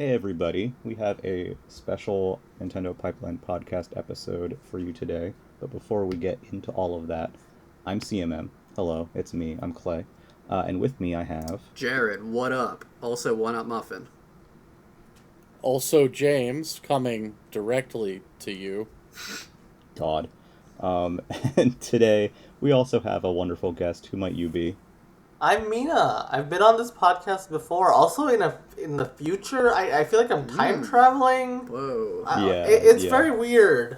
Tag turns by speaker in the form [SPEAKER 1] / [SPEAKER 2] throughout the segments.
[SPEAKER 1] Hey everybody, we have a special Nintendo Pipeline podcast episode for you today. But before we get into all of that, I'm CMM. Hello, it's me, I'm Clay. And with me I have...
[SPEAKER 2] Jared, what up? Also, one up muffin.
[SPEAKER 3] Also, James, coming directly to you.
[SPEAKER 1] God. And today we also have a wonderful guest. Who might you be?
[SPEAKER 4] I'm Mina. I've been on this podcast before. Also, in the future, I feel like I'm time traveling.
[SPEAKER 2] Whoa.
[SPEAKER 4] It's very weird.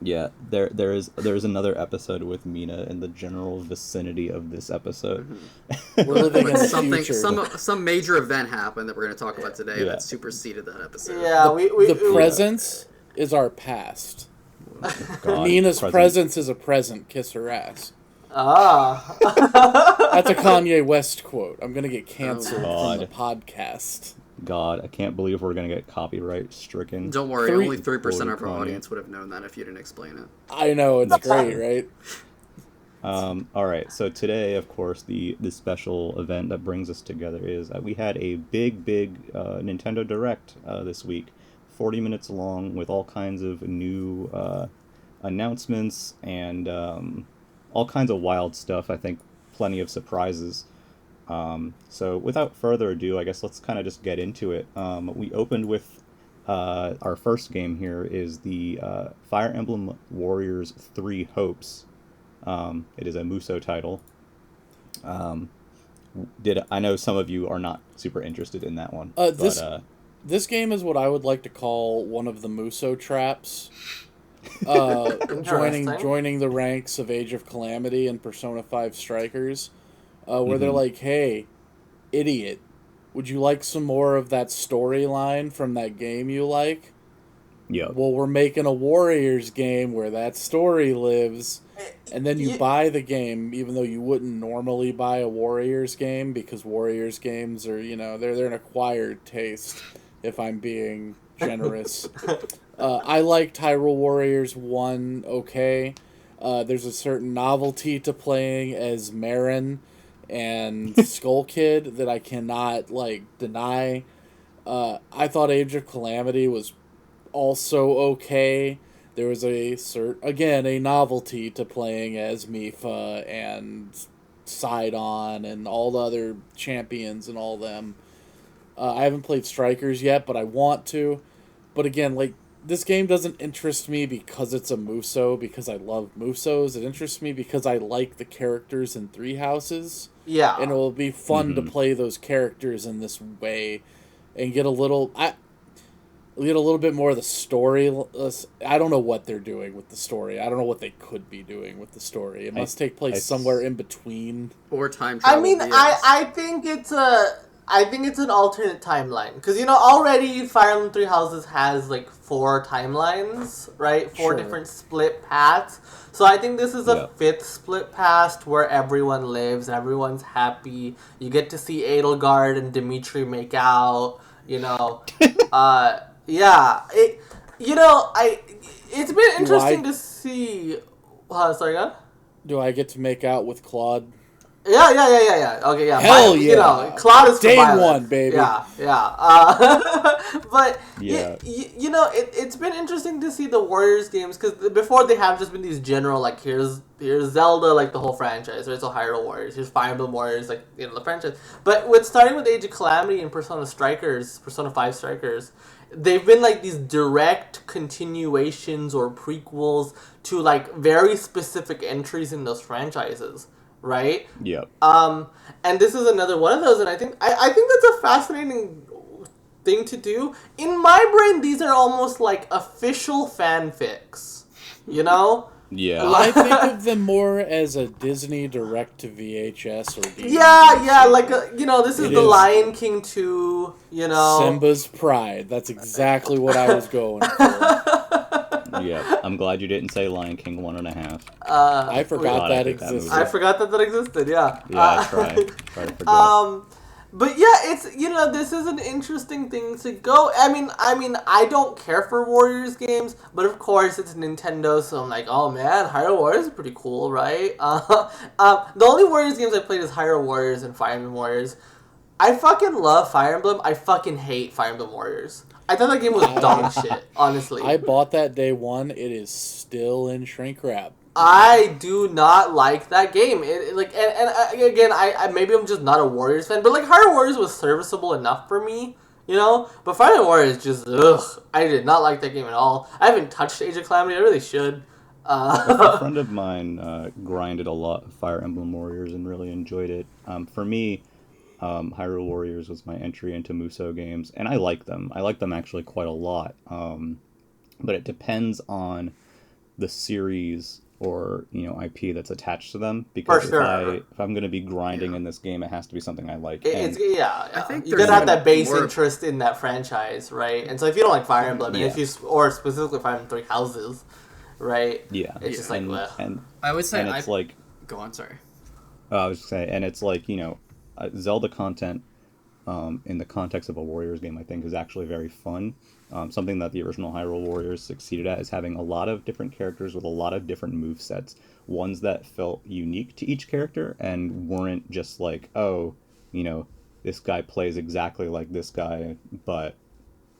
[SPEAKER 1] Yeah, there's another episode with Mina in the general vicinity of this episode.
[SPEAKER 3] Mm-hmm. We're living in the
[SPEAKER 2] something,
[SPEAKER 3] future.
[SPEAKER 2] some major event happened that we're going to talk about today that superseded that episode.
[SPEAKER 4] Yeah,
[SPEAKER 3] the presence is our past.
[SPEAKER 1] God,
[SPEAKER 3] Mina's presence is a present. Kiss her ass.
[SPEAKER 4] Ah.
[SPEAKER 3] That's a Kanye West quote. I'm going to get canceled from the podcast.
[SPEAKER 1] God, I can't believe we're going to get copyright stricken.
[SPEAKER 2] Don't worry, only 3% of our audience would have known that if you didn't explain it.
[SPEAKER 3] I know, it's great, right?
[SPEAKER 1] Alright, so today, of course, the special event that brings us together is we had a big Nintendo Direct this week. 40 minutes long with all kinds of new announcements and all kinds of wild stuff. I think plenty of surprises. So without further ado, I guess let's kind of just get into it. We opened with our first game here is the Fire Emblem Warriors 3 Hopes. It is a Muso title. I know some of you are not super interested in that one.
[SPEAKER 3] This game is what I would like to call one of the Muso traps. Joining the ranks of Age of Calamity and Persona 5 Strikers. Where they're like, hey, idiot, would you like some more of that storyline from that game you like?
[SPEAKER 1] Yeah.
[SPEAKER 3] Well, we're making a Warriors game where that story lives, and then you buy the game, even though you wouldn't normally buy a Warriors game, because Warriors games are, they're an acquired taste, if I'm being generous. I liked Hyrule Warriors 1 okay. There's a certain novelty to playing as Marin and Skull Kid that I cannot deny. I thought Age of Calamity was also okay. There was a novelty to playing as Mipha and Sidon and all the other champions and all them. I haven't played Strikers yet, but I want to. But again, this game doesn't interest me because it's a Muso, because I love Musos. It interests me because I like the characters in Three Houses.
[SPEAKER 4] Yeah.
[SPEAKER 3] And it will be fun to play those characters in this way and get a little bit more of the story. I don't know what they're doing with the story. I don't know what they could be doing with the story. It must take place somewhere in between.
[SPEAKER 2] Or time travel.
[SPEAKER 4] I mean, I think it's an alternate timeline. Because, already Fire Emblem Three Houses has, 4 timelines, right? 4 different split paths. So I think this is a 5th split path where everyone lives, everyone's happy. You get to see Edelgard and Dimitri make out, yeah. It's been interesting to see... sorry, go?
[SPEAKER 3] Do I get to make out with Claude?
[SPEAKER 4] Yeah. Okay, yeah.
[SPEAKER 3] Hell yeah.
[SPEAKER 4] Claude is
[SPEAKER 3] Day
[SPEAKER 4] violent.
[SPEAKER 3] one, baby.
[SPEAKER 4] Yeah. But,
[SPEAKER 1] yeah.
[SPEAKER 4] It's been interesting to see the Warriors games, because before they have just been these general, here's Zelda, the whole franchise, right? So Hyrule Warriors, here's Fire Emblem Warriors, the franchise. But starting with Age of Calamity and Persona 5 Strikers, they've been, these direct continuations or prequels to, very specific entries in those franchises. Right?
[SPEAKER 1] Yep.
[SPEAKER 4] And this is another one of those, and I think that's a fascinating thing to do. In my brain, these are almost like official fanfics.
[SPEAKER 1] Yeah.
[SPEAKER 3] I think of them more as a Disney direct to VHS or DVD.
[SPEAKER 4] Yeah, this is the Lion King 2,
[SPEAKER 3] Simba's Pride. That's exactly what I was going for.
[SPEAKER 1] Yeah, I'm glad you didn't say Lion King 1.5.
[SPEAKER 3] I forgot that existed.
[SPEAKER 4] I forgot that existed, yeah.
[SPEAKER 1] Yeah, I tried to forget.
[SPEAKER 4] But yeah, it's, this is an interesting thing to go. I mean, I don't care for Warriors games, but of course it's Nintendo, so I'm like, oh man, Hyrule Warriors is pretty cool, right? The only Warriors games I played is Hyrule Warriors and Fire Emblem Warriors. I fucking love Fire Emblem. I fucking hate Fire Emblem Warriors. I thought that game was dog shit, honestly.
[SPEAKER 3] I bought that day one. It is still in shrink wrap.
[SPEAKER 4] I do not like that game. Again, I maybe I'm just not a Warriors fan, but like Hyrule Warriors was serviceable enough for me, you know. But Fire Emblem Warriors just I did not like that game at all. I haven't touched Age of Calamity. I really should.
[SPEAKER 1] A friend of mine grinded a lot of Fire Emblem Warriors and really enjoyed it. For me, Hyrule Warriors was my entry into Musou games, and I like them. I like them actually quite a lot. But it depends on the series or IP that's attached to them. Because if I'm going to be grinding in this game, it has to be something I like.
[SPEAKER 4] I think you gotta have that base interest in that franchise, right? And so if you don't like Fire Emblem, or specifically Fire Emblem Three Houses, right?
[SPEAKER 1] Yeah,
[SPEAKER 4] it's just
[SPEAKER 1] and
[SPEAKER 5] I would say
[SPEAKER 1] it's like
[SPEAKER 5] go on. Sorry,
[SPEAKER 1] I was saying, and it's like Zelda content in the context of a Warriors game, I think, is actually very fun. Something that the original Hyrule Warriors succeeded at is having a lot of different characters with a lot of different movesets. Ones that felt unique to each character and weren't just like, oh, this guy plays exactly like this guy, but,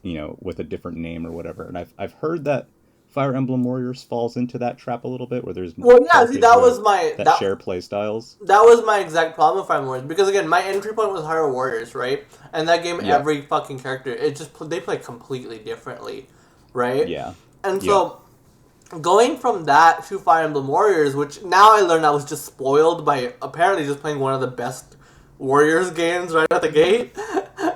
[SPEAKER 1] with a different name or whatever. And I've heard that Fire Emblem Warriors falls into that trap a little bit, where there's
[SPEAKER 4] that
[SPEAKER 1] share play styles.
[SPEAKER 4] That was my exact problem with Fire Emblem Warriors, because again, my entry point was Hyrule Warriors, right? And that game, every fucking character, they play completely differently, right?
[SPEAKER 1] Yeah.
[SPEAKER 4] And so, going from that to Fire Emblem Warriors, which now I learned I was just spoiled by apparently just playing one of the best Warriors games right at the gate,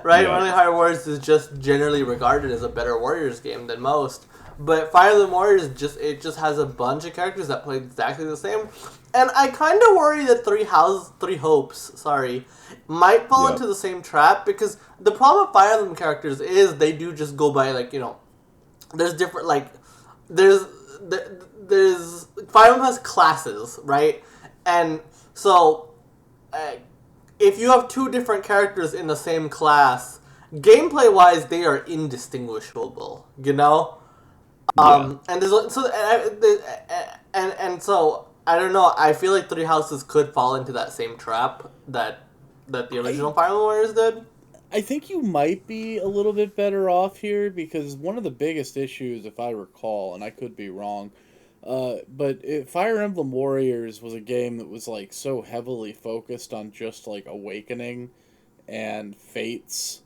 [SPEAKER 4] right?
[SPEAKER 1] Yeah.
[SPEAKER 4] Really, Hyrule Warriors is just generally regarded as a better Warriors game than most. But Fire Emblem Warriors just has a bunch of characters that play exactly the same, and I kind of worry that Three Hopes, might fall into the same trap, because the problem with Fire Emblem characters is they do just go by there's different there's Fire Emblem has classes, right? And so if you have two different characters in the same class, gameplay wise they are indistinguishable, and there's so I don't know. I feel like Three Houses could fall into that same trap that the original Fire Emblem Warriors did.
[SPEAKER 3] I think you might be a little bit better off here, because one of the biggest issues, if I recall, and I could be wrong, but Fire Emblem Warriors was a game that was so heavily focused on just awakening and fates,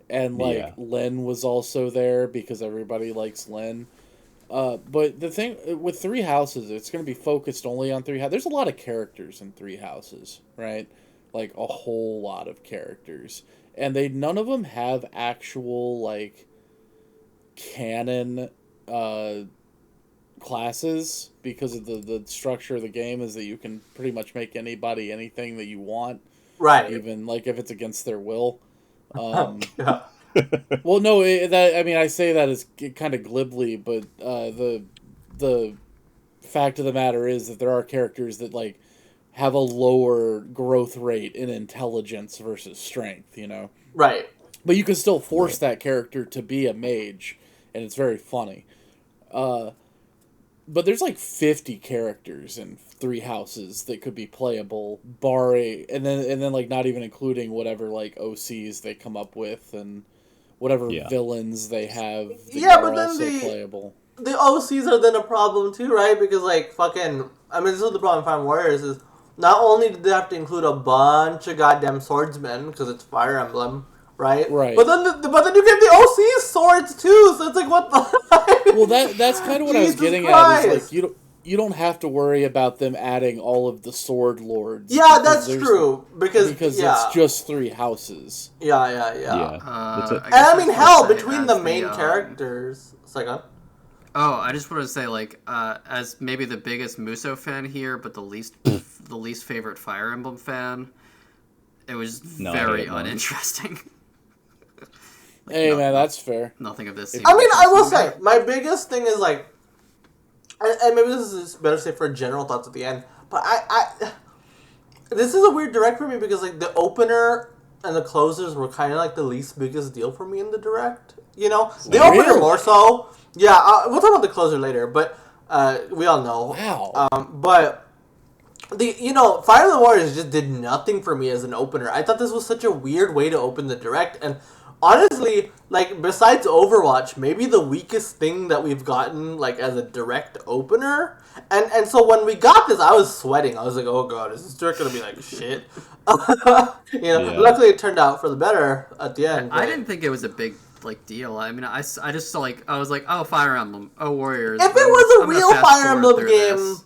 [SPEAKER 3] and Len was also there because everybody likes Len. But the thing with Three Houses, it's going to be focused only on Three Houses. There's a lot of characters in Three Houses, right? A whole lot of characters. And none of them have actual, canon classes, because of the structure of the game is that you can pretty much make anybody anything that you want.
[SPEAKER 4] Right.
[SPEAKER 3] Even, if it's against their will.
[SPEAKER 4] Yeah.
[SPEAKER 3] Well, no, I say that as kind of glibly, but the fact of the matter is that there are characters that have a lower growth rate in intelligence versus strength,
[SPEAKER 4] Right.
[SPEAKER 3] But you can still force that character to be a mage, and it's very funny. But there's 50 characters in Three Houses that could be playable, barring and then not even including whatever OCs they come up with and whatever villains they have that are also playable.
[SPEAKER 4] The OCs are then a problem too, right? Because this is the problem with Fire Emblem Warriors is not only did they have to include a bunch of goddamn swordsmen because it's Fire Emblem, right?
[SPEAKER 3] Right.
[SPEAKER 4] But then you get the OC swords too, so it's what the.
[SPEAKER 3] Well, that's kind of what I was getting at. Is you don't have to worry about them adding all of the sword lords.
[SPEAKER 4] Yeah, that's true because
[SPEAKER 3] it's just Three Houses.
[SPEAKER 4] Yeah.
[SPEAKER 5] I
[SPEAKER 4] mean, hell, between the main characters. Second.
[SPEAKER 5] Oh, I just wanted to say, as maybe the biggest Musou fan here, but the least favorite Fire Emblem fan, it was very uninteresting.
[SPEAKER 3] Hey, man, that's fair.
[SPEAKER 5] Nothing of this.
[SPEAKER 4] I mean, I will say, my biggest thing is and maybe this is better to say for general thoughts at the end, but I this is a weird direct for me because the opener and the closers were kind of the least biggest deal for me in the direct. The opener more so. Yeah, we'll talk about the closer later, but we all know.
[SPEAKER 3] Wow.
[SPEAKER 4] But Fire Emblem Warriors just did nothing for me as an opener. I thought this was such a weird way to open the direct, and honestly, like, besides Overwatch, maybe the weakest thing that we've gotten, like, as a direct opener. And so when we got this, I was sweating. I was like, oh god, is this direct gonna be like shit? Luckily it turned out for the better at the end.
[SPEAKER 5] I didn't think it was a big deal. I mean, I just saw I was like, oh, Fire Emblem, oh, Warriors.
[SPEAKER 4] If it was a real Fire Emblem game.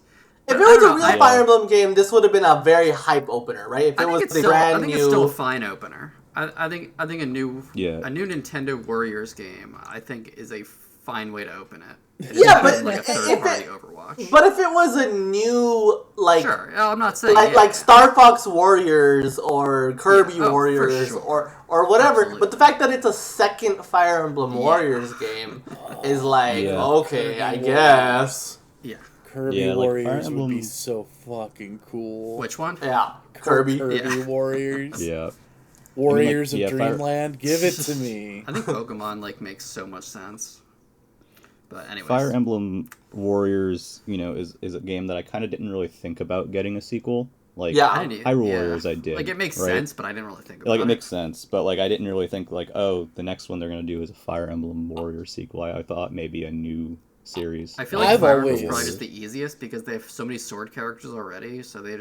[SPEAKER 4] If it was a real Fire Emblem game, this would have been a very hype opener, right? If it was brand new,
[SPEAKER 5] I think it's still a fine opener. I think a new Nintendo Warriors game, I think, is a fine way to open it.
[SPEAKER 4] But
[SPEAKER 5] like a third-party Overwatch.
[SPEAKER 4] But if it was a new,
[SPEAKER 5] sure, I'm not saying
[SPEAKER 4] like Star Fox Warriors or Kirby Warriors or whatever. Absolutely. But the fact that it's a second Fire Emblem Warriors game is okay, Kirby I guess.
[SPEAKER 5] Yeah.
[SPEAKER 3] Kirby Warriors would be so fucking cool.
[SPEAKER 5] Which one?
[SPEAKER 4] Yeah, Kirby
[SPEAKER 3] Warriors.
[SPEAKER 1] Yeah.
[SPEAKER 3] Warriors of Dreamland, give it to me.
[SPEAKER 5] I think Pokemon makes so much sense. But anyways.
[SPEAKER 1] Fire Emblem Warriors, is a game that I kind of didn't really think about getting a sequel. Hyrule Warriors I did.
[SPEAKER 5] It makes sense, but I didn't really think about it.
[SPEAKER 1] It makes sense, but I didn't really think the next one they're going to do is a Fire Emblem Warriors sequel. I thought maybe a new series.
[SPEAKER 5] I feel like Fire Emblem's probably just the easiest because they have so many sword characters already, so they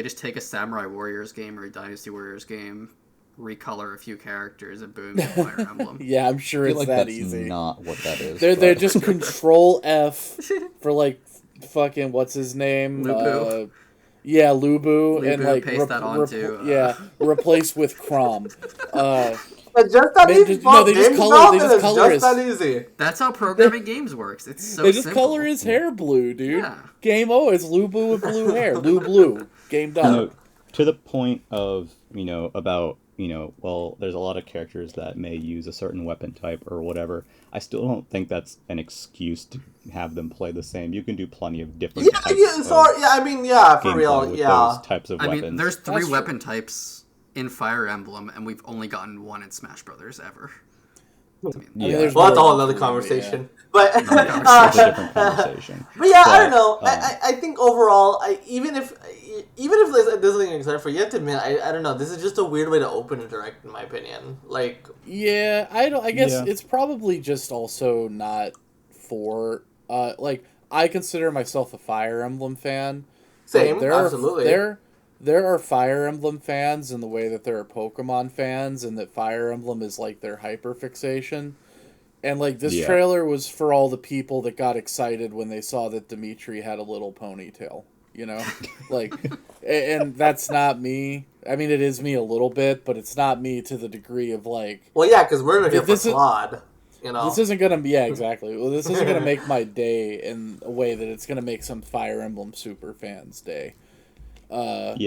[SPEAKER 5] just take a Samurai Warriors game or a Dynasty Warriors game, recolor a few characters, and boom, Fire Emblem.
[SPEAKER 3] Yeah, I'm sure it's that easy.
[SPEAKER 1] That's not what that is.
[SPEAKER 3] They're just Control F for fucking what's his name?
[SPEAKER 5] Lubu.
[SPEAKER 3] Lubu, and
[SPEAKER 5] paste that onto
[SPEAKER 3] replace with Crom.
[SPEAKER 4] But just that easy.
[SPEAKER 3] They just color his.
[SPEAKER 4] That easy.
[SPEAKER 5] That's how programming games works. It's so
[SPEAKER 3] They just
[SPEAKER 5] simple.
[SPEAKER 3] color his hair blue, dude.
[SPEAKER 5] Yeah.
[SPEAKER 3] Game it's Lubu with blue hair. Blue. Game done.
[SPEAKER 1] To the point of about there's a lot of characters that may use a certain weapon type or whatever. I still don't think that's an excuse to have them play the same. You can do plenty of different types
[SPEAKER 4] for real,
[SPEAKER 1] those types of weapons.
[SPEAKER 5] I mean, there's 3 weapon types in Fire Emblem, and we've only gotten 1 in Smash Brothers ever.
[SPEAKER 4] That's a whole other conversation. But
[SPEAKER 1] that's a different conversation.
[SPEAKER 4] But I don't know. I think overall, even if there's something excited for, you have to admit, I don't know. This is just a weird way to open a direct, in my opinion.
[SPEAKER 3] I guess it's probably just also not for I consider myself a Fire Emblem fan.
[SPEAKER 4] Same, absolutely.
[SPEAKER 3] There are Fire Emblem fans in the way that there are Pokemon fans, and that Fire Emblem is their hyperfixation. And this trailer was for all the people that got excited when they saw that Dimitri had a little ponytail, and that's not me. I mean, it is me a little bit, but it's not me to the degree of
[SPEAKER 4] because we're here for Claude.
[SPEAKER 3] This isn't gonna be exactly. Well, this isn't gonna make my day in a way that it's gonna make some Fire Emblem super fans' day. But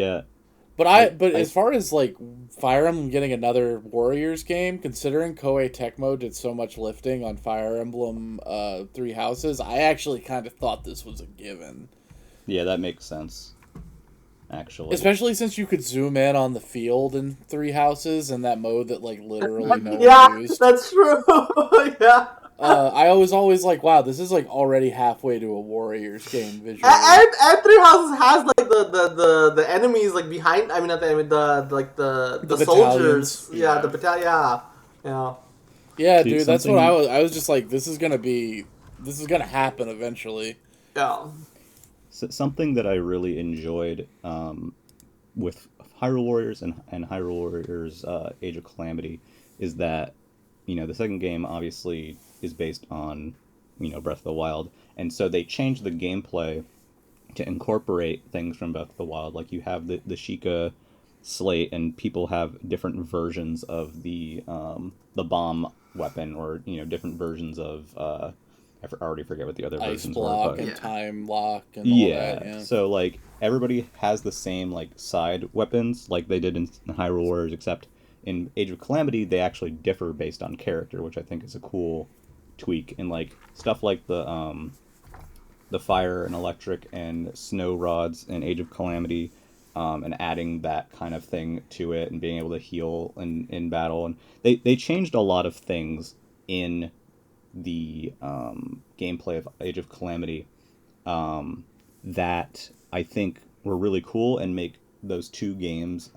[SPEAKER 3] as far as Fire Emblem getting another Warriors game, considering Koei Tecmo did so much lifting on Fire Emblem 3 Houses, I actually kind of thought this was a given.
[SPEAKER 1] Yeah, that makes sense. Actually,
[SPEAKER 3] especially since you could zoom in on the field in 3 Houses in that mode that literally no one used.
[SPEAKER 4] That's true. Yeah.
[SPEAKER 3] I was always wow, this is already halfway to a Warriors game visually.
[SPEAKER 4] And 3 Houses has the enemies behind. I mean, not the enemy, the soldiers. Yeah, the battalion. Yeah.
[SPEAKER 3] Yeah, dude, that's what I was just this is gonna happen eventually.
[SPEAKER 4] Yeah.
[SPEAKER 1] So something that I really enjoyed with Hyrule Warriors and Hyrule Warriors Age of Calamity is that the second game obviously is based on Breath of the Wild, and so they changed the gameplay to incorporate things from Breath of the Wild. You have the Sheikah slate, and people have different versions of the bomb weapon, or different versions of I already forget what the other
[SPEAKER 3] Ice
[SPEAKER 1] versions
[SPEAKER 3] block
[SPEAKER 1] were.
[SPEAKER 3] And time lock and all that. Yeah.
[SPEAKER 1] So everybody has the same side weapons like they did in Hyrule Warriors, except in Age of Calamity they actually differ based on character, which I think is a cool tweak. And stuff like the fire and electric and snow rods in Age of Calamity, and adding that kind of thing to it and being able to heal in battle. And they changed a lot of things in the gameplay of Age of Calamity that I think were really cool and make those two games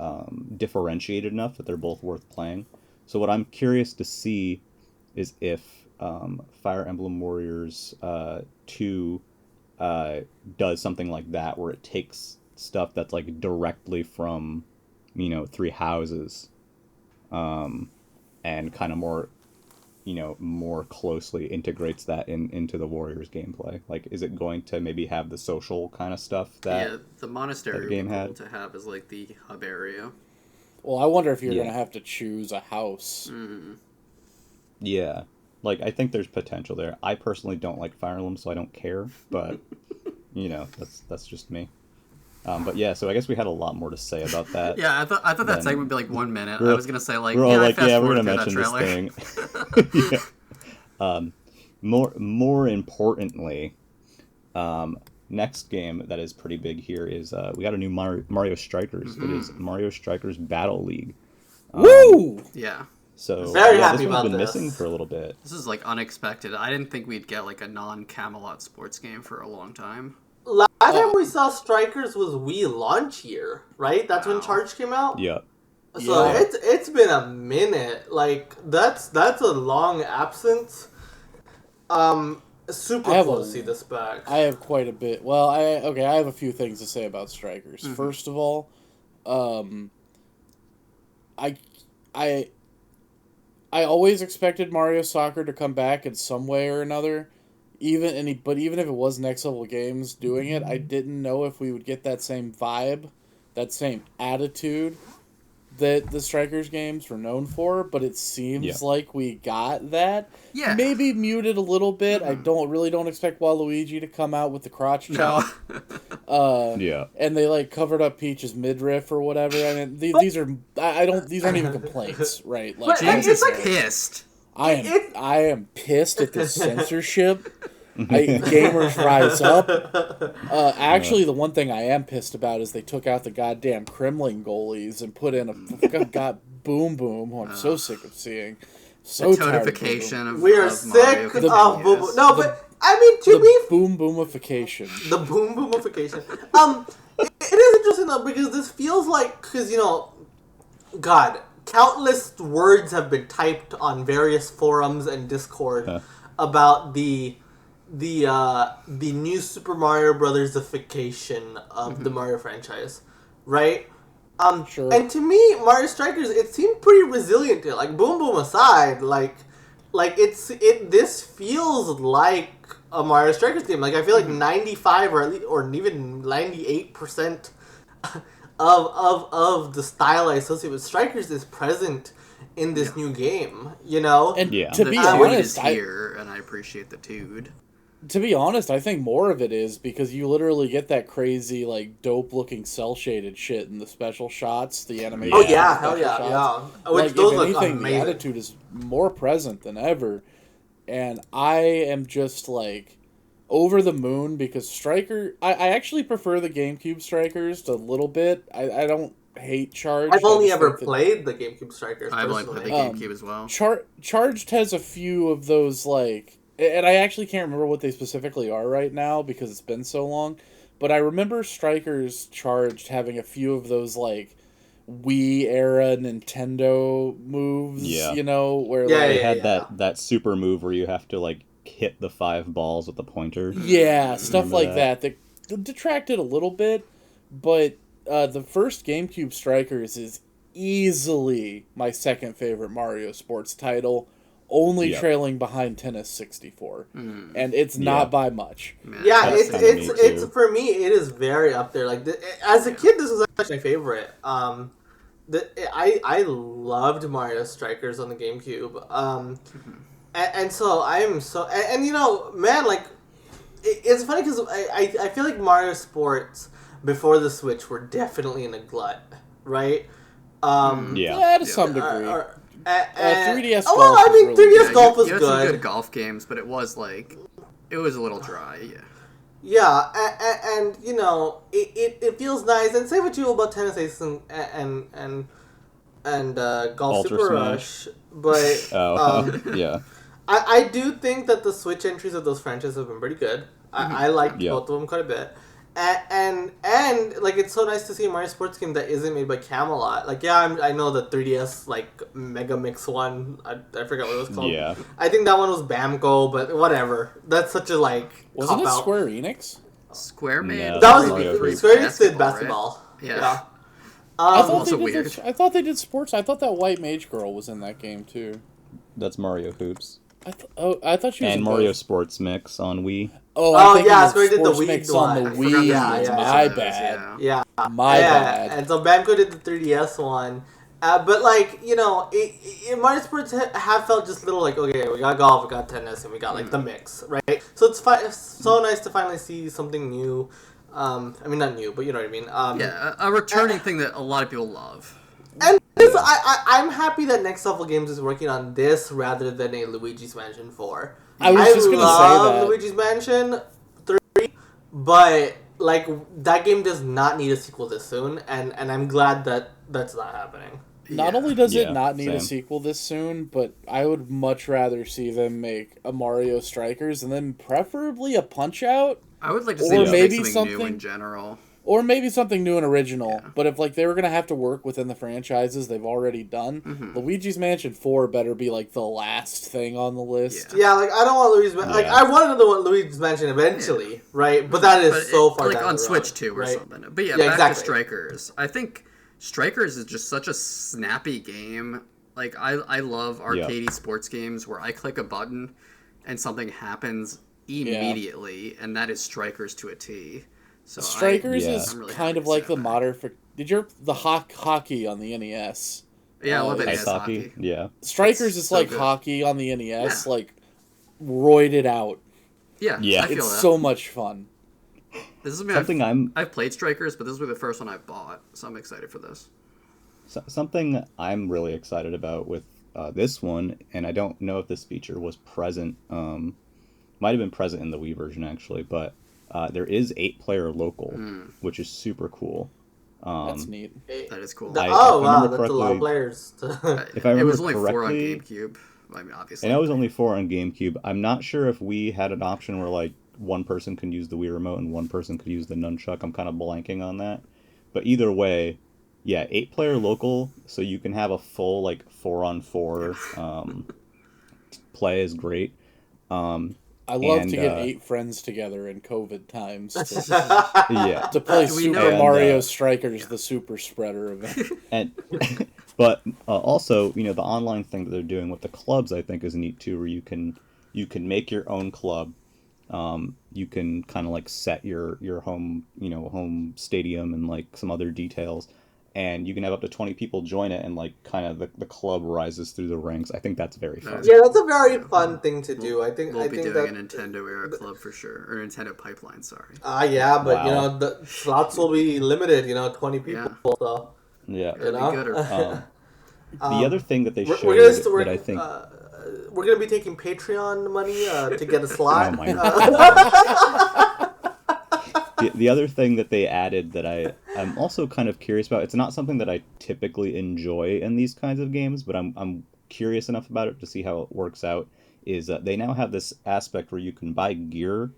[SPEAKER 1] differentiated enough that they're both worth playing. So what I'm curious to see is if Fire Emblem Warriors 2 does something like that, where it takes stuff that's like directly from, Three Houses, and kind of more closely integrates that into the Warriors gameplay. Like, is it going to maybe have the social kind of stuff that
[SPEAKER 5] the monastery
[SPEAKER 1] the game
[SPEAKER 5] would be cool
[SPEAKER 1] had
[SPEAKER 5] to have as like the hub area.
[SPEAKER 3] Well, I wonder if you're going to have to choose a house.
[SPEAKER 1] Yeah, like, I think there's potential there. I personally don't like Fire Emblem, so I don't care, but that's just me. But yeah, so I guess we had a lot more to say about that.
[SPEAKER 5] Yeah, I thought that segment would be like 1 minute. I was gonna say like,
[SPEAKER 1] we're all like,
[SPEAKER 5] I
[SPEAKER 1] we're gonna
[SPEAKER 5] mention
[SPEAKER 1] mention this thing. More importantly, next game that is pretty big here is we got a new Mario Strikers. It is Mario Strikers Battle League.
[SPEAKER 3] Woo!
[SPEAKER 5] Yeah.
[SPEAKER 1] So
[SPEAKER 4] Very
[SPEAKER 1] yeah,
[SPEAKER 4] happy
[SPEAKER 1] this one's
[SPEAKER 4] about
[SPEAKER 1] been
[SPEAKER 4] this.
[SPEAKER 1] missing for a little bit.
[SPEAKER 5] This is like unexpected. I didn't think we'd get like a non-Camelot sports game for a long time.
[SPEAKER 4] Last time we saw Strikers was Wii launch year, right? That's when Charge came out.
[SPEAKER 1] Yeah.
[SPEAKER 4] So
[SPEAKER 3] Yeah.
[SPEAKER 4] it's been a minute. Like that's a long absence. Super
[SPEAKER 3] I have
[SPEAKER 4] cool
[SPEAKER 3] a-
[SPEAKER 4] to see this back.
[SPEAKER 3] I have quite a bit. Well, I have a few things to say about Strikers. First of all, I always expected Mario Soccer to come back in some way or another. But even if it was Next Level Games doing it, I didn't know if we would get that same vibe, that same attitude that the Strikers games were known for, but it seems like we got that.
[SPEAKER 5] Yeah.
[SPEAKER 3] Maybe muted a little bit. I don't expect Waluigi to come out with the crotch chop.
[SPEAKER 1] Yeah.
[SPEAKER 3] And they like covered up Peach's midriff or whatever. I mean, these aren't even complaints, right? Like,
[SPEAKER 4] But
[SPEAKER 5] James
[SPEAKER 4] it's
[SPEAKER 5] is
[SPEAKER 4] like-
[SPEAKER 5] pissed.
[SPEAKER 3] I am pissed at the censorship. Gamers rise up. Actually, the one thing I am pissed about is they took out the goddamn Kremling goalies and put in a Boom Boom, who I'm so sick of seeing. So
[SPEAKER 5] The
[SPEAKER 3] tired of Boom
[SPEAKER 5] totification of
[SPEAKER 4] We are
[SPEAKER 5] of
[SPEAKER 4] sick
[SPEAKER 5] Mario
[SPEAKER 4] of Boom.
[SPEAKER 5] continues.
[SPEAKER 4] No, but I mean to
[SPEAKER 3] Boom.
[SPEAKER 4] me,
[SPEAKER 3] The Boom Boomification.
[SPEAKER 4] the boom boomification. It is interesting though because this feels like God, countless words have been typed on various forums and Discord about the new Super Mario Brothers-ification of the Mario franchise, right?
[SPEAKER 3] Sure.
[SPEAKER 4] And to me, Mario Strikers, it seemed pretty resilient to it. Like Boom Boom aside, this feels like a Mario Strikers game. Like I feel like 95 or even 98% of the style I associate with Strikers is present in this new game.
[SPEAKER 3] And
[SPEAKER 1] Yeah.
[SPEAKER 3] to
[SPEAKER 5] The
[SPEAKER 3] be
[SPEAKER 5] dude
[SPEAKER 3] honest,
[SPEAKER 5] is here, and I appreciate the dude.
[SPEAKER 3] I think more of it is because you literally get that crazy, like, dope-looking cell-shaded shit in the special shots, the animation.
[SPEAKER 4] Oh yeah,
[SPEAKER 3] special
[SPEAKER 4] hell yeah,
[SPEAKER 3] shots.
[SPEAKER 4] yeah. Which
[SPEAKER 3] Like,
[SPEAKER 4] those
[SPEAKER 3] if
[SPEAKER 4] look
[SPEAKER 3] anything,
[SPEAKER 4] amazing.
[SPEAKER 3] the attitude is more present than ever. And I am just, like, over the moon because I actually prefer the GameCube Strikers a little bit. I don't hate Charged.
[SPEAKER 4] I've only
[SPEAKER 3] I just
[SPEAKER 4] ever
[SPEAKER 3] think that-
[SPEAKER 4] played the GameCube Strikers.
[SPEAKER 5] I've only
[SPEAKER 4] personally.
[SPEAKER 5] played the GameCube as well.
[SPEAKER 3] Charged has a few of those, like... And I actually can't remember what they specifically are right now because it's been so long. But I remember Strikers Charged having a few of those, like, Wii-era Nintendo moves,
[SPEAKER 1] Yeah.
[SPEAKER 3] where,
[SPEAKER 4] Yeah,
[SPEAKER 3] like...
[SPEAKER 1] They had that super move where you have to, like, hit the 5 balls with the pointer.
[SPEAKER 3] Yeah, stuff
[SPEAKER 1] Remember
[SPEAKER 3] like that detracted a little bit, but the first GameCube Strikers is easily my second favorite Mario sports title, only
[SPEAKER 1] Yep.
[SPEAKER 3] trailing behind Tennis 64. And it's not by much.
[SPEAKER 5] Man,
[SPEAKER 4] Yeah,
[SPEAKER 1] That's kinda me,
[SPEAKER 4] it's
[SPEAKER 1] too.
[SPEAKER 4] for me. It is very up there. Like as a kid, this was actually my favorite. I loved Mario Strikers on the GameCube. And so I am so and man, like it's funny because I feel like Mario Sports before the Switch were definitely in a glut, right?
[SPEAKER 1] Yeah.
[SPEAKER 3] To some degree. 3DS
[SPEAKER 4] Oh, well,
[SPEAKER 3] Golf
[SPEAKER 4] I mean,
[SPEAKER 3] was really
[SPEAKER 4] 3DS
[SPEAKER 3] good.
[SPEAKER 4] Golf was
[SPEAKER 5] you had some
[SPEAKER 4] good.
[SPEAKER 5] good golf games, but it was a little dry. Yeah.
[SPEAKER 4] Yeah, and it feels nice. And same with you about Tennis Ace and Golf
[SPEAKER 1] Ultra
[SPEAKER 4] Super
[SPEAKER 1] Smash.
[SPEAKER 4] Rush, but
[SPEAKER 1] Yeah.
[SPEAKER 4] I do think that the Switch entries of those franchises have been pretty good. I liked
[SPEAKER 1] Yeah.
[SPEAKER 4] both of them quite a bit. And like it's so nice to see a Mario sports game that isn't made by Camelot. Like I know the 3DS like Mega Mix one. I forgot what it was called.
[SPEAKER 1] Yeah.
[SPEAKER 4] I think that one was Bamco, but whatever. That's such a like
[SPEAKER 3] Wasn't it
[SPEAKER 4] cop-out.
[SPEAKER 3] Square Enix?
[SPEAKER 5] Square made
[SPEAKER 1] No,
[SPEAKER 4] That
[SPEAKER 1] Mario
[SPEAKER 4] was
[SPEAKER 1] Three
[SPEAKER 4] Square Enix did
[SPEAKER 5] basketball,
[SPEAKER 4] basketball.
[SPEAKER 5] right? Yeah.
[SPEAKER 3] I thought
[SPEAKER 5] also
[SPEAKER 3] they did.
[SPEAKER 5] weird.
[SPEAKER 3] I thought they did sports. I thought that White Mage Girl was in that game too.
[SPEAKER 1] That's Mario Hoops.
[SPEAKER 3] I thought she was
[SPEAKER 1] And
[SPEAKER 3] in
[SPEAKER 1] Mario
[SPEAKER 3] both.
[SPEAKER 1] Sports Mix on Wii.
[SPEAKER 3] Oh, I think
[SPEAKER 4] yeah,
[SPEAKER 3] it was
[SPEAKER 4] Square did the
[SPEAKER 3] Sports
[SPEAKER 4] Wii
[SPEAKER 3] Mix
[SPEAKER 4] one.
[SPEAKER 3] on the
[SPEAKER 4] I
[SPEAKER 3] Wii.
[SPEAKER 4] forgot that
[SPEAKER 3] It's
[SPEAKER 4] was
[SPEAKER 3] my
[SPEAKER 5] those,
[SPEAKER 3] bad.
[SPEAKER 4] Yeah.
[SPEAKER 3] My bad.
[SPEAKER 4] And so Bamco did the 3DS one. But like, you know, Mario Sports have felt just little like, okay, we got golf, we got tennis, and we got like the mix, right? So it's so nice to finally see something new. I mean, not new, but you know what I mean.
[SPEAKER 5] Yeah, a returning thing that a lot of people love.
[SPEAKER 4] And this, I'm happy that Next Level Games is working on this rather than a Luigi's Mansion 4.
[SPEAKER 3] I was just gonna say that.
[SPEAKER 4] Luigi's Mansion 3, but like that game does not need a sequel this soon, and I'm glad that that's not happening.
[SPEAKER 3] Not only does it
[SPEAKER 1] Yeah,
[SPEAKER 3] not need a
[SPEAKER 1] same.
[SPEAKER 3] sequel this soon, but I would much rather see them make a Mario Strikers and then preferably a Punch Out,
[SPEAKER 5] I would like to
[SPEAKER 3] Or
[SPEAKER 5] see them make
[SPEAKER 3] maybe
[SPEAKER 5] something new
[SPEAKER 3] something-
[SPEAKER 5] in general.
[SPEAKER 3] or maybe something new and original.
[SPEAKER 5] Yeah.
[SPEAKER 3] But if like they were gonna have to work within the franchises they've already done,
[SPEAKER 5] Mm-hmm.
[SPEAKER 3] Luigi's Mansion 4 better be like the last thing on the list.
[SPEAKER 4] Yeah, like I don't want Luigi's like
[SPEAKER 1] Yeah.
[SPEAKER 4] I wanted to want Luigi's Mansion eventually, right? But that is
[SPEAKER 5] But
[SPEAKER 4] so far
[SPEAKER 5] like
[SPEAKER 4] down
[SPEAKER 5] on
[SPEAKER 4] the
[SPEAKER 5] Switch
[SPEAKER 4] road,
[SPEAKER 5] 2 or
[SPEAKER 4] right?
[SPEAKER 5] something. But yeah,
[SPEAKER 4] Yeah,
[SPEAKER 5] back
[SPEAKER 4] exactly.
[SPEAKER 5] to Strikers. I think Strikers is just such a snappy game. Like I love arcadey sports games where I click a button and something happens immediately, and that is Strikers to a T. So
[SPEAKER 3] Strikers
[SPEAKER 1] Yeah.
[SPEAKER 3] is
[SPEAKER 5] I'm really
[SPEAKER 3] kind
[SPEAKER 5] happy
[SPEAKER 3] of
[SPEAKER 5] to
[SPEAKER 3] like
[SPEAKER 5] see
[SPEAKER 3] the
[SPEAKER 5] that.
[SPEAKER 3] modern. Did you the hockey on the NES?
[SPEAKER 5] Yeah, I love
[SPEAKER 3] Ice
[SPEAKER 5] NES
[SPEAKER 1] Ice hockey.
[SPEAKER 5] hockey.
[SPEAKER 1] Yeah.
[SPEAKER 3] Strikers
[SPEAKER 5] It's
[SPEAKER 3] is
[SPEAKER 5] so
[SPEAKER 3] like
[SPEAKER 5] good.
[SPEAKER 3] hockey on the NES,
[SPEAKER 5] Yeah.
[SPEAKER 3] like roided out.
[SPEAKER 5] Yeah,
[SPEAKER 1] Yeah.
[SPEAKER 5] I feel
[SPEAKER 3] It's
[SPEAKER 5] that.
[SPEAKER 3] so much fun.
[SPEAKER 5] This is
[SPEAKER 1] Something
[SPEAKER 5] I've played Strikers, but this will be the first one I bought, so I'm excited for this.
[SPEAKER 1] Something I'm really excited about with this one, and I don't know if this feature was present. Might have been present in the Wii version actually, but there is 8-player local, which is super cool.
[SPEAKER 3] That's neat.
[SPEAKER 5] That is cool.
[SPEAKER 1] I-
[SPEAKER 4] Oh
[SPEAKER 1] if I
[SPEAKER 4] wow,
[SPEAKER 1] remember
[SPEAKER 4] that's a lot of
[SPEAKER 1] correctly-
[SPEAKER 4] players.
[SPEAKER 1] If I
[SPEAKER 5] it
[SPEAKER 1] remember
[SPEAKER 5] was only 4 on
[SPEAKER 1] correctly-
[SPEAKER 5] GameCube. I mean, obviously.
[SPEAKER 1] And it was only 4 on GameCube. I'm not sure if we had an option where like one person can use the Wii remote and one person could use the nunchuck. I'm kind of blanking on that. But either way, yeah, 8-player local, so you can have a full like 4-on-4 play is great.
[SPEAKER 3] I love
[SPEAKER 1] And,
[SPEAKER 3] to get 8 friends together in COVID times to,
[SPEAKER 1] Yeah.
[SPEAKER 3] to play
[SPEAKER 5] Do we
[SPEAKER 3] Super
[SPEAKER 5] know-
[SPEAKER 3] Mario
[SPEAKER 1] And,
[SPEAKER 3] Strikers, the Super Spreader event.
[SPEAKER 1] And but also, you know, the online thing that they're doing with the clubs, I think, is neat too, where you can make your own club. You can kind of like set your home stadium and like some other details, and you can have up to 20 people join it, and like kind of the club rises through the ranks. I think that's very fun.
[SPEAKER 4] Yeah, that's a very fun thing to do. I think
[SPEAKER 5] We'll
[SPEAKER 4] I
[SPEAKER 5] be
[SPEAKER 4] think
[SPEAKER 5] doing
[SPEAKER 4] that
[SPEAKER 5] a Nintendo Era Club for sure, or Nintendo Pipeline. Sorry.
[SPEAKER 4] yeah, but you
[SPEAKER 1] Wow.
[SPEAKER 4] know the slots will be limited. 20 people.
[SPEAKER 5] Yeah.
[SPEAKER 4] So
[SPEAKER 1] Yeah.
[SPEAKER 5] It'll
[SPEAKER 4] know?
[SPEAKER 5] be good. Or,
[SPEAKER 1] The other thing that they
[SPEAKER 4] we're,
[SPEAKER 1] showed
[SPEAKER 4] we're gonna st- we're,
[SPEAKER 1] that I think
[SPEAKER 4] we're gonna be taking Patreon money to get a slot.
[SPEAKER 1] Oh my the other thing that they added that I'm also kind of curious about, it's not something that I typically enjoy in these kinds of games, but I'm curious enough about it to see how it works out, is that they now have this aspect where you can buy gear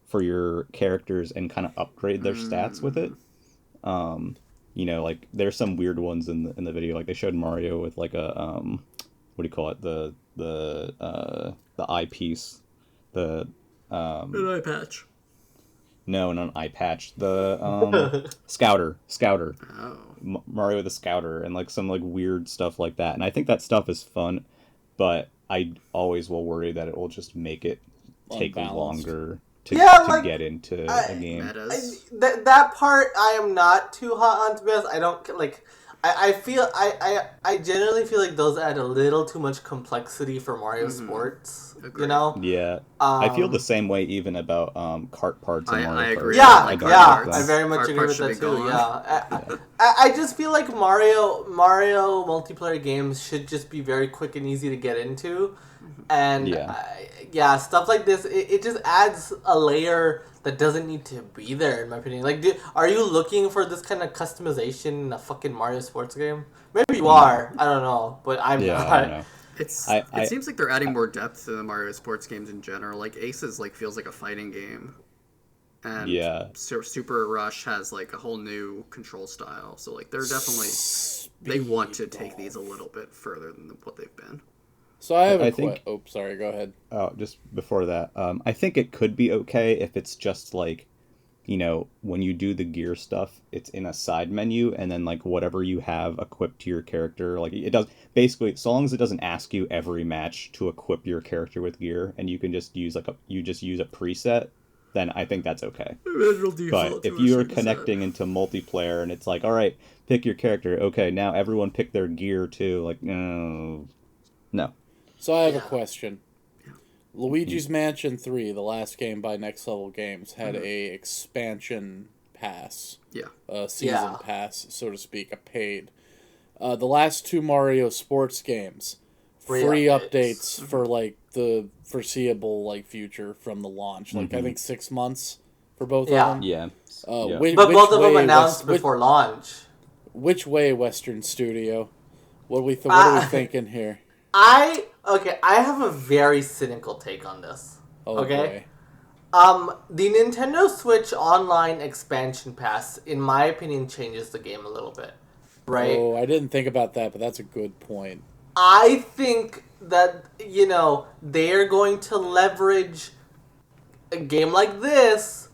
[SPEAKER 1] for your characters and kind of upgrade their stats with it. Like there's some weird ones in the video, like they showed Mario with like a what do you call it, the eyepiece, the
[SPEAKER 5] an eye patch.
[SPEAKER 1] No, not an eye patch. The Scouter.
[SPEAKER 5] Oh.
[SPEAKER 1] Mario with a Scouter and like some like weird stuff like that. And I think that stuff is fun, but I always will worry that it will just make it take
[SPEAKER 3] Unbalanced.
[SPEAKER 1] longer to get into a game.
[SPEAKER 5] Metas.
[SPEAKER 4] That part I am not too hot on, to be honest. I don't like. I feel I generally feel like those add a little too much complexity for Mario Sports.
[SPEAKER 5] Agreed.
[SPEAKER 1] Yeah, I feel the same way even about cart parts in Mario
[SPEAKER 5] I
[SPEAKER 1] Kart.
[SPEAKER 5] agree.
[SPEAKER 4] Yeah,
[SPEAKER 5] Like
[SPEAKER 1] don't
[SPEAKER 4] yeah,
[SPEAKER 1] like
[SPEAKER 4] I
[SPEAKER 1] them.
[SPEAKER 4] very much
[SPEAKER 5] Art
[SPEAKER 4] agree
[SPEAKER 5] part
[SPEAKER 4] with
[SPEAKER 5] should
[SPEAKER 4] that
[SPEAKER 5] be
[SPEAKER 4] too.
[SPEAKER 5] gone.
[SPEAKER 4] Yeah, I just feel like Mario multiplayer games should just be very quick and easy to get into, and stuff like this. It just adds a layer that doesn't need to be there, in my opinion. Like, are you looking for this kind of customization in a fucking Mario sports game? Maybe you are. I don't know, but I'm not.
[SPEAKER 1] I don't know.
[SPEAKER 5] It seems like they're adding more depth to the Mario sports games in general. Like Aces feels like a fighting game, and Super Rush has like a whole new control style. So like they're definitely they want to take these a little bit further than what they've been.
[SPEAKER 3] So I have sorry, go ahead.
[SPEAKER 1] Oh, just before that, I think it could be okay if it's just like, you know, when you do the gear stuff, it's in a side menu, and then like whatever you have equipped to your character, like it does basically, so long as it doesn't ask you every match to equip your character with gear, and you can just use use a preset, then I think that's okay. But if you are connecting into multiplayer and it's like, all right, pick your character, okay, now everyone pick their gear too, like no.
[SPEAKER 3] So I have a question. Luigi's Mansion 3, the last game by Next Level Games, had a expansion pass. Season pass, so to speak, a paid. The last two Mario sports games, free updates for like the foreseeable like future from the launch. Like I think 6 months for both of them.
[SPEAKER 1] Yeah.
[SPEAKER 4] But both of them announced before launch.
[SPEAKER 3] Which way, Western Studio? What are we thinking here?
[SPEAKER 4] I have a very cynical take on this. Okay?
[SPEAKER 3] Boy.
[SPEAKER 4] The Nintendo Switch Online expansion pass, in my opinion, changes the game a little bit. Right?
[SPEAKER 3] Oh, I didn't think about that, but that's a good point.
[SPEAKER 4] I think that, you know, they're going to leverage a game like this.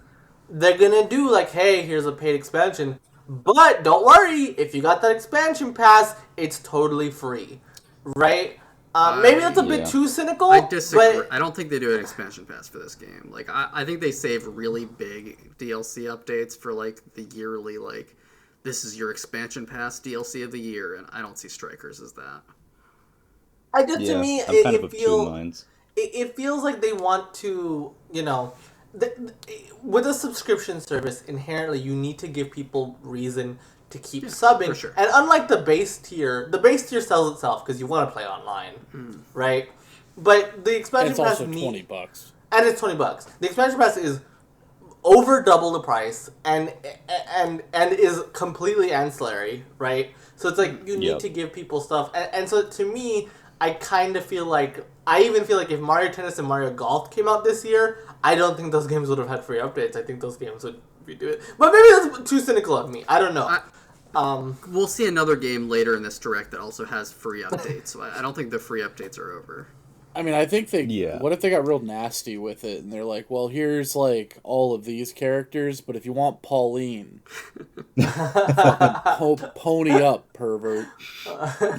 [SPEAKER 4] They're going to do like, hey, here's a paid expansion. But don't worry, if you got that expansion pass, it's totally free. Right? Maybe that's a bit too cynical.
[SPEAKER 5] I disagree.
[SPEAKER 4] But
[SPEAKER 5] I don't think they do an expansion pass for this game. Like, I think they save really big DLC updates for, like, the yearly, like, this is your expansion pass DLC of the year, and I don't see Strikers as that.
[SPEAKER 4] I guess to me,
[SPEAKER 1] I'm kind of of two minds.
[SPEAKER 4] It feels like they want to, you know, with a subscription service, inherently you need to give people reason to keep subbing.
[SPEAKER 5] For sure.
[SPEAKER 4] And unlike the base tier sells itself because you want to play online, right? But the expansion pass
[SPEAKER 3] also $20.
[SPEAKER 4] And it's $20. The expansion pass is over double the price and is completely ancillary, right? So it's like you need to give people stuff. And so to me, I kind of feel like, I even feel like if Mario Tennis and Mario Golf came out this year, I don't think those games would have had free updates. I think those games would redo it. But maybe that's too cynical of me. I don't know.
[SPEAKER 5] We'll see another game later in this direct that also has free updates. So I don't think the free updates are over.
[SPEAKER 3] I mean, I think what if they got real nasty with it and they're like, well, here's like all of these characters, but if you want Pauline, pony up, pervert.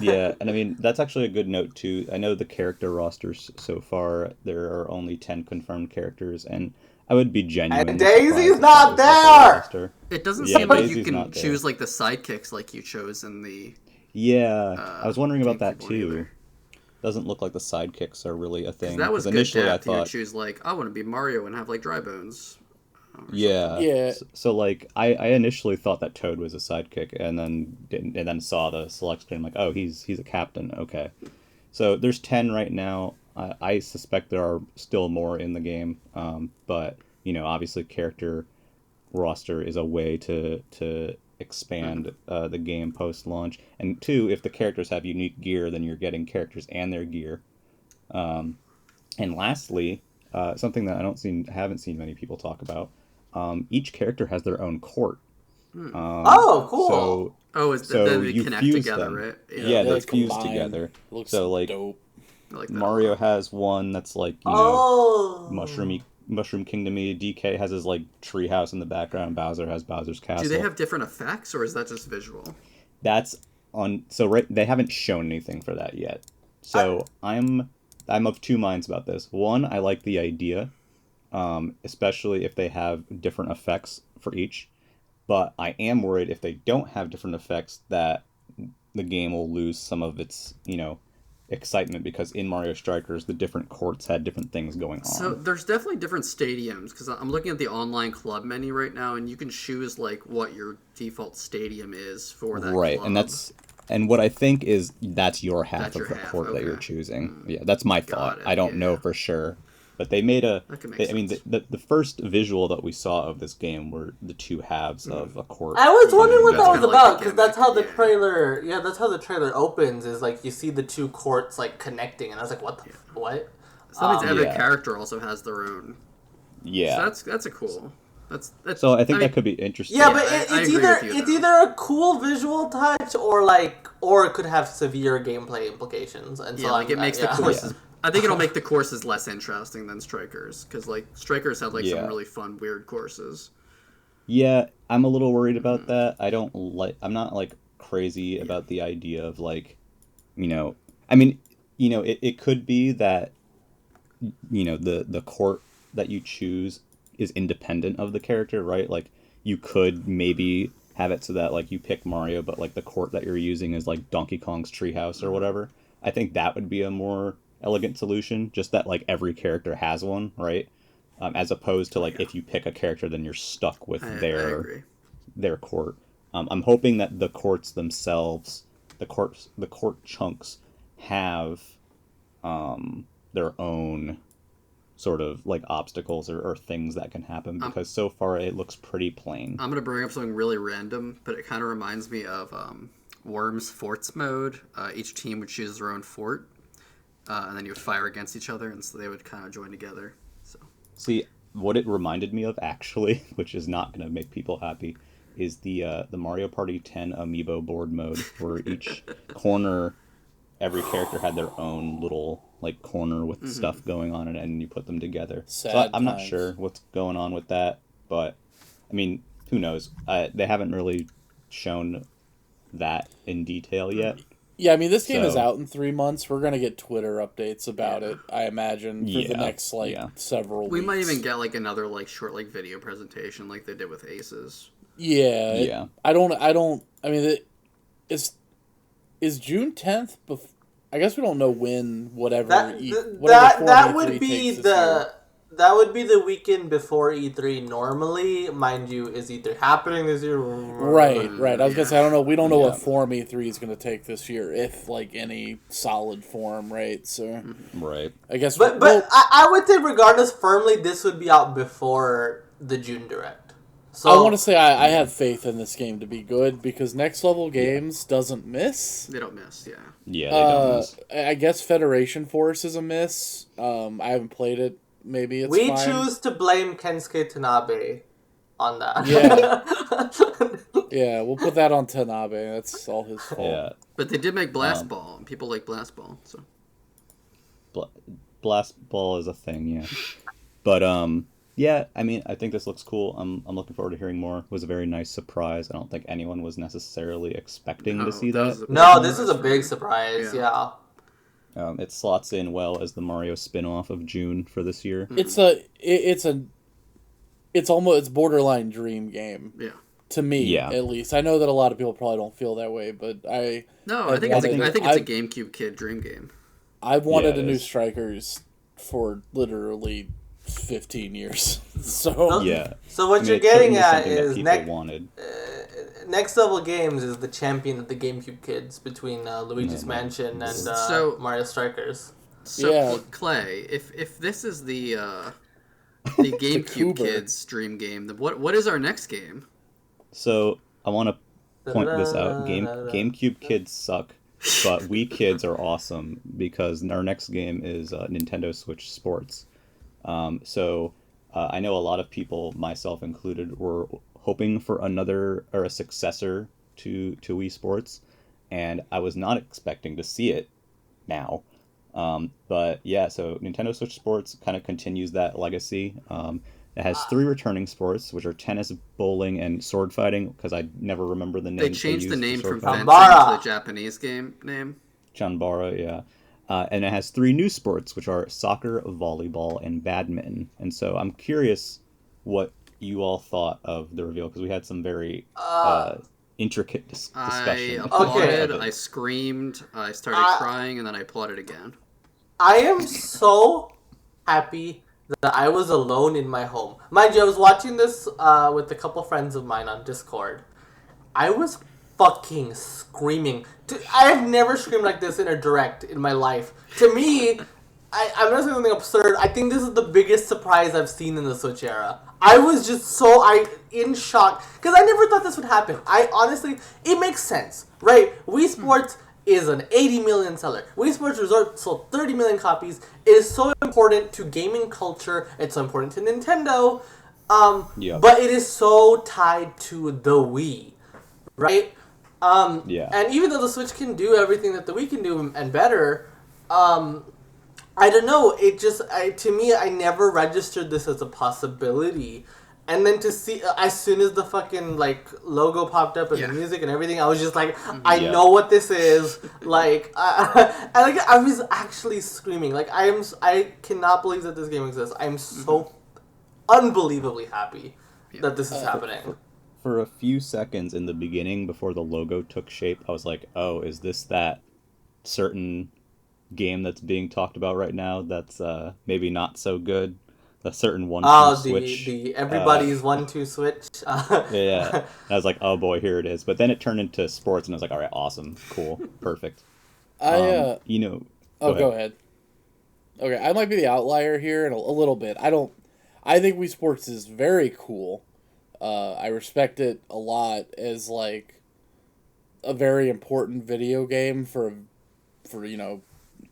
[SPEAKER 1] Yeah, and I mean, that's actually a good note too. I know the character rosters so far, there are only 10 confirmed characters, and I would be genuine.
[SPEAKER 4] And Daisy's not there!
[SPEAKER 5] It doesn't seem like you can choose like the sidekicks like you chose in the...
[SPEAKER 1] Yeah, I was wondering about that too. Either. Doesn't look like the sidekicks are really a thing.
[SPEAKER 5] That was initially I thought you choose like, I want to be Mario and have like dry bones.
[SPEAKER 1] Yeah. So like I initially thought that Toad was a sidekick, and then saw the select screen, like, oh, he's a captain. Okay. So there's 10 right now. I suspect there are still more in the game. But you know, obviously character roster is a way to expand the game post-launch. And 2, if the characters have unique gear, then you're getting characters and their gear. And lastly, something that I haven't seen many people talk about, each character has their own court.
[SPEAKER 4] Oh, cool.
[SPEAKER 5] Then they connect together,
[SPEAKER 1] them.
[SPEAKER 5] Right?
[SPEAKER 1] Yeah, they're fused together.
[SPEAKER 3] Looks
[SPEAKER 1] so like
[SPEAKER 3] dope.
[SPEAKER 5] Like
[SPEAKER 1] Mario has one that's like, you know, Mushroom Kingdom-y. DK has his like treehouse in the background. Bowser has Bowser's castle.
[SPEAKER 5] Do they have different effects, or is that just visual?
[SPEAKER 1] That's on. So they haven't shown anything for that yet. So I'm of two minds about this. One, I like the idea, especially if they have different effects for each. But I am worried if they don't have different effects that the game will lose some of its, you know, excitement, because in Mario Strikers the different courts had different things going on.
[SPEAKER 5] So there's definitely different stadiums, because I'm looking at the online club menu right now, and you can choose like what your default stadium is for that club.
[SPEAKER 1] And what I think is that's your half of the court that you're choosing. Yeah, that's my thought. I don't know for sure. But they made the first visual that we saw of this game were the two halves of a court.
[SPEAKER 4] I was wondering what that was about, because that's how the trailer. Yeah, that's how the trailer opens. Is like you see the two courts like connecting, and I was like, what? So
[SPEAKER 5] that means every character also has their own.
[SPEAKER 1] Yeah,
[SPEAKER 5] So that's a cool.
[SPEAKER 1] So I think that could be interesting.
[SPEAKER 4] Yeah, but it's either a cool visual touch or it could have severe gameplay implications. And so
[SPEAKER 5] it makes the courses. I think it'll make the courses less interesting than Strikers, because Strikers have some really fun, weird courses.
[SPEAKER 1] Yeah, I'm a little worried about that. I'm not crazy about the idea of it could be that the court that you choose is independent of the character, right? You could maybe have it so that you pick Mario, but the court that you're using is Donkey Kong's treehouse or whatever. I think that would be a more elegant solution, just that every character has one, right? As opposed to if you pick a character, then you're stuck with their court. I'm hoping that the courts themselves, the court chunks, have their own sort of obstacles or things that can happen, because so far it looks pretty plain.
[SPEAKER 5] I'm gonna bring up something really random, but it kind of reminds me of Worms Forts mode. Each team would choose their own fort, and then you would fire against each other, and so they would kind of join together. So
[SPEAKER 1] see, what it reminded me of actually, which is not gonna make people happy, is the Mario Party 10 amiibo board mode, where each corner, every character had their own little corner with stuff going on in it, and you put them together. I'm not sure what's going on with that, but I mean, who knows? They haven't really shown that in detail yet.
[SPEAKER 3] Yeah, I mean, this game is out in 3 months. We're gonna get Twitter updates about it, I imagine, for the next several weeks.
[SPEAKER 5] We might even get another short video presentation like they did with Aces.
[SPEAKER 3] Yeah. I mean, is June 10th before? I guess we don't know when
[SPEAKER 4] that would be the weekend before E3 normally. Mind you, is E3 happening this year?
[SPEAKER 3] Right. I was gonna say, I don't know. We don't know what form E3 is gonna take this year, if any solid form, right? So,
[SPEAKER 1] right.
[SPEAKER 3] I guess.
[SPEAKER 4] But I would say, regardless, firmly, this would be out before the June Direct. So,
[SPEAKER 3] I want to say I have faith in this game to be good, because Next Level Games doesn't miss.
[SPEAKER 5] They don't miss, yeah.
[SPEAKER 1] Yeah, they don't miss.
[SPEAKER 3] I guess Federation Force is a miss. I haven't played it. Maybe it's fine.
[SPEAKER 4] choose to blame Kensuke Tanabe on that.
[SPEAKER 3] Yeah. Yeah, we'll put that on Tanabe. That's all his fault.
[SPEAKER 1] Yeah.
[SPEAKER 5] But they did make Blast Ball, and people like Blast Ball, so.
[SPEAKER 1] Blast Ball is a thing, yeah. But, yeah, I mean, I think this looks cool. I'm looking forward to hearing more. It was a very nice surprise. I don't think anyone was necessarily expecting to see that.
[SPEAKER 4] No, this is a big surprise, yeah.
[SPEAKER 1] It slots in well as the Mario spin-off of June for this year.
[SPEAKER 3] It's borderline dream game.
[SPEAKER 5] Yeah.
[SPEAKER 3] To me, at least. I know that a lot of people probably don't feel that way, but I
[SPEAKER 5] think it's a GameCube kid dream game.
[SPEAKER 3] I've wanted a new Strikers for literally 15 years. So
[SPEAKER 4] what you're getting at is Next Level Games is the champion of the GameCube kids between Luigi's Mansion and Mario Strikers.
[SPEAKER 5] So Clay, if this is the GameCube kids dream game, then what is our next game?
[SPEAKER 1] So I want to point this out. GameCube kids suck, but Wii kids are awesome, because our next game is Nintendo Switch Sports. I know a lot of people, myself included, were hoping for a successor to Wii Sports, and I was not expecting to see it now. But yeah, so Nintendo Switch Sports kind of continues that legacy. It has 3 returning sports, which are tennis, bowling, and sword fighting, because I never remember the name.
[SPEAKER 5] They changed the name from fencing to the Japanese game name.
[SPEAKER 1] Chanbara, yeah. And it has 3 new sports, which are soccer, volleyball, and badminton. And so I'm curious what you all thought of the reveal, because we had some very intricate discussion.
[SPEAKER 5] I applauded, I screamed, I started crying, and then I applauded again.
[SPEAKER 4] I am so happy that I was alone in my home. Mind you, I was watching this with a couple friends of mine on Discord. I was fucking screaming. I have never screamed like this in a direct in my life. To me, I'm not saying something absurd. I think this is the biggest surprise I've seen in the Switch era. I was just in shock, because I never thought this would happen. I honestly, it makes sense, right? Wii Sports is an 80 million seller. Wii Sports Resort sold 30 million copies. It is so important to gaming culture. It's so important to Nintendo. But it is so tied to the Wii, right? And even though the Switch can do everything that the Wii can do and better, I don't know. It just to me, I never registered this as a possibility. And then to see, as soon as the fucking like logo popped up and the music and everything, I was just like, I know what this is. Like, I was actually screaming. Like, I cannot believe that this game exists. I'm so unbelievably happy that this is happening.
[SPEAKER 1] For a few seconds in the beginning, before the logo took shape, I was like, oh, is this that certain game that's being talked about right now that's maybe not so good? A certain 1-2 switch.
[SPEAKER 4] The everybody's 1-2 switch.
[SPEAKER 1] Yeah. I was like, oh boy, here it is. But then it turned into sports, and I was like, all right, awesome, cool, perfect.
[SPEAKER 3] Go ahead. Okay, I might be the outlier here in a little bit. I think Wii Sports is very cool. I respect it a lot as like a very important video game for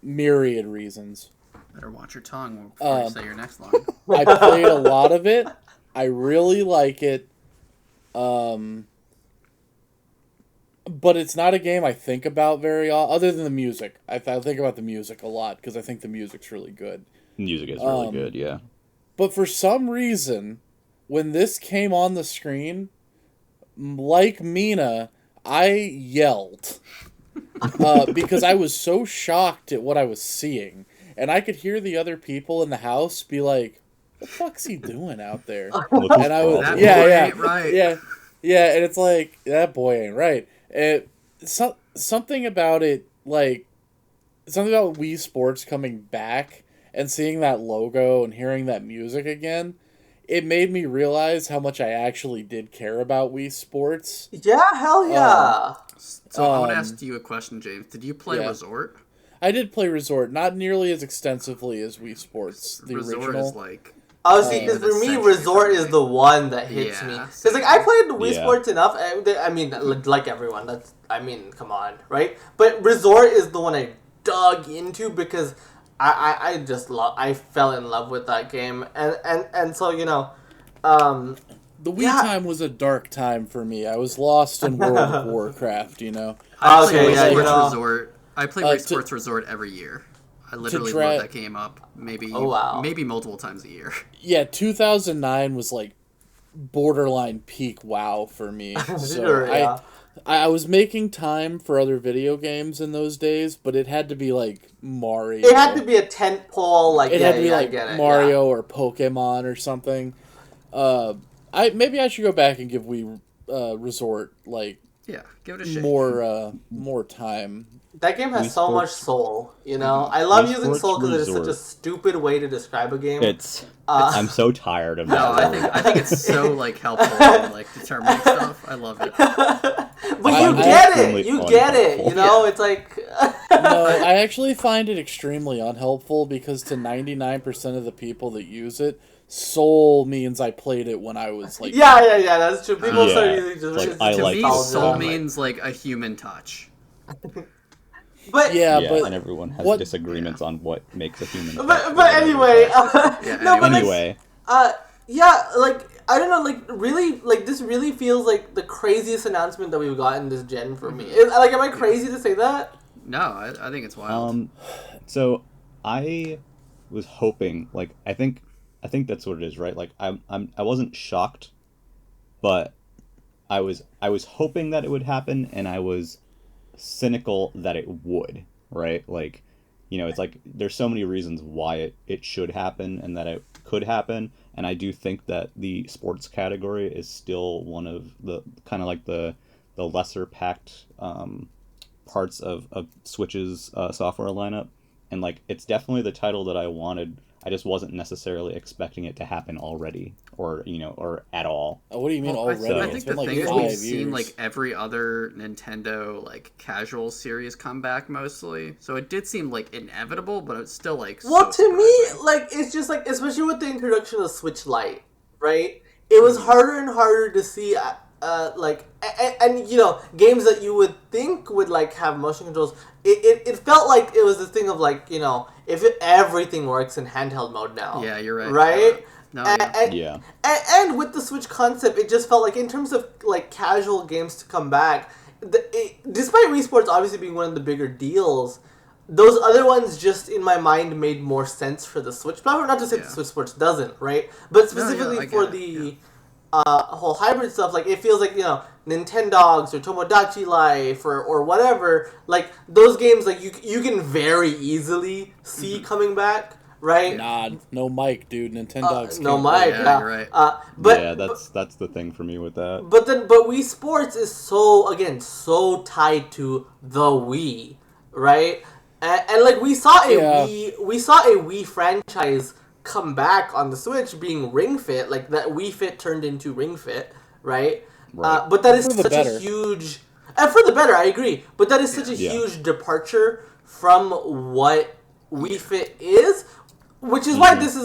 [SPEAKER 3] myriad reasons.
[SPEAKER 5] Better watch your tongue before you say your next line.
[SPEAKER 3] I played a lot of it. I really like it. But it's not a game I think about very often, other than the music. I think about the music a lot, because I think the music's really good.
[SPEAKER 1] Music is really good, yeah.
[SPEAKER 3] But for some reason, when this came on the screen, like Mina, I yelled. Because I was so shocked at what I was seeing. And I could hear the other people in the house be like, "What the fuck's he doing out there?" And I was,
[SPEAKER 5] ain't right.
[SPEAKER 3] yeah, and it's like, that boy ain't right. Something about it, like something about Wii Sports coming back and seeing that logo and hearing that music again, it made me realize how much I actually did care about Wii Sports.
[SPEAKER 4] Yeah, hell yeah.
[SPEAKER 5] So I want to ask you a question, James. Did you play Resort?
[SPEAKER 3] I did play Resort, not nearly as extensively as Wii Sports, the
[SPEAKER 5] Resort
[SPEAKER 3] original.
[SPEAKER 5] Is like...
[SPEAKER 4] Oh, see, because for me, Resort is the one that hits me. Because, like, I played Wii Sports enough. I mean, like everyone. Come on, right? But Resort is the one I dug into because I fell in love with that game. And so,
[SPEAKER 3] the Wii time was a dark time for me. I was lost in World of Warcraft,
[SPEAKER 5] I played Resort. I play Wii Sports Resort every year. I literally load that game up maybe multiple times a year.
[SPEAKER 3] Yeah, 2009 was like borderline peak WoW for me. So I was making time for other video games in those days, but it had to be like Mario.
[SPEAKER 4] It had to be a tentpole, like
[SPEAKER 3] it had to be like Mario or Pokemon or something. Maybe I should go back and give Wii Resort
[SPEAKER 5] give it a shake.
[SPEAKER 3] More time.
[SPEAKER 4] That game has so much soul, I love using soul because it's such a stupid way to describe a game.
[SPEAKER 1] I'm so tired of that.
[SPEAKER 5] No, I think it's so helpful in determining stuff. I love it.
[SPEAKER 4] But you get it. It's like.
[SPEAKER 3] No, I actually find it extremely unhelpful because to 99% of the people that use it, soul means I played it when I was like.
[SPEAKER 4] Yeah, that's true. People start using just
[SPEAKER 5] to me, soul means a human touch.
[SPEAKER 4] But
[SPEAKER 1] and everyone has disagreements on what makes a human.
[SPEAKER 4] But anyway,
[SPEAKER 1] anyway.
[SPEAKER 4] I don't know, really, this really feels like the craziest announcement that we've gotten this gen for me. Am I crazy to say that?
[SPEAKER 5] No, I think it's wild.
[SPEAKER 1] So I was hoping, I think that's what it is, right? I wasn't shocked, but I was hoping that it would happen, and I was cynical that it would, right? It's there's so many reasons why it should happen and that it could happen, and I do think that the sports category is still one of the kind of the lesser packed parts of Switch's software lineup, and it's definitely the title that I wanted. I just wasn't necessarily expecting it to happen already, or at all.
[SPEAKER 3] Oh, what do you mean already?
[SPEAKER 5] I think the thing is we've seen every other Nintendo casual series come back mostly, so it did seem inevitable, but it's still
[SPEAKER 4] Well, to me, it's just especially with the introduction of Switch Lite, right? It was harder and harder to see. and you know, games that you would think would like have motion controls, it felt like it was this thing of like, you know, everything works in handheld mode now.
[SPEAKER 5] Yeah, you're right.
[SPEAKER 4] Right?
[SPEAKER 5] No,
[SPEAKER 4] And with the Switch concept, it just felt like in terms of like casual games to come back, despite Wii Sports obviously being one of the bigger deals, those other ones just in my mind made more sense for the Switch platform. Not to say the Switch Sports doesn't, right? But specifically for the whole hybrid stuff, like it feels like, you know, Nintendogs or Tomodachi Life or whatever, like those games like you can very easily see coming back, right?
[SPEAKER 3] Nah, no mic, dude. Nintendogs
[SPEAKER 4] no
[SPEAKER 3] can't
[SPEAKER 4] mic.
[SPEAKER 5] Yeah, you're right.
[SPEAKER 1] But that's the thing for me with that.
[SPEAKER 4] But Wii Sports is so tied to the Wii, right? And like we saw a Wii franchise come back on the Switch being Ring Fit, like that Wii Fit turned into Ring Fit, right? But that is such a huge, and for the better, I agree. But that is such a huge departure from what Wii Fit is, which is why this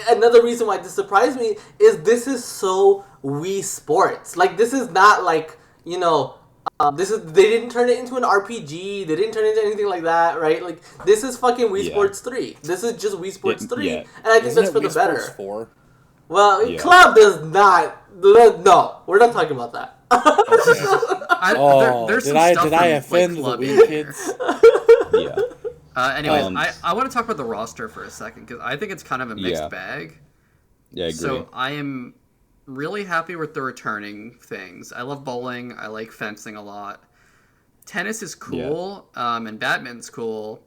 [SPEAKER 4] another reason why this surprised me is this is so Wii Sports. Like this is not like, you know, they didn't turn it into an RPG. They didn't turn it into anything like that, right? Like this is fucking Wii Sports 3. This is just Wii Sports 3, and I think that's for the better.
[SPEAKER 3] Sports 4?
[SPEAKER 4] Well, Club does not. No, we're not talking about that.
[SPEAKER 5] There's
[SPEAKER 3] did
[SPEAKER 5] some
[SPEAKER 3] I
[SPEAKER 5] stuff
[SPEAKER 3] offend
[SPEAKER 5] from, like,
[SPEAKER 3] the
[SPEAKER 5] Club
[SPEAKER 3] Wii kids?
[SPEAKER 5] Anyways, I want to talk about the roster for a second because I think it's kind of a mixed bag.
[SPEAKER 1] Yeah, I agree.
[SPEAKER 5] So I am really happy with the returning things. I love bowling. I like fencing a lot. Tennis is cool, and badminton's cool.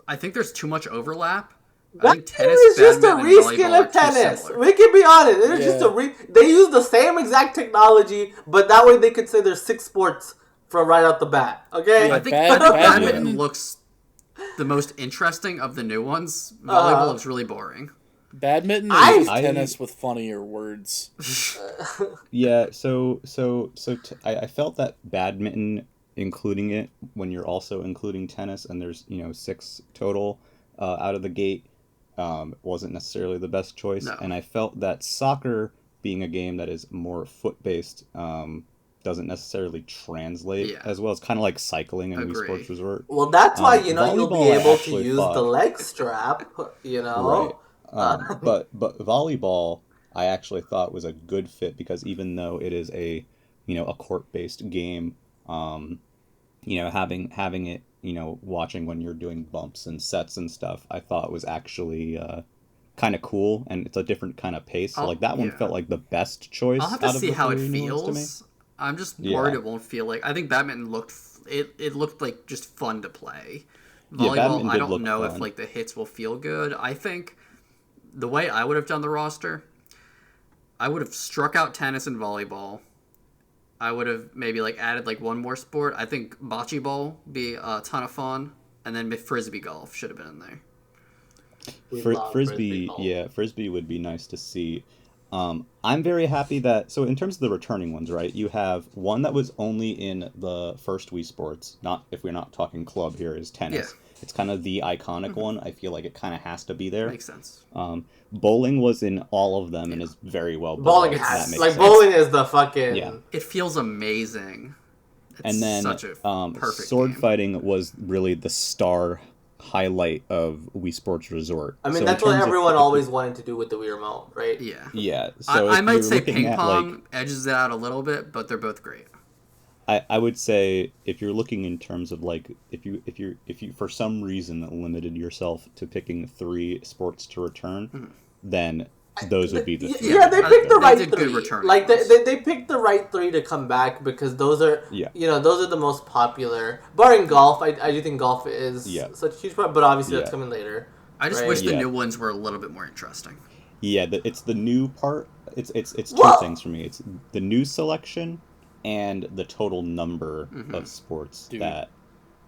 [SPEAKER 5] I think there's too much overlap. I think tennis
[SPEAKER 4] is just a
[SPEAKER 5] badminton, and
[SPEAKER 4] reskin
[SPEAKER 5] volleyball
[SPEAKER 4] of tennis.
[SPEAKER 5] are too
[SPEAKER 4] We can be honest. It's just they use the same exact technology, but that way they could say there's 6 sports from right out the bat. Okay?
[SPEAKER 5] I think badminton looks the most interesting of the new ones. Volleyball looks really boring.
[SPEAKER 3] Badminton is tennis with funnier words.
[SPEAKER 1] Yeah, I felt that badminton, including it when you're also including tennis, and there's 6 total out of the gate, wasn't necessarily the best choice. No. And I felt that soccer, being a game that is more foot based, doesn't necessarily translate as well. It's kind of like cycling in Wii Sports Resort.
[SPEAKER 4] Well, that's why you'll be able to use the leg strap.
[SPEAKER 1] Right. But volleyball, I actually thought was a good fit because even though it is a court-based game, having it, watching when you're doing bumps and sets and stuff, I thought was actually kind of cool, and it's a different kind of pace. So that one felt like the best choice.
[SPEAKER 5] I'll have to see how it feels. I'm just worried it won't feel like. I think badminton looked like just fun to play. Volleyball, I don't know if the hits will feel good. I think the way I would have done the roster, I would have struck out tennis and volleyball. I would have maybe added one more sport. I think bocce ball would be a ton of fun, and then frisbee golf should have been in there.
[SPEAKER 1] Frisbee would be nice to see. I'm very happy that, so in terms of the returning ones, right, you have one that was only in the first Wii Sports, not if we're not talking club here, is tennis. Yeah. It's kind of the iconic one. I feel like it kind of has to be there.
[SPEAKER 5] Makes sense.
[SPEAKER 1] Bowling was in all of them and is very well
[SPEAKER 4] bowling bowling is the fucking
[SPEAKER 5] it feels amazing. It's
[SPEAKER 1] and then
[SPEAKER 5] such a perfect
[SPEAKER 1] sword
[SPEAKER 5] game.
[SPEAKER 1] fighting was really the star highlight of Wii Sports Resort.
[SPEAKER 4] I mean, that's what everyone always wanted to do with the Wii Remote, right?
[SPEAKER 1] Yeah. So
[SPEAKER 5] I might say ping pong edges it out a little bit, but they're both great.
[SPEAKER 1] I would say if you're looking in terms of if you for some reason limited yourself to picking 3 sports to return, then those would be the 3.
[SPEAKER 4] Yeah, they picked the right 3. They picked the right 3 to come back because those are those are the most popular. Barring golf, I do think golf is such a huge part, but obviously that's coming later.
[SPEAKER 5] I just wish the new ones were a little bit more interesting.
[SPEAKER 1] Yeah, it's the new part. It's 2 things for me. It's the new selection and the total number of sports that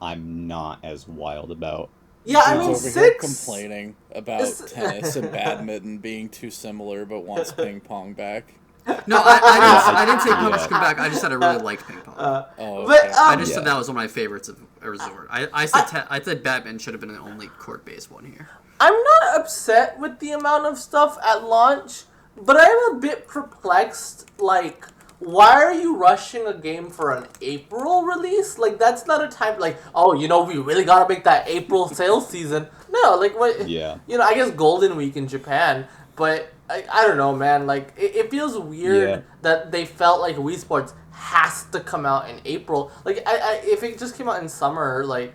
[SPEAKER 1] I'm not as wild about.
[SPEAKER 4] Yeah, I mean,
[SPEAKER 3] over
[SPEAKER 4] 6
[SPEAKER 3] here complaining about tennis and badminton being too similar, but wants ping pong back.
[SPEAKER 5] No, I didn't say ping pong back. I just said I really liked ping pong.
[SPEAKER 4] Okay.
[SPEAKER 5] I just said that was one of my favorites of a resort. I said badminton should have been the only court-based one here.
[SPEAKER 4] I'm not upset with the amount of stuff at launch, but I am a bit perplexed, why are you rushing a game for an April release? Like, that's not a time, like, oh, we really gotta make that April sales season. No, like, what?
[SPEAKER 1] Yeah.
[SPEAKER 4] I guess Golden Week in Japan, but I don't know, man. Like, it feels weird that they felt like Wii Sports has to come out in April. Like, if it just came out in summer, like,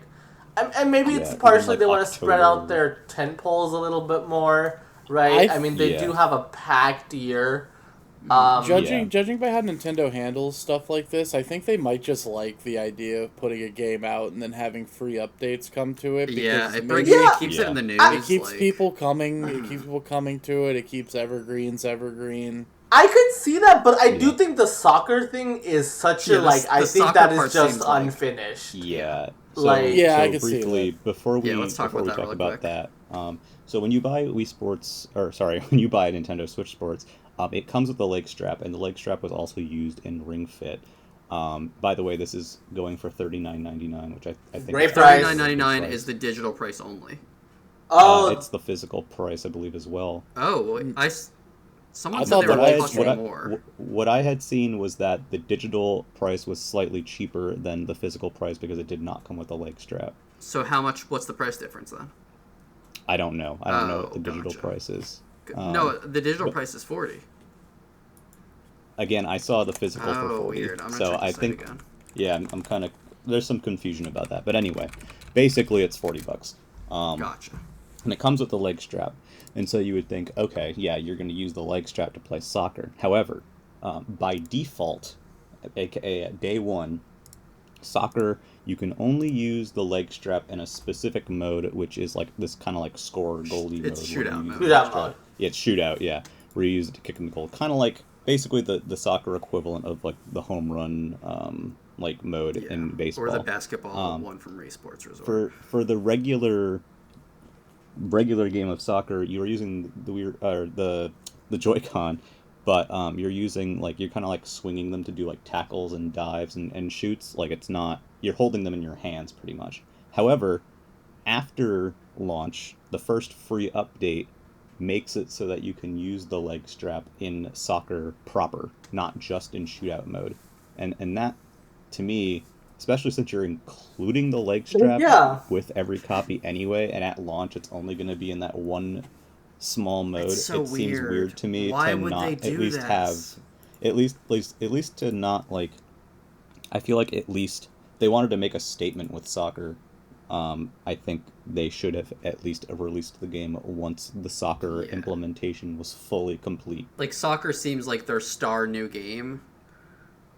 [SPEAKER 4] and maybe it's partially like they want to spread out their tentpoles a little bit more, right? I mean, they do have a packed year.
[SPEAKER 3] Judging by how Nintendo handles stuff like this, I think they might just like the idea of putting a game out and then having free updates come to it.
[SPEAKER 5] It keeps it in the news.
[SPEAKER 3] It keeps people coming. It keeps people coming to it. It keeps evergreens evergreen.
[SPEAKER 4] I could see that, but I do think the soccer thing is such a I think that is just unfinished.
[SPEAKER 1] Yeah.
[SPEAKER 3] So, I can
[SPEAKER 1] briefly,
[SPEAKER 3] see that.
[SPEAKER 1] Before we talk about that, so when you buy when you buy a Nintendo Switch Sports, it comes with the leg strap, and the leg strap was also used in Ring Fit. By the way, this is going for $39.99, which I think
[SPEAKER 4] great price.
[SPEAKER 5] $39.99 is the digital price only.
[SPEAKER 4] Oh,
[SPEAKER 1] it's the physical price, I believe, as well.
[SPEAKER 5] Oh, someone said they were costing more.
[SPEAKER 1] What I had seen was that the digital price was slightly cheaper than the physical price because it did not come with a leg strap.
[SPEAKER 5] So what's the price difference then?
[SPEAKER 1] I don't know. I don't know what the digital price is.
[SPEAKER 5] No, the digital price is $40.
[SPEAKER 1] Again, I saw the physical for $40.
[SPEAKER 5] Weird. I'm
[SPEAKER 1] so I think,
[SPEAKER 5] again.
[SPEAKER 1] Yeah, I'm kind of. There's some confusion about that, but anyway, basically it's $40.
[SPEAKER 5] Gotcha.
[SPEAKER 1] And it comes with the leg strap, and so you would think, okay, yeah, you're going to use the leg strap to play soccer. However, by default, aka at day one, soccer, you can only use the leg strap in a specific mode, which is like this kind of like score goalie mode.
[SPEAKER 5] It's shootout mode.
[SPEAKER 4] Shootout mode.
[SPEAKER 1] Yeah, it's shootout, yeah. Where you use it to kick in the goal. Kind of like basically the soccer equivalent of like the home run mode in baseball.
[SPEAKER 5] Or the basketball one from Wii Sports Resort.
[SPEAKER 1] For the regular game of soccer, you're using the Joy-Con, but you're using you're kind of like swinging them to do like tackles and dives and shoots. Like it's not, you're holding them in your hands pretty much. However, after launch, the first free update makes it so that you can use the leg strap in soccer proper, not just in shootout mode. And that, to me, especially since you're including the leg strap with every copy anyway, and at launch it's only going to be in that one small mode.
[SPEAKER 5] So
[SPEAKER 1] seems weird to me
[SPEAKER 5] Why
[SPEAKER 1] to
[SPEAKER 5] would
[SPEAKER 1] not
[SPEAKER 5] they do
[SPEAKER 1] at least
[SPEAKER 5] this?
[SPEAKER 1] have at least to not I feel like at least they wanted to make a statement with soccer. I think they should have at least released the game once the soccer implementation was fully complete.
[SPEAKER 5] Like, soccer seems like their star new game.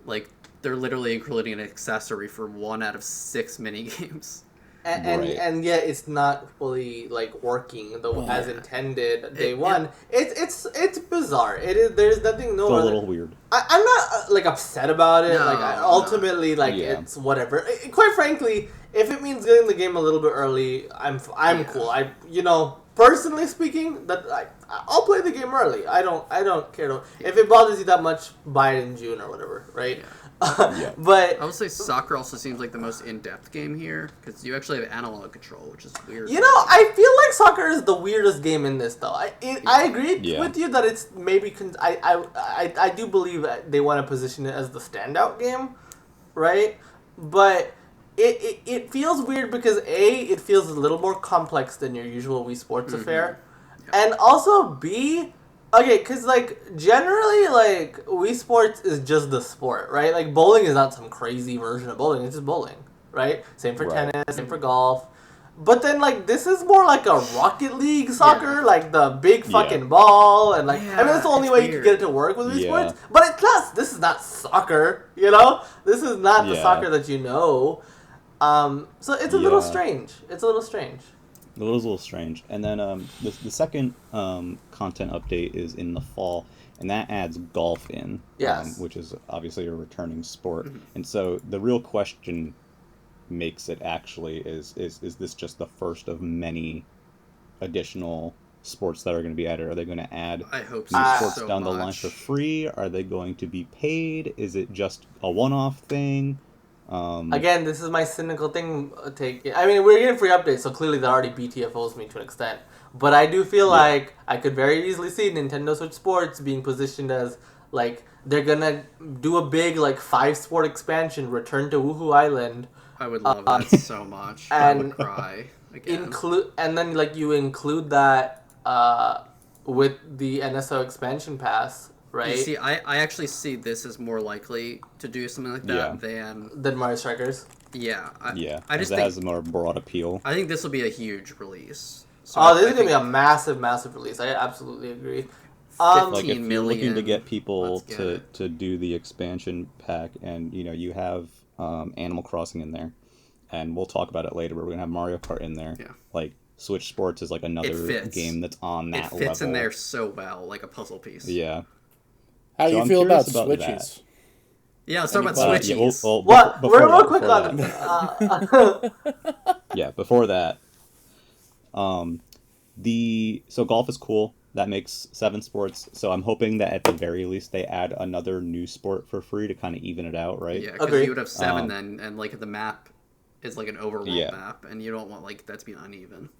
[SPEAKER 5] Like, they're literally including an accessory for 1 out of 6 mini games.
[SPEAKER 4] And yet it's not fully working as intended day one. It's bizarre. It is. There's nothing.
[SPEAKER 1] It's a little weird.
[SPEAKER 4] I'm not upset about it.
[SPEAKER 5] No,
[SPEAKER 4] ultimately, it's whatever. Quite frankly, if it means getting the game a little bit early, I'm cool. Personally speaking, I'll play the game early. I don't care. If it bothers you that much, buy it in June or whatever, right? But
[SPEAKER 5] I would say soccer also seems like the most in-depth game here, because you actually have analog control, which is weird.
[SPEAKER 4] I feel like soccer is the weirdest game in this, though. I agree with you that it's maybe I do believe that they want to position it as the standout game, right? But it feels weird because it feels a little more complex than your usual Wii Sports affair, and also B. Okay, because, generally, Wii Sports is just the sport, right? Bowling is not some crazy version of bowling. It's just bowling, right? Same for tennis, same for golf. But then, this is more like a Rocket League soccer, the big fucking ball, and, that's the only way you can get it to work with Wii Sports. But this is not soccer, This is not the soccer that you know. So it's a little strange. It's a little strange.
[SPEAKER 1] It was a little strange. And then the second content update is in the fall, and that adds golf in, which is obviously a returning sport. Mm-hmm. And so the real question makes it actually is this just the first of many additional sports that are going to be added? Are they going to add new sports down the line for free? Are they going to be paid? Is it just a one-off thing?
[SPEAKER 4] Again, this is my cynical thing take. I mean, we're getting free updates, so clearly that already BTFOs me to an extent. But I do feel like I could very easily see Nintendo Switch Sports being positioned as like they're gonna do a big like 5-sport expansion, return to Woohoo Island.
[SPEAKER 5] I would love that so much. I would cry again.
[SPEAKER 4] And then like you include that with the NSO expansion pass, right?
[SPEAKER 5] You see, I actually see this as more likely to do something like that
[SPEAKER 4] than Mario Strikers.
[SPEAKER 5] Yeah.
[SPEAKER 1] I just think it has a more broad appeal.
[SPEAKER 5] I think this will be a huge release. So
[SPEAKER 4] this is gonna be a massive release. I absolutely agree.
[SPEAKER 1] Like if you're looking to get people to do the expansion pack, and you have Animal Crossing in there, and we'll talk about it later, but we're gonna have Mario Kart in there.
[SPEAKER 5] Yeah.
[SPEAKER 1] Like Switch Sports is like another game that's on that level.
[SPEAKER 5] It fits in there so well, like a puzzle piece.
[SPEAKER 1] Yeah.
[SPEAKER 3] How do you feel about Switches?
[SPEAKER 1] That.
[SPEAKER 5] Yeah, let's talk about Switchies.
[SPEAKER 4] We're real quick on it.
[SPEAKER 1] Yeah, before that, so golf is cool. That makes 7 sports. So I'm hoping that at the very least they add another new sport for free to kind of even it out, right?
[SPEAKER 5] Yeah, because you would have 7 then, and like the map is like an overworld map, and you don't want like that to be uneven.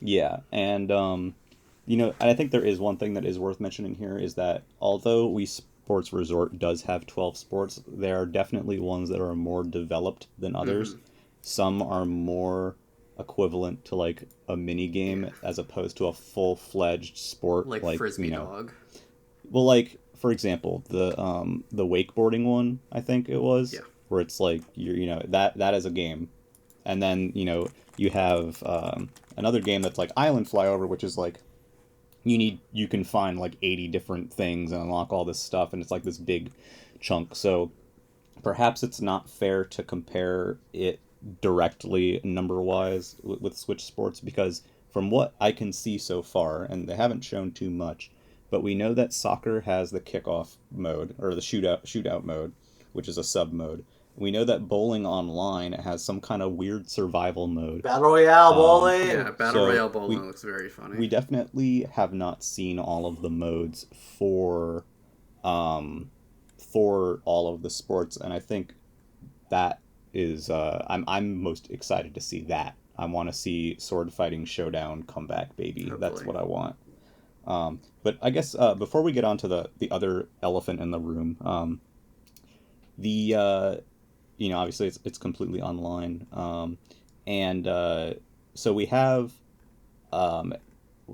[SPEAKER 1] Yeah, and I think there is one thing that is worth mentioning here is that although Wii Sports Resort does have 12 sports, there are definitely ones that are more developed than others. Mm-hmm. Some are more equivalent to like a mini game as opposed to a full-fledged sport
[SPEAKER 5] like frisbee dog.
[SPEAKER 1] Well, like for example, the wakeboarding one, I think it was, where it's like that is a game, and then you have another game that's like Island Flyover, which is like you can find like 80 different things and unlock all this stuff, and it's like this big chunk. So perhaps it's not fair to compare it directly number-wise with Switch Sports, because from what I can see so far, and they haven't shown too much, but we know that soccer has the kickoff mode, or the shootout mode, which is a sub-mode. We know that bowling online has some kind of weird survival mode.
[SPEAKER 4] Battle Royale bowling!
[SPEAKER 5] Yeah, Battle Royale bowling looks very funny.
[SPEAKER 1] We definitely have not seen all of the modes for all of the sports, and I think that is I'm most excited to see that. I want to see Sword Fighting Showdown come back, baby. Hopefully. That's what I want. But I guess before we get on to the other elephant in the room, obviously it's completely online, and so we have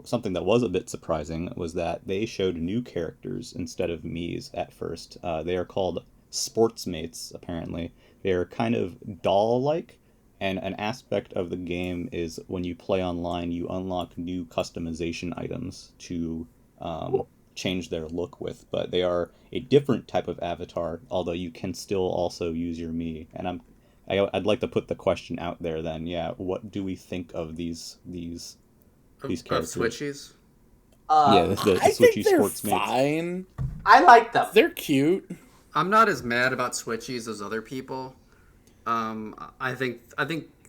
[SPEAKER 1] something that was a bit surprising was that they showed new characters instead of Mii's at first. They are called Sportsmates, apparently. They're kind of doll-like, and an aspect of the game is when you play online, you unlock new customization items to change their look with, but they are a different type of avatar, although you can still also use your Mii. And I'd like to put the question out there then, what do we think of these characters?
[SPEAKER 5] Of Switchies?
[SPEAKER 1] The
[SPEAKER 3] I
[SPEAKER 1] Switchy
[SPEAKER 3] think they're
[SPEAKER 1] Sportsmates.
[SPEAKER 3] fine.
[SPEAKER 4] I like them.
[SPEAKER 3] They're cute.
[SPEAKER 5] I'm not as mad about Switchies as other people. I think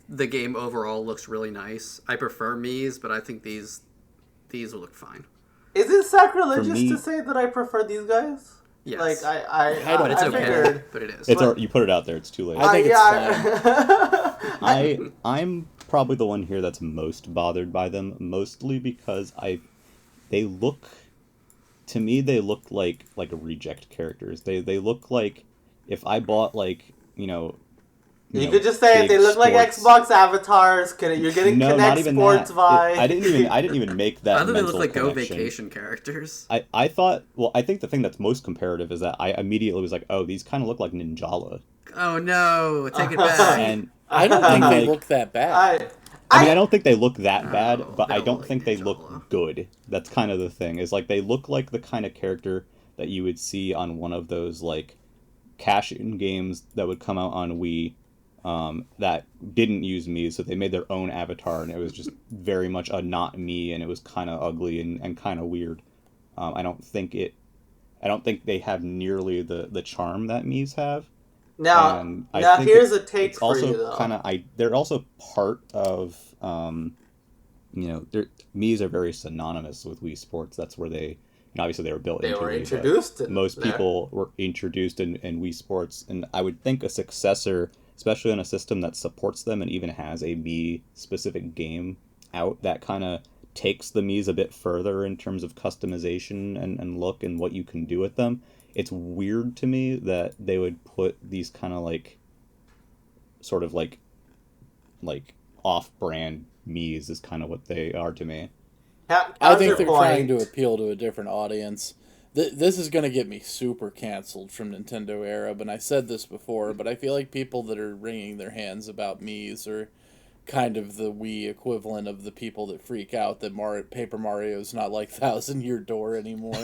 [SPEAKER 5] the game overall looks really nice. I prefer Mii's, but I think these will look fine.
[SPEAKER 4] Is it sacrilegious to say that I prefer these guys?
[SPEAKER 5] Yes.
[SPEAKER 4] Like I
[SPEAKER 5] but it's okay.
[SPEAKER 4] figured.
[SPEAKER 5] But it is.
[SPEAKER 1] You put it out there. It's too late.
[SPEAKER 3] I think it's
[SPEAKER 1] fine. I'm probably the one here that's most bothered by them, mostly because they look like reject characters. They look like if I bought
[SPEAKER 4] you could just say they look like Xbox avatars. You're getting Kinect Sports vibe.
[SPEAKER 1] I didn't even make that.
[SPEAKER 5] I thought they look like
[SPEAKER 1] connection.
[SPEAKER 5] Go Vacation characters.
[SPEAKER 1] I thought. Well, I think the thing that's most comparative is that I immediately was like, oh, these kind of look like Ninjala.
[SPEAKER 5] Oh no! Take it back.
[SPEAKER 1] And
[SPEAKER 3] I don't think they look that bad.
[SPEAKER 1] I don't think they look that bad, but I don't think they look good. That's kind of the thing. Is like they look like the kind of character that you would see on one of those like cash-in games that would come out on Wii. That didn't use Mii, so they made their own avatar, and it was just very much a not Mii, and it was kind of ugly and kind of weird. I don't think they have nearly the charm that Mii's have.
[SPEAKER 4] Now here's a take for you, though.
[SPEAKER 1] They're also part of, Mii's are very synonymous with Wii Sports. That's where obviously they were built into. They were
[SPEAKER 4] introduced.
[SPEAKER 1] Most people were introduced in Wii Sports, and I would think a successor, especially on a system that supports them and even has a Mii-specific game out, that kind of takes the Mii's a bit further in terms of customization and look and what you can do with them. It's weird to me that they would put these kind of like sort of like off-brand Mii's is kind of what they are to me.
[SPEAKER 3] I think they're trying to appeal to a different audience. This is going to get me super canceled from Nintendo era, but I said this before, but I feel like people that are wringing their hands about Mii's are kind of the Wii equivalent of the people that freak out that Paper Mario's not like Thousand Year Door anymore.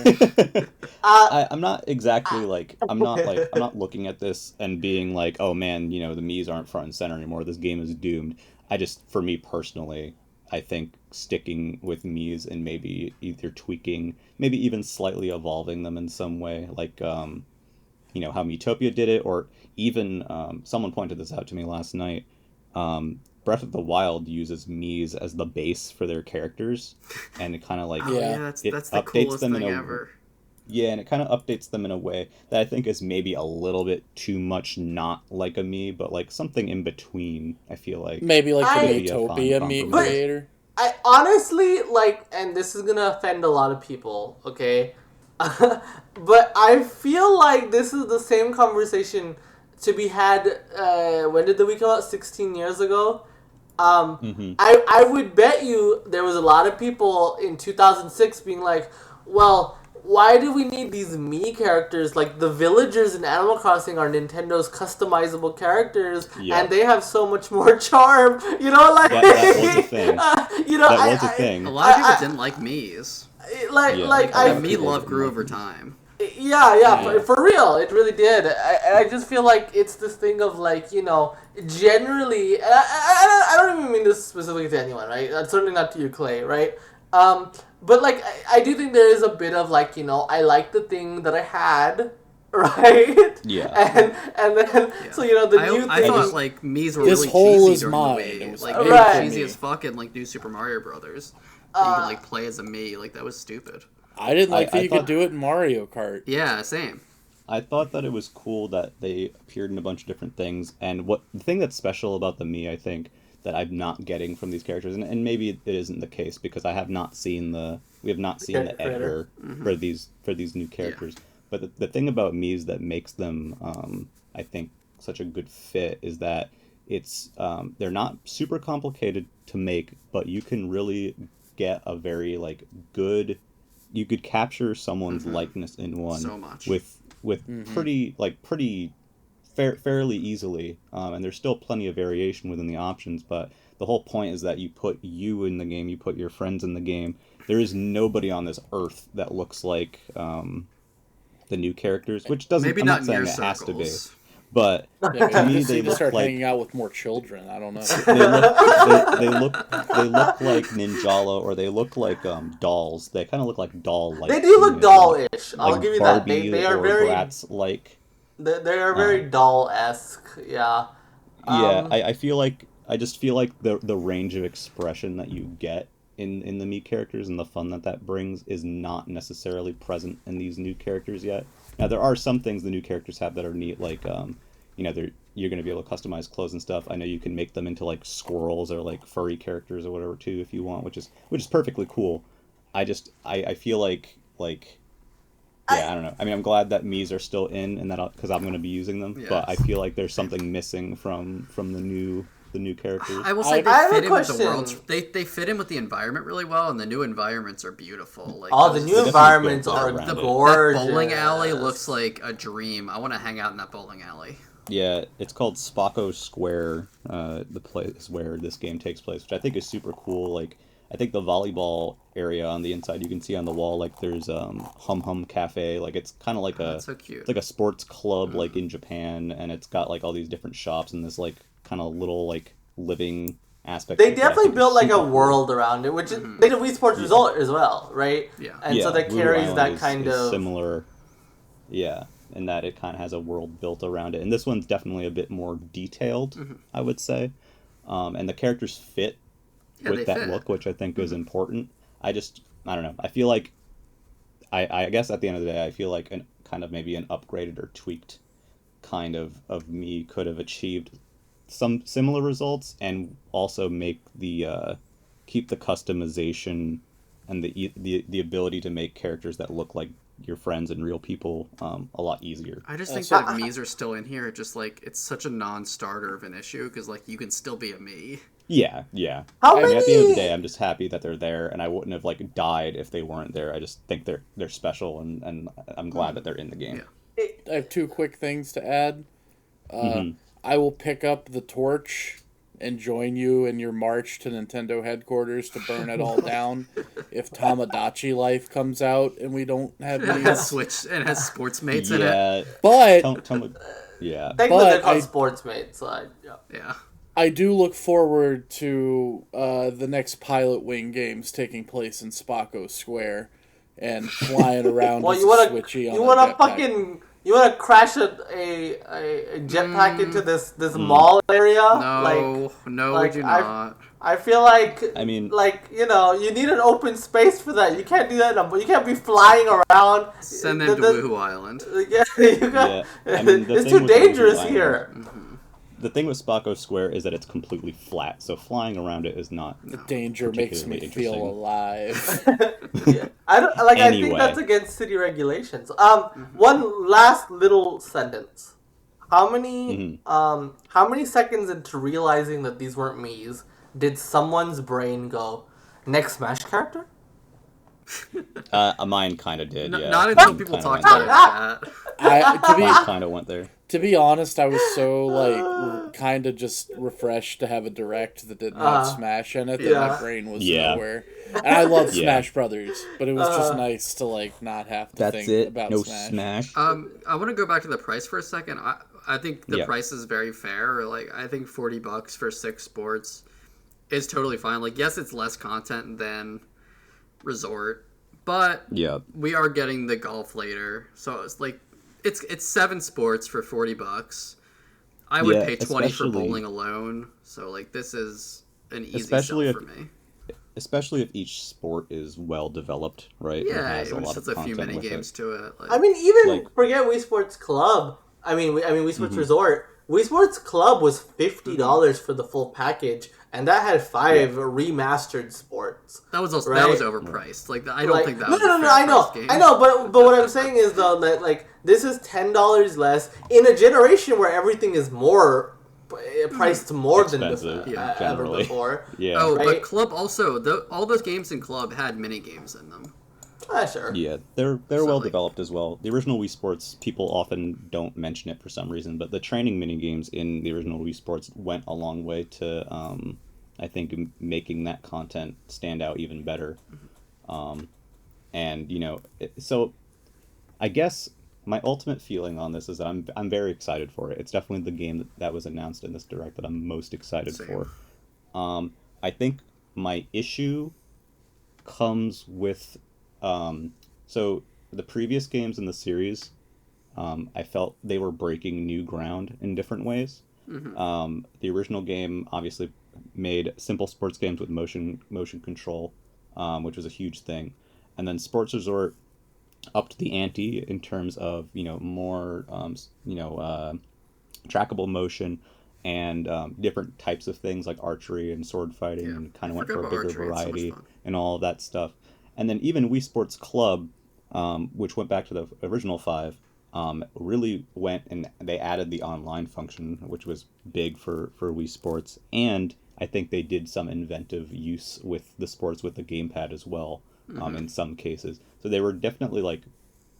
[SPEAKER 1] I'm not exactly I'm not looking at this and being like, oh man, the Mii's aren't front and center anymore. This game is doomed. For me personally, I think sticking with Mii's and maybe either tweaking, maybe even slightly evolving them in some way, like how Miitopia did it, or even someone pointed this out to me last night. Breath of the Wild uses Mii's as the base for their characters, and it kind of
[SPEAKER 5] that's the coolest thing ever.
[SPEAKER 1] Yeah, and it kind of updates them in a way that I think is maybe a little bit too much not like a Mii, but like something in between, I feel like.
[SPEAKER 3] Maybe like the Miitopia Mii creator.
[SPEAKER 4] I honestly, and this is going to offend a lot of people, okay? But I feel like this is the same conversation to be had, when did the Wii come out? 16 years ago? I would bet you there was a lot of people in 2006 being like, well, why do we need these Mii characters? Like, the villagers in Animal Crossing are Nintendo's customizable characters, and they have so much more charm. That
[SPEAKER 1] was a thing. That was a thing.
[SPEAKER 5] A lot of people didn't like Mii's. The Mii love grew over time.
[SPEAKER 4] Yeah, for real, it really did. I just feel like it's this thing of generally, and I don't even mean this specifically to anyone, right? Certainly not to you, Clay, right? But I do think there is a bit of I like the thing that I had, right?
[SPEAKER 1] Yeah.
[SPEAKER 4] And then so the new thing.
[SPEAKER 5] I thought Mii's were
[SPEAKER 3] this
[SPEAKER 5] really
[SPEAKER 3] whole
[SPEAKER 5] cheesy
[SPEAKER 3] is
[SPEAKER 5] during
[SPEAKER 3] mine.
[SPEAKER 5] the Wii.
[SPEAKER 3] It was
[SPEAKER 5] Cheesy as fuck and New Super Mario Brothers. You can play as a Mii. That was stupid.
[SPEAKER 3] I didn't that you could do it in Mario Kart.
[SPEAKER 5] Yeah, same.
[SPEAKER 1] I thought that it was cool that they appeared in a bunch of different things, and the thing that's special about the Mii, I think, that I'm not getting from these characters, and maybe it isn't the case because we have not seen the editor for these new characters. Yeah. But the thing about Mii's that makes them, I think, such a good fit is that it's they're not super complicated to make, but you can really get a very good. You could capture someone's likeness in one
[SPEAKER 5] so much.
[SPEAKER 1] with pretty fairly easily, and there's still plenty of variation within the options, but the whole point is that you put you in the game, you put your friends in the game. There is nobody on this earth that looks like the new characters, which doesn't.
[SPEAKER 5] Maybe
[SPEAKER 1] I'm
[SPEAKER 5] not
[SPEAKER 1] saying
[SPEAKER 5] near
[SPEAKER 1] it has to be,
[SPEAKER 5] circles.
[SPEAKER 1] but to me they look
[SPEAKER 3] start
[SPEAKER 1] like
[SPEAKER 3] hanging out with more children. I don't know.
[SPEAKER 1] they look like Ninjala, or they look like dolls. They kind of look like doll-like.
[SPEAKER 4] They do look doll-ish. I'll give you that.
[SPEAKER 1] Barbie
[SPEAKER 4] They are very
[SPEAKER 1] Bratz-like.
[SPEAKER 4] They are very doll-esque. Yeah.
[SPEAKER 1] I just feel like the range of expression that you get in the Mii characters and the fun that brings is not necessarily present in these new characters yet. Now, there are some things the new characters have that are neat, like, you're going to be able to customize clothes and stuff. I know you can make them into, squirrels or, furry characters or whatever, too, if you want, which is perfectly cool. I feel like, I don't know. I mean, I'm glad that Mii's are still in, and that because I'm going to be using them,
[SPEAKER 5] yes.
[SPEAKER 1] But I feel like there's something missing from the new characters.
[SPEAKER 5] I will say they fit in with the world. They fit in with the environment really well, and the new environments are beautiful.
[SPEAKER 4] The new environments are gorgeous.
[SPEAKER 5] That bowling alley looks like a dream. I want to hang out in that bowling alley.
[SPEAKER 1] Yeah, it's called Spocko Square, the place where this game takes place, which I think is super cool. I think the volleyball area on the inside, you can see on the wall, there's Hum Hum Cafe. It's kind of like
[SPEAKER 5] so cute.
[SPEAKER 1] It's like a sports club, in Japan, and it's got, all these different shops and this, kind of little, living aspect.
[SPEAKER 4] They definitely built, a world around it, which is, they did Wii Sports Resort as well, right?
[SPEAKER 5] Yeah.
[SPEAKER 4] And so that carries that kind of...
[SPEAKER 1] similar, yeah, in that it kind of has a world built around it. And this one's definitely a bit more detailed, I would say. And the characters fit with that look, which I think is important. I don't know. I feel like, I guess at the end of the day, I feel like maybe an upgraded or tweaked kind of Mii could have achieved some similar results and also make the keep the customization and the ability to make characters that look like your friends and real people a lot easier.
[SPEAKER 5] I just think that if Mii's are still in here, just like it's such a non-starter of an issue because like you can still be a Mii.
[SPEAKER 1] Yeah.
[SPEAKER 4] How
[SPEAKER 1] I mean,
[SPEAKER 4] many...
[SPEAKER 1] at the end of the day, I'm just happy that they're there, and I wouldn't have like died if they weren't there. I just think they're special, and I'm glad that they're in the game.
[SPEAKER 5] Yeah.
[SPEAKER 3] I have two quick things to add. I will pick up the torch and join you in your march to Nintendo headquarters to burn it all down if Tamagotchi Life comes out and we don't have
[SPEAKER 5] It has
[SPEAKER 3] these.
[SPEAKER 5] Switch and it has sports mates in it.
[SPEAKER 3] But
[SPEAKER 1] yeah.
[SPEAKER 4] Thankfully, they're called sports mates. So
[SPEAKER 5] Yeah.
[SPEAKER 3] I do look forward to the next Pilot Wing games taking place in Spacco Square and flying around
[SPEAKER 4] well,
[SPEAKER 3] as
[SPEAKER 4] you
[SPEAKER 3] a Switchy on
[SPEAKER 4] you want to crash a jetpack into this mall area?
[SPEAKER 5] No, we do not.
[SPEAKER 4] I feel like,
[SPEAKER 1] I mean,
[SPEAKER 4] you need an open space for that. You can't do that. You can't be flying around.
[SPEAKER 5] Send them to Woohoo Island.
[SPEAKER 4] Yeah,
[SPEAKER 1] I mean,
[SPEAKER 4] it's too dangerous here.
[SPEAKER 1] The thing with Spacco Square is that it's completely flat, so flying around it is not.
[SPEAKER 3] The danger makes me feel alive.
[SPEAKER 4] Yeah. I think that's against city regulations. One last little sentence. How many seconds into realizing that these weren't Mii's did someone's brain go, next Smash character?
[SPEAKER 1] Mine kind of did. Yeah.
[SPEAKER 5] Not until people talked about it.
[SPEAKER 1] I kind of went there.
[SPEAKER 3] To be honest, I was so kind of just refreshed to have a direct that didn't have Smash in it that my brain was nowhere. And I love Smash Brothers, but it was just nice to not have to think about Smash.
[SPEAKER 5] I want to go back to the price for a second. I think the price is very fair. I think $40 for 6 sports is totally fine. Yes, it's less content than Resort, but we are getting the golf later, so it's it's 7 sports for $40. I would pay 20 for bowling alone. So this is an easy sell for me.
[SPEAKER 1] Especially if each sport is well developed, right?
[SPEAKER 5] Yeah,
[SPEAKER 1] it has a lot of
[SPEAKER 5] a few mini games to it.
[SPEAKER 4] I mean, even forget Wii Sports Club. I mean Wii Sports Resort. Wii Sports Club was $50 for the full package, and that had 5 remastered sports.
[SPEAKER 5] That was also that was overpriced. I don't think that was
[SPEAKER 4] no. I know, but what I'm saying is though that this is $10 less in a generation where everything is more priced more
[SPEAKER 1] expensive,
[SPEAKER 4] than ever before.
[SPEAKER 1] Yeah.
[SPEAKER 5] Oh, but Club also all those games in Club had mini games in them.
[SPEAKER 4] Sure.
[SPEAKER 1] Yeah, they're well developed as well. The original Wii Sports, people often don't mention it for some reason, but the training mini games in the original Wii Sports went a long way to, I think, making that content stand out even better. So I guess my ultimate feeling on this is that I'm very excited for it. It's definitely the game that was announced in this Direct that I'm most excited for. I think my issue comes with so the previous games in the series, I felt they were breaking new ground in different ways. The original game obviously made simple sports games with motion control, which was a huge thing, and then Sports Resort upped the ante in terms of more trackable motion and different types of things like archery and sword fighting, and kind of went for a bigger variety and all of that stuff. And then even Wii Sports Club, which went back to the original 5, really went and they added the online function, which was big for Wii Sports. And I think they did some inventive use with the sports with the gamepad as well, in some cases. So they were definitely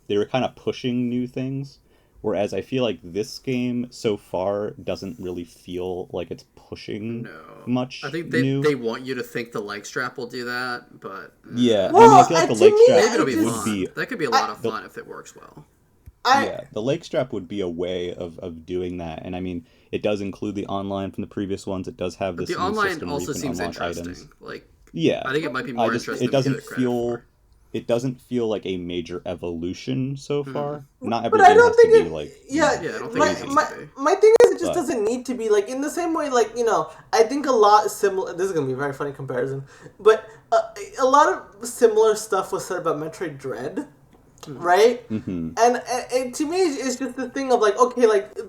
[SPEAKER 1] they were kind of pushing new things. Whereas I feel like this game so far doesn't really feel like it's pushing much.
[SPEAKER 5] I think they want you to think the leg strap will do that, but
[SPEAKER 1] yeah,
[SPEAKER 4] well,
[SPEAKER 1] I feel like the leg strap
[SPEAKER 5] maybe it'll be fun. That could be a lot of fun if it works well.
[SPEAKER 1] The leg strap would be a way of doing that, and I mean, it does include the online from the previous ones. It does have this.
[SPEAKER 5] The
[SPEAKER 1] new
[SPEAKER 5] online
[SPEAKER 1] system
[SPEAKER 5] also
[SPEAKER 1] where you can
[SPEAKER 5] seems
[SPEAKER 1] unlock
[SPEAKER 5] interesting.
[SPEAKER 1] Items.
[SPEAKER 5] I think it might be more interesting.
[SPEAKER 1] It doesn't feel like a major evolution so far. Not every
[SPEAKER 4] but I
[SPEAKER 1] game
[SPEAKER 4] don't
[SPEAKER 1] has
[SPEAKER 4] think
[SPEAKER 1] to
[SPEAKER 4] it.
[SPEAKER 1] be like.
[SPEAKER 5] I don't think it needs to be.
[SPEAKER 4] My thing is, it just doesn't need to be in the same way. I think a lot similar. This is gonna be a very funny comparison, but a lot of similar stuff was said about Metroid Dread, right?
[SPEAKER 1] Mm-hmm.
[SPEAKER 4] And to me, it's just the thing of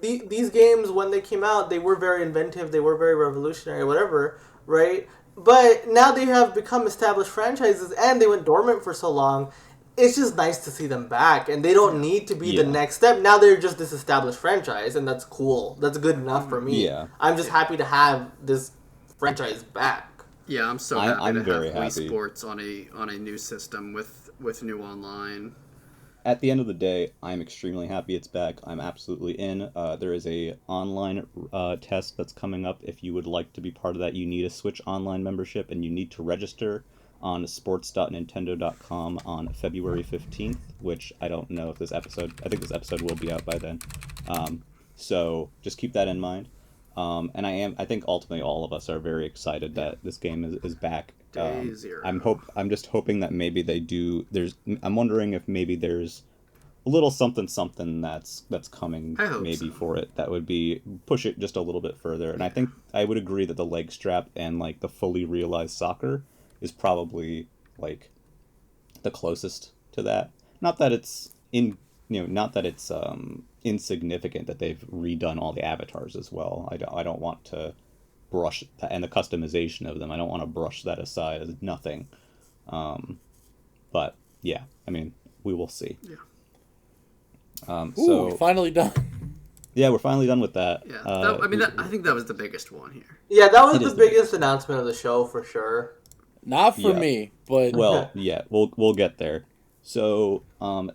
[SPEAKER 4] these games when they came out, they were very inventive, they were very revolutionary, whatever, right? But now they have become established franchises, and they went dormant for so long. It's just nice to see them back, and they don't need to be the next step. Now they're just this established franchise, and that's cool. That's good enough for me.
[SPEAKER 1] Yeah.
[SPEAKER 4] I'm just happy to have this franchise back.
[SPEAKER 5] Yeah, I'm so happy to
[SPEAKER 1] very
[SPEAKER 5] have
[SPEAKER 1] happy.
[SPEAKER 5] Wii Sports on a new system with new online.
[SPEAKER 1] At the end of the day, I'm extremely happy it's back. I'm absolutely in. There is a online test that's coming up. If you would like to be part of that, you need a Switch Online membership, and you need to register on sports.nintendo.com on February 15th, which I don't know if I think this episode will be out by then. So just keep that in mind. And I think ultimately all of us are very excited that this game is back.
[SPEAKER 5] Day zero.
[SPEAKER 1] I'm just hoping that maybe they do. I'm wondering if maybe there's a little something that's coming maybe for it that would be push it just a little bit further. And I think I would agree that the leg strap and like the fully realized soccer is probably like the closest to that. Not that it's insignificant that they've redone all the avatars as well. I don't want to brush and the customization of them. I don't want to brush that aside as nothing. But yeah, I mean, we will see.
[SPEAKER 5] Yeah.
[SPEAKER 3] We're finally done.
[SPEAKER 1] Yeah, we're finally done with that.
[SPEAKER 5] Yeah, I think that was the biggest one here.
[SPEAKER 4] Yeah, that was the biggest announcement of the show for sure.
[SPEAKER 3] Not for me, but
[SPEAKER 1] well, yeah, we'll get there. So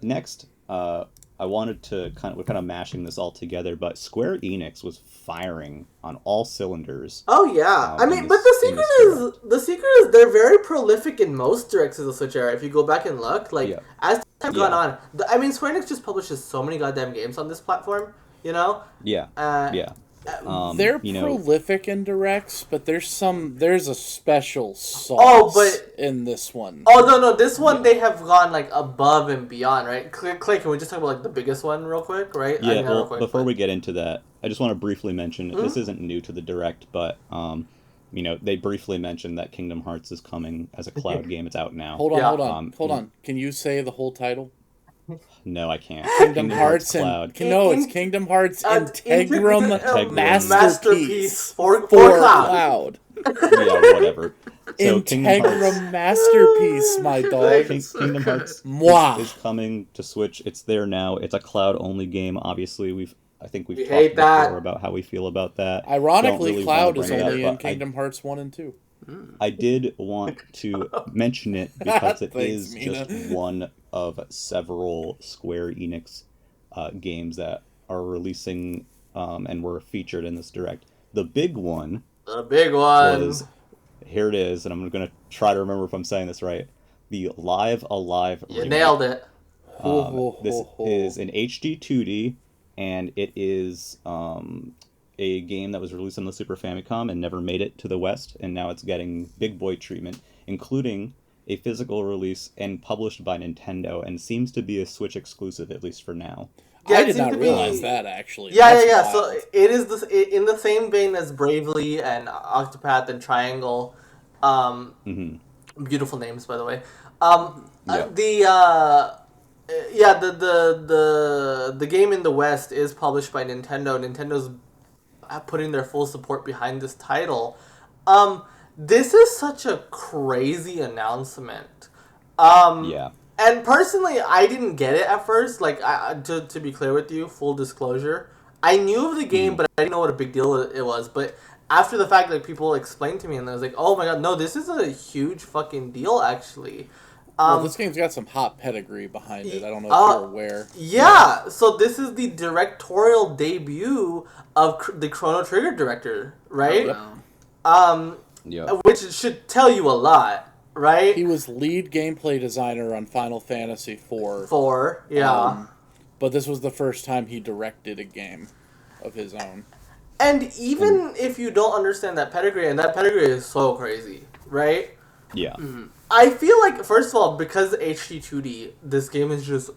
[SPEAKER 1] next, I wanted to we're kind of mashing this all together, but Square Enix was firing on all cylinders.
[SPEAKER 4] Oh yeah, I mean, but the secret is they're very prolific in most directs of the Switch era. If you go back and look, as time gone on, I mean, Square Enix just publishes so many goddamn games on this platform. You know?
[SPEAKER 1] Yeah.
[SPEAKER 3] They're prolific in directs, but there's a special sauce in this one.
[SPEAKER 4] Oh no, this one they have gone like above and beyond, right? Clay, can we just talk about like the biggest one real quick, right?
[SPEAKER 1] Yeah. Before we get into that, I just want to briefly mention this isn't new to the direct, but they briefly mentioned that Kingdom Hearts is coming as a cloud game. It's out now.
[SPEAKER 3] Hold on. Can you say the whole title?
[SPEAKER 1] No, I can't.
[SPEAKER 3] Kingdom Hearts
[SPEAKER 1] Cloud.
[SPEAKER 3] It's Kingdom Hearts Integrum Masterpiece for Cloud.
[SPEAKER 1] Yeah, whatever. So
[SPEAKER 3] Integrum Masterpiece, my dog.
[SPEAKER 1] Kingdom Hearts is coming to Switch. It's there now. It's a cloud-only game. Obviously, I think we've talked before about how we feel about that.
[SPEAKER 3] Ironically, Cloud is only in Kingdom Hearts 1 and 2.
[SPEAKER 1] I did want to mention it because it is
[SPEAKER 3] Mina.
[SPEAKER 1] just one of several Square Enix games that are releasing and were featured in this direct. The big one was, here it is, and I'm going to try to remember if I'm saying this right, the Live Alive
[SPEAKER 4] remake. You nailed it.
[SPEAKER 1] This is an HD 2D, and it is a game that was released on the Super Famicom and never made it to the West, and now it's getting big boy treatment, including a physical release and published by Nintendo, and seems to be a Switch exclusive, at least for now.
[SPEAKER 3] Yeah, I did not realize that, actually.
[SPEAKER 4] Yeah. So it is in the same vein as Bravely and Octopath and Triangle. Beautiful names, by the way. The game in the West is published by Nintendo. Nintendo's putting their full support behind this title. This is such a crazy announcement. And personally, I didn't get it at first. Like, to be clear with you, full disclosure, I knew of the game, but I didn't know what a big deal it was. But after the fact, like, people explained to me, and I was like, oh my god, no, this is a huge fucking deal, actually.
[SPEAKER 3] This game's got some hot pedigree behind it. I don't know if you're aware.
[SPEAKER 4] Yeah, so this is the directorial debut of the Chrono Trigger director, right?
[SPEAKER 5] Oh, wow.
[SPEAKER 4] Which should tell you a lot, right?
[SPEAKER 3] He was lead gameplay designer on Final Fantasy IV. But this was the first time he directed a game of his own.
[SPEAKER 4] And even if you don't understand that pedigree, and that pedigree is so crazy, right?
[SPEAKER 1] Yeah.
[SPEAKER 4] Mm-hmm. I feel like, first of all, because HD 2D, this game is just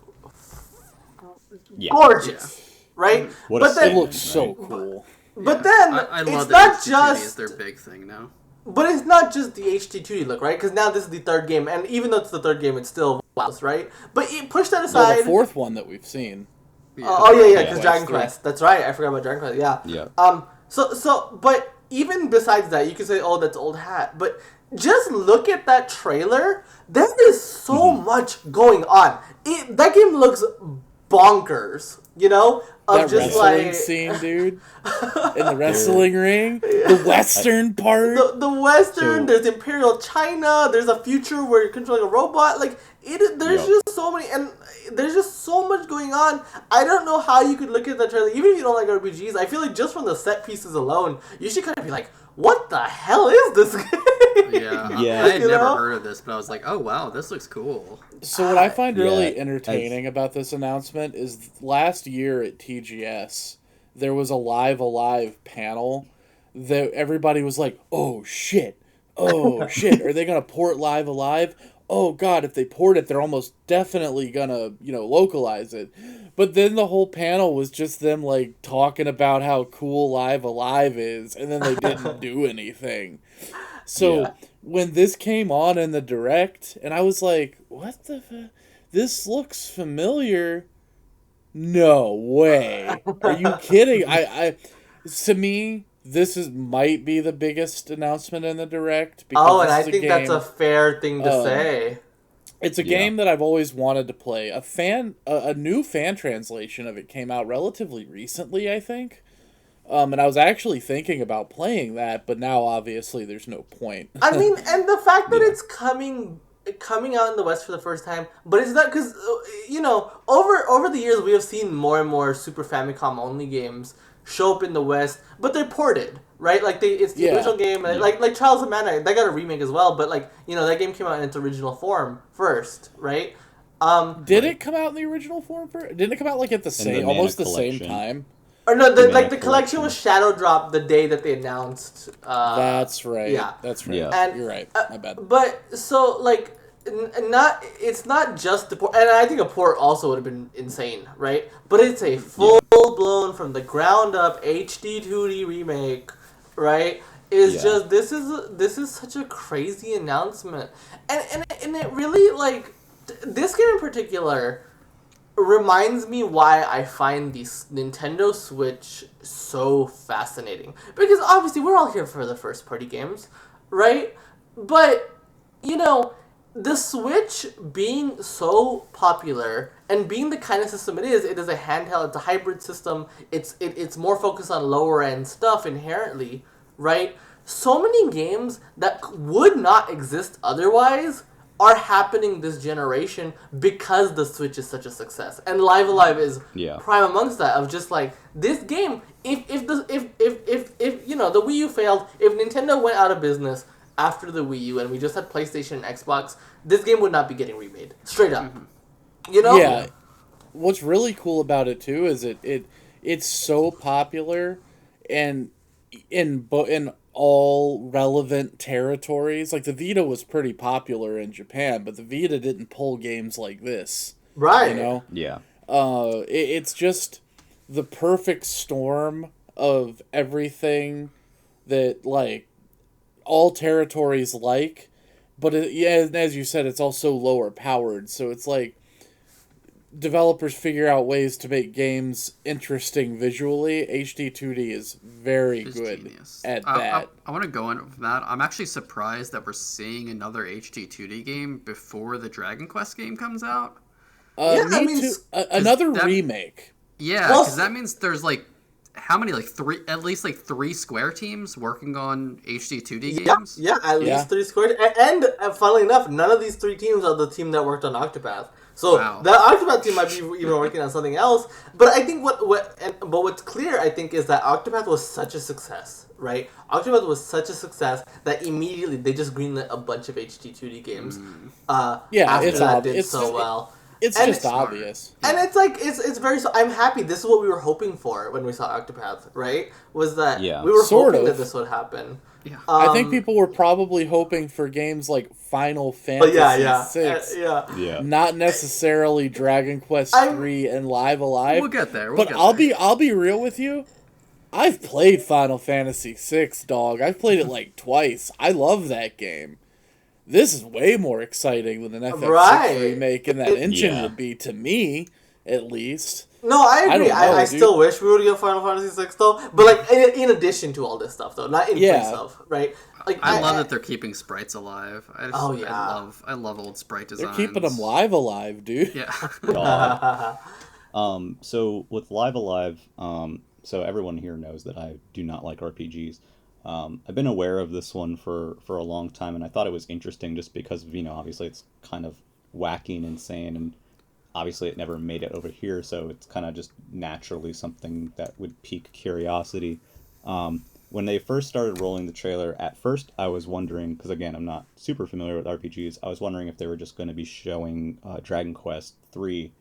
[SPEAKER 4] gorgeous, right?
[SPEAKER 3] It looks so cool.
[SPEAKER 4] But then,
[SPEAKER 5] I love
[SPEAKER 4] it's not
[SPEAKER 5] HD
[SPEAKER 4] just...
[SPEAKER 5] 2D is their big thing now.
[SPEAKER 4] But it's not just the HD 2D look, right? Because now this is the third game, and even though it's the third game, it's still wow, right? But push that aside...
[SPEAKER 3] Well, the fourth one that we've seen.
[SPEAKER 4] Because Dragon Quest. That's right, I forgot about Dragon Quest, yeah.
[SPEAKER 1] Yeah.
[SPEAKER 4] So, but even besides that, you could say, oh, that's old hat. But just look at that trailer. There is so much going on. That game looks bonkers, you know?
[SPEAKER 3] That wrestling scene, dude. In the wrestling ring. The western part.
[SPEAKER 4] The western, there's Imperial China, there's a future where you're controlling a robot. Like, there's just so many, and there's just so much going on. I don't know how you could look at that trailer, even if you don't like RPGs. I feel like just from the set pieces alone, you should kind of be like, what the hell is this game?
[SPEAKER 5] Yeah. I had never heard of this, but I was like, oh wow, this looks cool.
[SPEAKER 3] So what I find really entertaining about this announcement is last year at TGS, there was a Live Alive panel that everybody was like, oh shit, are they going to port Live Alive? Oh god, if they port it, they're almost definitely going to, localize it. But then the whole panel was just them, like, talking about how cool Live Alive is, and then they didn't do anything. So, when this came on in the Direct, and I was like, what the this looks familiar. No way. Are you kidding? To me, this might be the biggest announcement in the Direct.
[SPEAKER 4] Oh, and I think that's a fair thing to say.
[SPEAKER 3] It's a game that I've always wanted to play. A new fan translation of it came out relatively recently, I think. And I was actually thinking about playing that, but now obviously there's no point.
[SPEAKER 4] I mean, and the fact that it's coming out in the West for the first time, but it's not because over the years we have seen more and more Super Famicom only games show up in the West, but they're ported, right? Like it's the original game, like Trials of Mana, they got a remake as well, but that game came out in its original form first, right?
[SPEAKER 3] Did it come out in the original form first? Didn't it come out like at the almost the same time?
[SPEAKER 4] Or no, the collection was shadow dropped the day that they announced.
[SPEAKER 3] That's right.
[SPEAKER 4] Yeah,
[SPEAKER 3] that's right.
[SPEAKER 4] And,
[SPEAKER 3] you're right. My bad.
[SPEAKER 4] But so it's not just the port, and I think a port also would have been insane, right? But it's a full blown from the ground up HD 2D remake, right? Just this is such a crazy announcement, and it really this game in particular reminds me why I find the Nintendo Switch so fascinating. Because obviously we're all here for the first party games, right? But, the Switch being so popular and being the kind of system it is a handheld, it's a hybrid system, it's more focused on lower end stuff inherently, right? So many games that would not exist otherwise are happening this generation because the Switch is such a success, and Live Alive is prime amongst that. Of just like this game, if the Wii U failed, if Nintendo went out of business after the Wii U and we just had PlayStation and Xbox, this game would not be getting remade straight up.
[SPEAKER 3] Yeah. What's really cool about it too is it's so popular, and in all relevant territories. Like, the Vita was pretty popular in Japan, but the Vita didn't pull games like this.
[SPEAKER 4] Right.
[SPEAKER 1] Yeah.
[SPEAKER 3] It's just the perfect storm of everything that, all territories but as you said, it's also lower powered, so it's developers figure out ways to make games interesting visually. HD 2D is very good genius at that.
[SPEAKER 5] I want to go on with that. I'm actually surprised that we're seeing another HD 2D game before the Dragon Quest game comes out.
[SPEAKER 3] Me too. Another remake.
[SPEAKER 5] Yeah, because that means there's how many, at least three Square teams working on HD 2D games?
[SPEAKER 4] Yeah, at least 3 Square. And funnily enough, none of these 3 teams are the team that worked on Octopath. So the Octopath team might be even working on something else. But I think what's clear, I think, is that Octopath was such a success, right? Octopath was such a success that immediately they just greenlit a bunch of HD 2D games. After that did so well.
[SPEAKER 3] It's just obvious.
[SPEAKER 4] And it's very... I'm happy. This is what we were hoping for when we saw Octopath, right? Was that we were hoping that this would happen.
[SPEAKER 5] Yeah.
[SPEAKER 3] I think people were probably hoping for games like Final Fantasy VI. Not necessarily Dragon Quest 3 and Live Alive.
[SPEAKER 5] We'll get there.
[SPEAKER 3] I'll be real with you. I've played Final Fantasy VI, dog. I've played it twice. I love that game. This is way more exciting than an FF6 remake, and that engine would be to me. at least.
[SPEAKER 4] No, I agree. I
[SPEAKER 3] dude.
[SPEAKER 4] still wish we would get Final Fantasy VI though, but like in addition to all this stuff though, not in place of, right? Like
[SPEAKER 5] I love that they're keeping sprites alive. I love old sprite designs.
[SPEAKER 3] They're keeping them alive, dude.
[SPEAKER 5] Yeah.
[SPEAKER 1] So with Live Alive, so everyone here knows that I do not like RPGs. I've been aware of this one for a long time, and I thought it was interesting just because of, obviously it's kind of wacky and insane, and obviously it never made it over here, so it's kind of just naturally something that would pique curiosity. When they first started rolling the trailer, at first I was wondering, because again, I'm not super familiar with RPGs, I was wondering if they were just going to be showing Dragon Quest 3,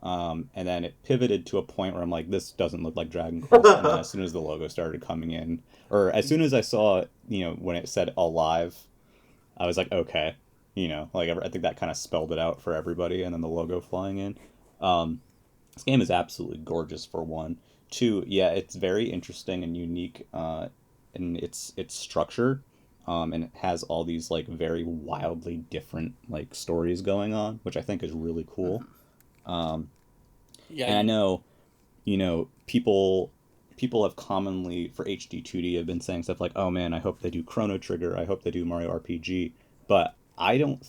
[SPEAKER 1] and then it pivoted to a point where I'm like, this doesn't look like Dragon Quest, and then as soon as the logo started coming in, or as soon as I saw, when it said Alive, I was like, okay, I think that kind of spelled it out for everybody, and then the logo flying in. This game is absolutely gorgeous, for one. Two, yeah, it's very interesting and unique in its structure, and it has all these like very wildly different like stories going on, which I think is really cool. And I know, people have commonly for HD 2D have been saying stuff like, oh man, I hope they do Chrono Trigger, I hope they do Mario RPG, but I'm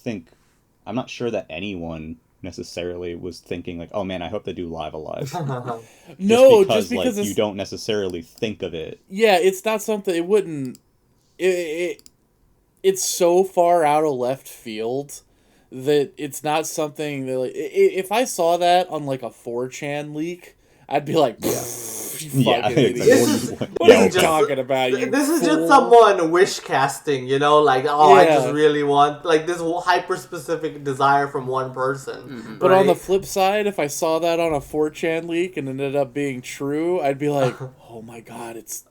[SPEAKER 1] not sure that anyone necessarily was thinking like, oh man, I hope they do Live Alive. Just because like, you don't necessarily think of it.
[SPEAKER 3] Yeah, it's not something, it wouldn't, it's so far out of left field that it's not something that, like, if I saw that on like a 4chan leak, I'd be like, what are you talking about?
[SPEAKER 4] This is just someone wish casting, like, I just really want like this hyper specific desire from one person.
[SPEAKER 5] Mm-hmm.
[SPEAKER 3] But on the flip side, if I saw that on a 4chan leak and ended up being true, I'd be like, oh my god, it's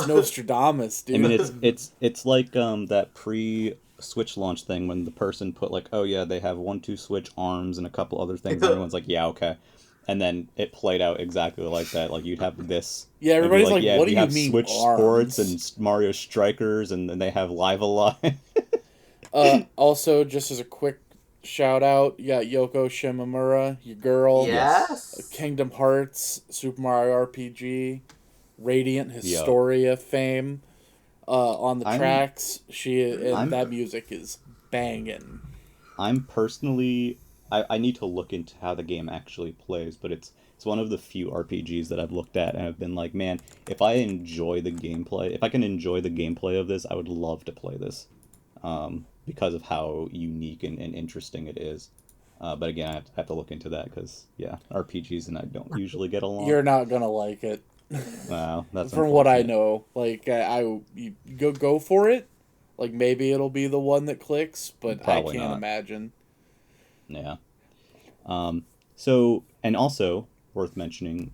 [SPEAKER 3] Nostradamus, dude.
[SPEAKER 1] I mean, it's like that pre-Switch launch thing when the person put like, oh yeah, they have 1-2 Switch arms and a couple other things. And everyone's like, yeah, okay. And then it played out exactly like that. Like, you'd have this.
[SPEAKER 3] Yeah, everybody's like, what do you mean
[SPEAKER 1] Switch
[SPEAKER 3] arms?
[SPEAKER 1] Sports and Mario Strikers, and then they have Live Alive.
[SPEAKER 3] Also, just as a quick shout out, you got Yoko Shimomura, your girl.
[SPEAKER 4] Yes.
[SPEAKER 3] Kingdom Hearts, Super Mario RPG, Radiant Historia fame on the tracks. That music is banging.
[SPEAKER 1] I'm personally... I need to look into how the game actually plays, but it's one of the few RPGs that I've looked at and have been like, man, if I can enjoy the gameplay of this, I would love to play this, because of how unique and interesting it is. But again, I have to look into that because, RPGs and I don't usually get along.
[SPEAKER 3] You're not gonna like it.
[SPEAKER 1] Wow, that's
[SPEAKER 3] from what I know. Like, you go for it. Like, maybe it'll be the one that clicks, but probably I can't imagine.
[SPEAKER 1] Yeah. So, and also worth mentioning,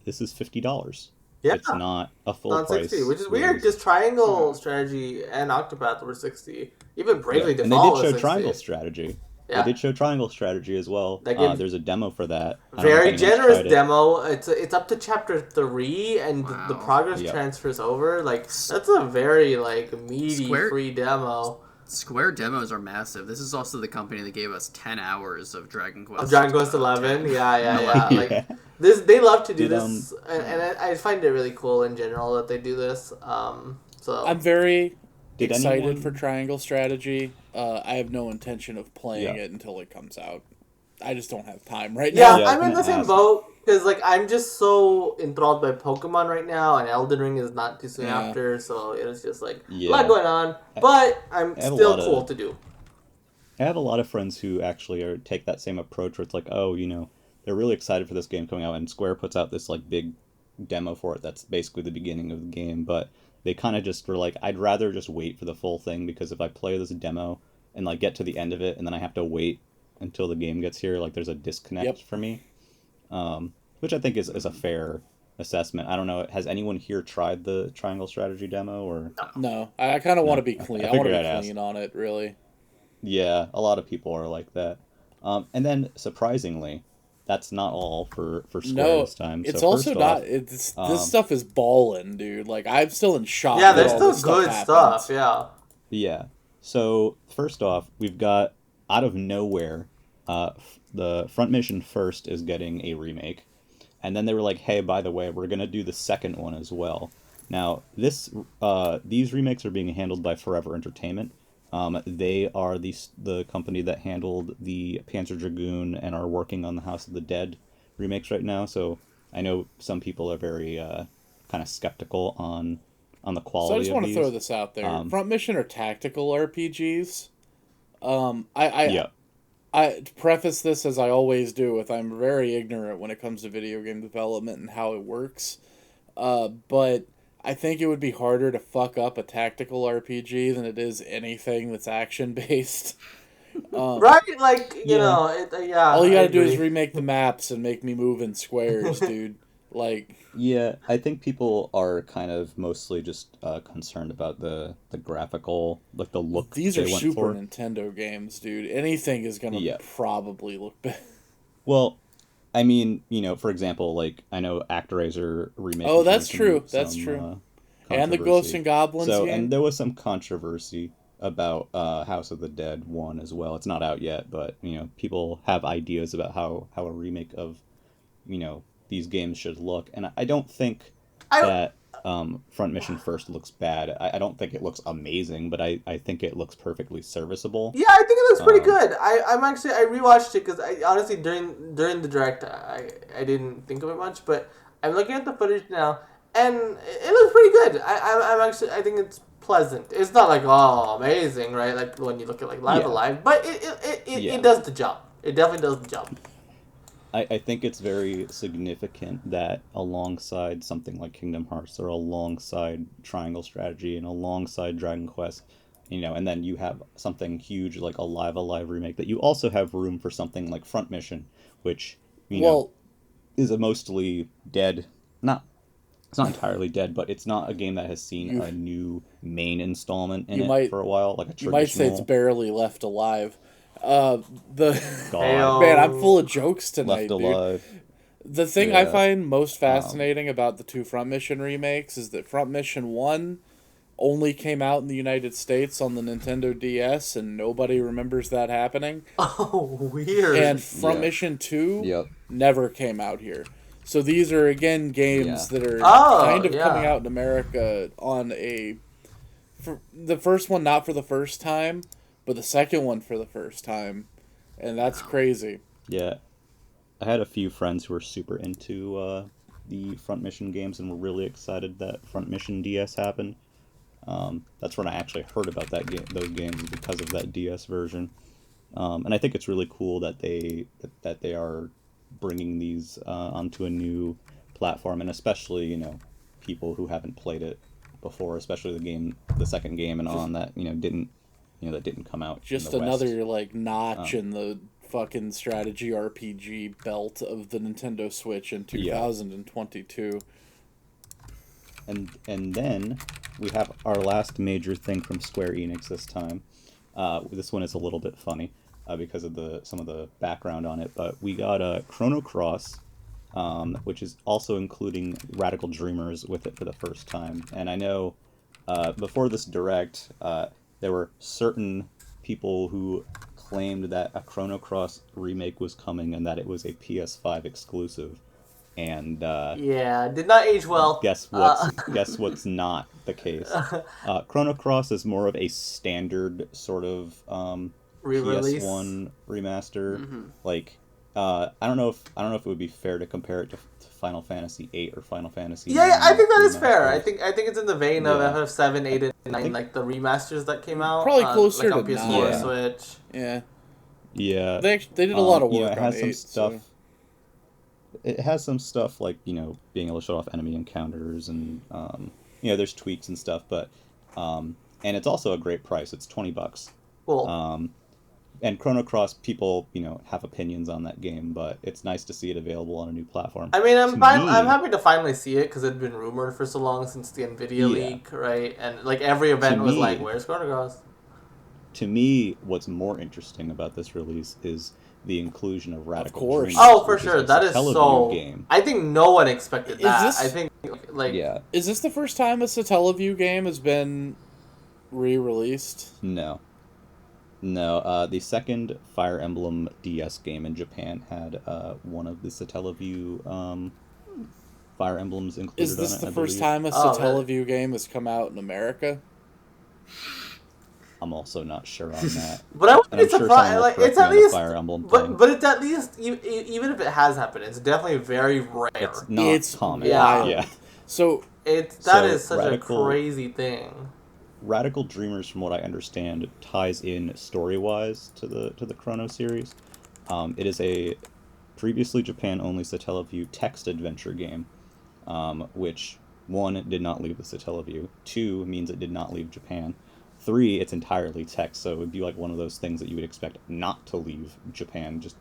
[SPEAKER 1] this is $50. Yeah. It's not a full price.
[SPEAKER 4] 60, which is weird because Triangle Strategy and Octopath were 60. Even Bravely Default
[SPEAKER 1] and they did show
[SPEAKER 4] 60.
[SPEAKER 1] Triangle Strategy. Yeah. They did show Triangle Strategy as well. There's a demo for that.
[SPEAKER 4] Very generous demo. It's up to chapter 3, and the progress transfers over. Like, that's a very meaty free demo.
[SPEAKER 5] Square demos are massive. This is also the company that gave us 10 hours of Dragon Quest.
[SPEAKER 4] Of Dragon Quest 11, yeah. Like they love to do this, and I find it really cool in general that they do this. So
[SPEAKER 3] I'm very excited for Triangle Strategy. I have no intention of playing it until it comes out. I just don't have time right now.
[SPEAKER 4] Yeah, I'm in the same boat. Because, I'm just so enthralled by Pokemon right now, and Elden Ring is not too soon after, so it's just, a lot going on. But I'm still cool to do.
[SPEAKER 1] I have a lot of friends who actually take that same approach where it's like, oh, they're really excited for this game coming out, and Square puts out this, big demo for it that's basically the beginning of the game, but they kind of just were like, I'd rather just wait for the full thing, because if I play this demo and, get to the end of it, and then I have to wait until the game gets here, there's a disconnect for me. Which I think is a fair assessment. I don't know. Has anyone here tried the Triangle Strategy demo? Or
[SPEAKER 3] no? I kind of want to be clean. I want to be clean on it, really.
[SPEAKER 1] Yeah, a lot of people are like that. And then, surprisingly, that's not all for Square this time.
[SPEAKER 3] It's also not... this stuff is ballin', dude. I'm still in shock.
[SPEAKER 4] Yeah, there's still good stuff, yeah.
[SPEAKER 1] Yeah. So, first off, we've got, out of nowhere, the front mission first is getting a remake, and then they were like, hey, by the way, we're gonna do the second one as well. Now these remakes are being handled by Forever Entertainment. They are the company that handled the Panzer Dragoon and are working on the House of the Dead remakes right now. So I know some people are very kind of skeptical on the quality.
[SPEAKER 3] So I just want to
[SPEAKER 1] these.
[SPEAKER 3] throw this out there. Front Mission are tactical RPGs. I preface this as I always do with I'm very ignorant when it comes to video game development and how it works. But I think it would be harder to fuck up a tactical RPG than it is anything that's action based.
[SPEAKER 4] Right? Like, you know,
[SPEAKER 3] all you gotta do is remake the maps and make me move in squares, dude. Like,
[SPEAKER 1] yeah, I think people are kind of mostly just concerned about the graphical, like the look.
[SPEAKER 3] These are Super
[SPEAKER 1] for.
[SPEAKER 3] Nintendo games, dude. Anything is gonna probably look bad.
[SPEAKER 1] Well, I mean, you know, for example, like I know ActRaiser remake.
[SPEAKER 3] Oh, that's true. That's true. And the Ghosts and Goblins game.
[SPEAKER 1] And there was some controversy about House of the Dead 1 as well. It's not out yet, but you know, people have ideas about how a remake of, you know, these games should look, and I don't think that Front Mission First looks bad. I don't think it looks amazing, but I think it looks perfectly serviceable.
[SPEAKER 4] Yeah, I think it looks pretty good. I rewatched it because I honestly during the direct I didn't think of it much, but I'm looking at the footage now and it looks pretty good. I think it's pleasant. It's not like amazing, right? Like when you look at like Live Alive, but it does the job. It definitely does the job.
[SPEAKER 1] I think it's very significant that alongside something like Kingdom Hearts or alongside Triangle Strategy and alongside Dragon Quest, you know, and then you have something huge like a Live Alive remake, that you also have room for something like Front Mission, which, you know, is a mostly dead, it's not entirely dead, but it's not a game that has seen a new main installment in it for a while, like a traditional...
[SPEAKER 3] You might say it's barely left alive. Man, I'm full of jokes tonight,
[SPEAKER 1] Left alive.
[SPEAKER 3] Dude. The thing I find most fascinating about the two Front Mission remakes is that Front Mission 1 only came out in the United States on the Nintendo DS, and nobody remembers that happening.
[SPEAKER 4] Oh, weird.
[SPEAKER 3] And Front Mission 2 never came out here. So these are, again, games that are kind of coming out in America on the first one not for the first time, but the second one for the first time. And that's crazy.
[SPEAKER 1] Yeah. I had a few friends who were super into the Front Mission games and were really excited that Front Mission DS happened. That's when I actually heard about those games, because of that DS version. And I think it's really cool that they are bringing these onto a new platform, and especially, you know, people who haven't played it before, especially the second game that didn't come out.
[SPEAKER 3] Just another like notch in the fucking strategy RPG belt of the Nintendo Switch in 2022.
[SPEAKER 1] And then we have our last major thing from Square Enix this time. This one is a little bit funny because of some of the background on it, but we got a Chrono Cross, which is also including Radical Dreamers with it for the first time. And I know before this direct, there were certain people who claimed that a Chrono Cross remake was coming and that it was a PS5 exclusive. And
[SPEAKER 4] did not age well.
[SPEAKER 1] Guess what's not the case? Chrono Cross is more of a standard sort of
[SPEAKER 4] re-release?
[SPEAKER 1] PS1 remaster. Mm-hmm. Like I don't know if it would be fair to compare it to Final Fantasy VIII or Final Fantasy.
[SPEAKER 4] Yeah, I think that is fair. I think it's in the vein of FF7, 8, and 9, like the remasters that came out.
[SPEAKER 3] Probably closer
[SPEAKER 4] like
[SPEAKER 3] to
[SPEAKER 4] on PS4, Switch.
[SPEAKER 3] Yeah.
[SPEAKER 1] Yeah.
[SPEAKER 3] They did a lot of work
[SPEAKER 1] it
[SPEAKER 3] on
[SPEAKER 1] has
[SPEAKER 3] 8.
[SPEAKER 1] Some stuff. So. It has some stuff like, you know, being able to show off enemy encounters and there's tweaks and stuff, but and it's also a great price. It's $20.
[SPEAKER 4] Cool.
[SPEAKER 1] And Chrono Cross, people, you know, have opinions on that game, but it's nice to see it available on a new platform.
[SPEAKER 4] I mean, I'm happy to finally see it because it had been rumored for so long since the Nvidia leak, right? And like every event was like, "Where's Chrono Cross?"
[SPEAKER 1] To me, what's more interesting about this release is the inclusion of Radical Dreamers.
[SPEAKER 4] Oh, for sure. That is so... game. I think no one expected that. I think, like...
[SPEAKER 1] Yeah.
[SPEAKER 3] Is this the first time a Satellaview game has been re-released?
[SPEAKER 1] No. No, the second Fire Emblem DS game in Japan had one of the Satellaview Fire Emblems included
[SPEAKER 3] Is this
[SPEAKER 1] on it,
[SPEAKER 3] the
[SPEAKER 1] I
[SPEAKER 3] first
[SPEAKER 1] believe.
[SPEAKER 3] time a
[SPEAKER 4] Oh,
[SPEAKER 3] Satellaview game has come out in America?
[SPEAKER 1] I'm also not sure on that.
[SPEAKER 4] But I wouldn't
[SPEAKER 1] And
[SPEAKER 4] be
[SPEAKER 1] I'm sure
[SPEAKER 4] surprised.
[SPEAKER 1] someone will
[SPEAKER 4] Like,
[SPEAKER 1] correct
[SPEAKER 4] it's
[SPEAKER 1] me
[SPEAKER 4] at
[SPEAKER 1] on the
[SPEAKER 4] least,
[SPEAKER 1] Fire Emblem thing.
[SPEAKER 4] but it's at least even if it has happened, it's definitely very rare.
[SPEAKER 1] It's not
[SPEAKER 3] It's
[SPEAKER 1] common.
[SPEAKER 4] wild.
[SPEAKER 1] Yeah.
[SPEAKER 3] So
[SPEAKER 4] That is such
[SPEAKER 1] Radical,
[SPEAKER 4] a crazy thing.
[SPEAKER 1] Radical Dreamers, from what I understand, ties in story-wise to the Chrono series. It is a previously Japan-only Satellaview text adventure game, which, 1, did not leave the Satellaview, 2, means it did not leave Japan, 3, it's entirely text, so it would be like one of those things that you would expect not to leave Japan, just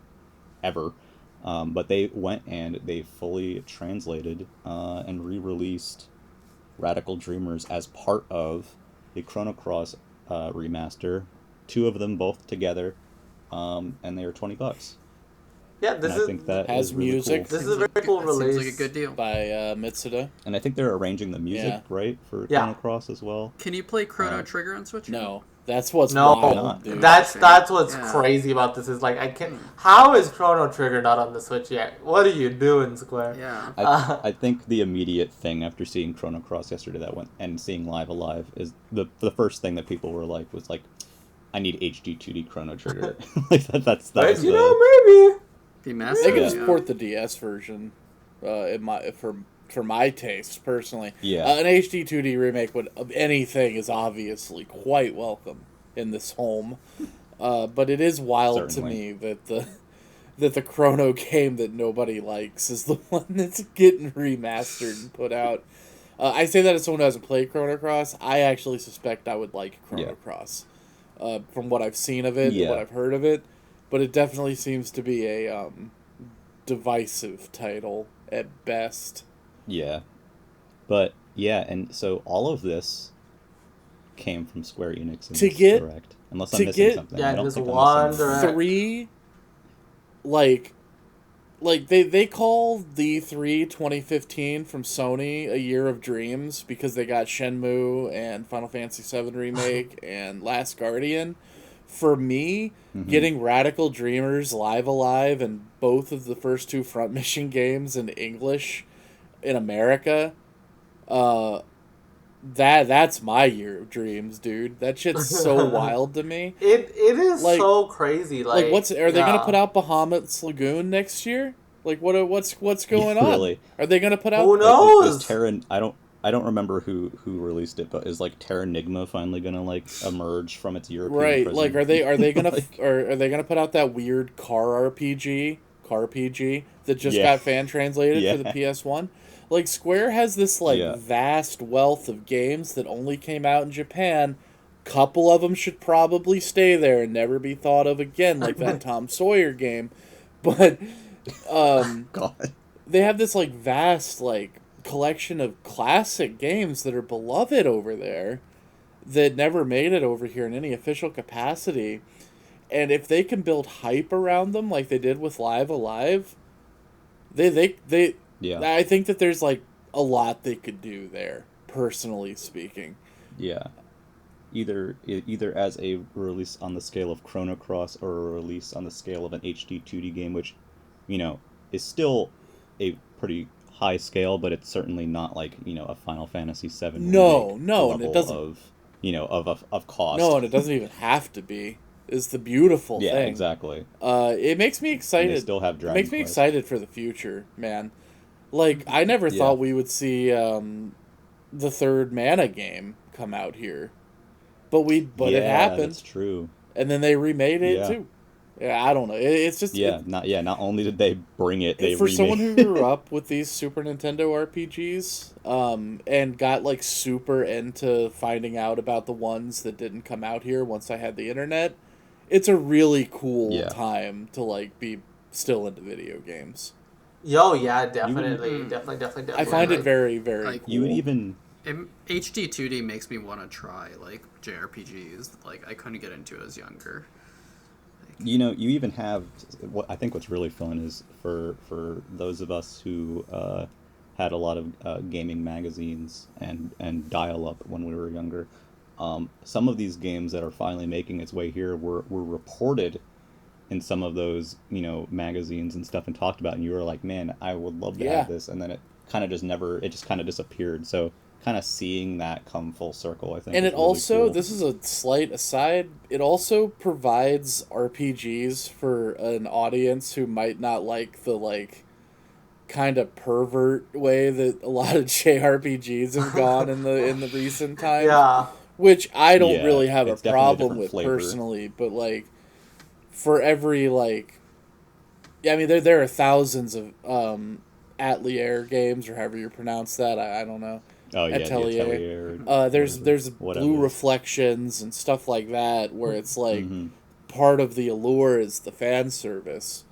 [SPEAKER 1] ever. But they went and they fully translated and re-released Radical Dreamers as part of the Chrono Cross remaster, 2 of them both together, and they are $20.
[SPEAKER 4] Yeah,
[SPEAKER 1] And I think that
[SPEAKER 3] has
[SPEAKER 1] is really
[SPEAKER 3] music.
[SPEAKER 1] cool.
[SPEAKER 4] This is a very cool
[SPEAKER 5] That
[SPEAKER 4] release.
[SPEAKER 5] seems like a good deal.
[SPEAKER 3] by Mitsuda.
[SPEAKER 1] And I think they're arranging the music,
[SPEAKER 3] Yeah.
[SPEAKER 1] right, for
[SPEAKER 4] Yeah.
[SPEAKER 1] Chrono Cross as well.
[SPEAKER 5] Can you play Chrono Trigger on Switch?
[SPEAKER 3] No, that's what's
[SPEAKER 4] No,
[SPEAKER 3] wild, dude.
[SPEAKER 4] that's what's
[SPEAKER 5] Yeah.
[SPEAKER 4] crazy about this. Is like I can't. How is Chrono Trigger not on the Switch yet? What are you doing, Square?
[SPEAKER 5] Yeah.
[SPEAKER 1] I think the immediate thing after seeing Chrono Cross yesterday and seeing Live Alive is the first thing that people were like was like, I need HD 2D Chrono Trigger. Like that's
[SPEAKER 4] But,
[SPEAKER 1] was
[SPEAKER 4] you
[SPEAKER 1] the,
[SPEAKER 4] know, maybe.
[SPEAKER 5] Be
[SPEAKER 3] They
[SPEAKER 5] massive.
[SPEAKER 3] can
[SPEAKER 1] Yeah.
[SPEAKER 3] just port the DS version. For my taste personally,
[SPEAKER 1] Yeah.
[SPEAKER 3] an HD 2D remake of anything is obviously quite welcome in this home. But it is wild
[SPEAKER 1] Certainly.
[SPEAKER 3] to me that the Chrono game that nobody likes is the one that's getting remastered and put out. I say that as someone who hasn't played Chrono Cross. I actually suspect I would like Chrono
[SPEAKER 1] Yeah.
[SPEAKER 3] Cross, from what I've seen of it
[SPEAKER 1] Yeah.
[SPEAKER 3] and what I've heard of it. But it definitely seems to be a divisive title at best.
[SPEAKER 1] Yeah. But yeah, and so all of this came from Square Enix in
[SPEAKER 3] To
[SPEAKER 1] this
[SPEAKER 3] get-
[SPEAKER 1] Direct. Unless
[SPEAKER 3] to
[SPEAKER 1] I'm missing
[SPEAKER 3] get-
[SPEAKER 1] something.
[SPEAKER 4] Yeah,
[SPEAKER 1] I don't
[SPEAKER 4] just
[SPEAKER 1] think I'm
[SPEAKER 4] one
[SPEAKER 1] missing
[SPEAKER 4] Direct.
[SPEAKER 1] anything.
[SPEAKER 3] 3, like they call the 2015 from Sony a year of dreams because they got Shenmue and Final Fantasy VII Remake and Last Guardian. For me, getting Radical Dreamers Live Alive and both of the first 2 Front Mission games in English in America, that's my year of dreams, dude. That shit's so wild to me.
[SPEAKER 4] It is
[SPEAKER 3] Like-
[SPEAKER 4] so crazy.
[SPEAKER 3] Like, are they
[SPEAKER 4] yeah.
[SPEAKER 3] gonna put out Bahamut's Lagoon next year? Like, what's going on?
[SPEAKER 1] Really?
[SPEAKER 3] Are they gonna put out?
[SPEAKER 4] Who
[SPEAKER 1] Is
[SPEAKER 4] knows?
[SPEAKER 1] Terra, I don't remember who released it, but is like Terranigma finally gonna like emerge from its European
[SPEAKER 3] Right?
[SPEAKER 1] prison?
[SPEAKER 3] Like, are they gonna
[SPEAKER 1] Like-
[SPEAKER 3] are they gonna put out that weird car RPG that just
[SPEAKER 1] Yeah.
[SPEAKER 3] got fan translated for the
[SPEAKER 1] Yeah.
[SPEAKER 3] PS1? Like, Square has this like
[SPEAKER 1] Yeah.
[SPEAKER 3] vast wealth of games that only came out in Japan. Couple of them should probably stay there and never be thought of again, like that Tom Sawyer game. But
[SPEAKER 1] God.
[SPEAKER 3] they have this like vast like collection of classic games that are beloved over there that never made it over here in any official capacity. And if they can build hype around them like they did with Live Alive, they
[SPEAKER 1] Yeah.
[SPEAKER 3] I think that there's like a lot they could do there, personally speaking.
[SPEAKER 1] Yeah. Either as a release on the scale of Chrono Cross or a release on the scale of an HD 2D game, which, you know, is still a pretty high scale, but it's certainly not like, you know, a Final Fantasy VII
[SPEAKER 3] No,
[SPEAKER 1] remake
[SPEAKER 3] no, and it
[SPEAKER 1] level
[SPEAKER 3] doesn't-
[SPEAKER 1] of, you know, of cost.
[SPEAKER 3] No, and it doesn't even have to be. Is the beautiful
[SPEAKER 1] Yeah,
[SPEAKER 3] thing.
[SPEAKER 1] exactly.
[SPEAKER 3] It makes me
[SPEAKER 1] And
[SPEAKER 3] excited.
[SPEAKER 1] they still have
[SPEAKER 3] It
[SPEAKER 1] Dragon
[SPEAKER 3] makes me
[SPEAKER 1] Quest.
[SPEAKER 3] excited for the future, man. Like, I never
[SPEAKER 1] Yeah.
[SPEAKER 3] thought we would see the third Mana game come out here. But it
[SPEAKER 1] Yeah,
[SPEAKER 3] happened.
[SPEAKER 1] That's true.
[SPEAKER 3] And then they remade it
[SPEAKER 1] Yeah.
[SPEAKER 3] too. Yeah, I don't know. It's just
[SPEAKER 1] Yeah, not only did they bring it, they
[SPEAKER 3] for
[SPEAKER 1] remade
[SPEAKER 3] someone who grew up with these Super Nintendo RPGs, and got like super into finding out about the ones that didn't come out here once I had the internet. It's a really cool
[SPEAKER 1] Yeah.
[SPEAKER 3] time to like be still into video games.
[SPEAKER 4] Yo, yeah, definitely.
[SPEAKER 3] I find it
[SPEAKER 4] Like,
[SPEAKER 3] very, very
[SPEAKER 5] Like,
[SPEAKER 3] cool.
[SPEAKER 1] You would even
[SPEAKER 5] HD 2D makes me want to try like JRPGs. Like I couldn't get into as younger.
[SPEAKER 1] You know, you even have what I think what's really fun is for those of us who had a lot of gaming magazines and dial up when we were younger. some of these games that are finally making its way here were reported in some of those, magazines and stuff and talked about, and you were like, man, I would love to have this, and then it kind of just disappeared. So kind of seeing that come full circle, I think.
[SPEAKER 3] And
[SPEAKER 1] it
[SPEAKER 3] really also,
[SPEAKER 1] cool.
[SPEAKER 3] This is a slight aside, it also provides RPGs for an audience who might not like the, kind of pervert way that a lot of JRPGs have gone in the recent times.
[SPEAKER 4] Yeah.
[SPEAKER 3] Which I don't really have a problem with
[SPEAKER 1] flavor.
[SPEAKER 3] personally, but, for every, there are thousands of Atelier games, or however you pronounce that, I don't know.
[SPEAKER 1] Oh yeah,
[SPEAKER 3] Atelier. There's Blue Reflections and stuff like that, where it's part of the allure is the fan service.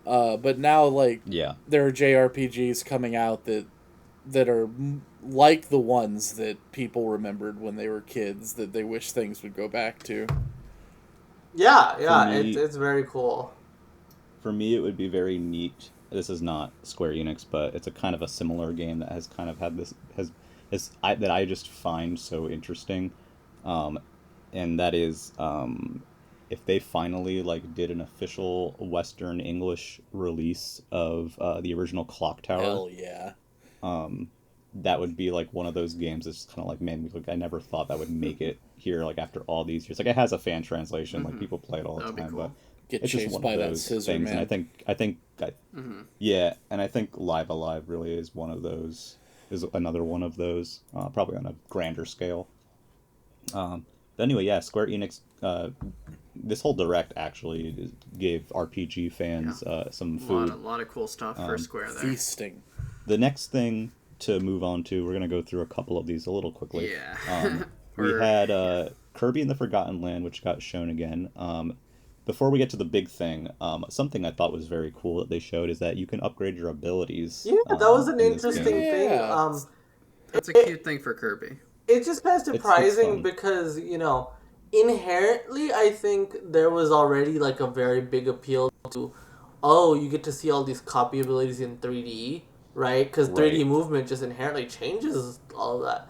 [SPEAKER 3] But now there are JRPGs coming out that are like the ones that people remembered when they were kids that they wish things would go back to.
[SPEAKER 4] Yeah, it's very cool.
[SPEAKER 1] For me, it would be very neat. This is not Square Enix, but it's a kind of a similar game that has kind of had this that I just find so interesting, and that is if they finally did an official Western English release of the original Clock Tower.
[SPEAKER 3] Hell yeah.
[SPEAKER 1] That would be one of those games that's kind of man, I never thought that would make it here after all these years. It has a fan translation, people play it all the time, but
[SPEAKER 3] get
[SPEAKER 1] it's
[SPEAKER 3] chased
[SPEAKER 1] just one
[SPEAKER 3] by
[SPEAKER 1] of
[SPEAKER 3] that
[SPEAKER 1] those
[SPEAKER 3] scissor
[SPEAKER 1] things.
[SPEAKER 3] man.
[SPEAKER 1] And I think yeah, and I think Live Alive really is one of those. Is another one of those, probably on a grander scale. But anyway, yeah, Square Enix. This whole direct actually gave RPG fans some food.
[SPEAKER 5] A lot of cool stuff for Square there.
[SPEAKER 3] Feasting.
[SPEAKER 1] The next thing to move on to, we're gonna go through a couple of these a little quickly.
[SPEAKER 5] Yeah.
[SPEAKER 1] We had Kirby and the Forgotten Land, which got shown again. Before we get to the big thing, something I thought was very cool that they showed is that you can upgrade your abilities.
[SPEAKER 4] Yeah, that was an interesting thing.
[SPEAKER 5] That's a cute thing for Kirby.
[SPEAKER 4] It's just kind of surprising because, inherently, I think there was already a very big appeal to, you get to see all these copy abilities in 3D, right? Because 3D movement just inherently changes all of that.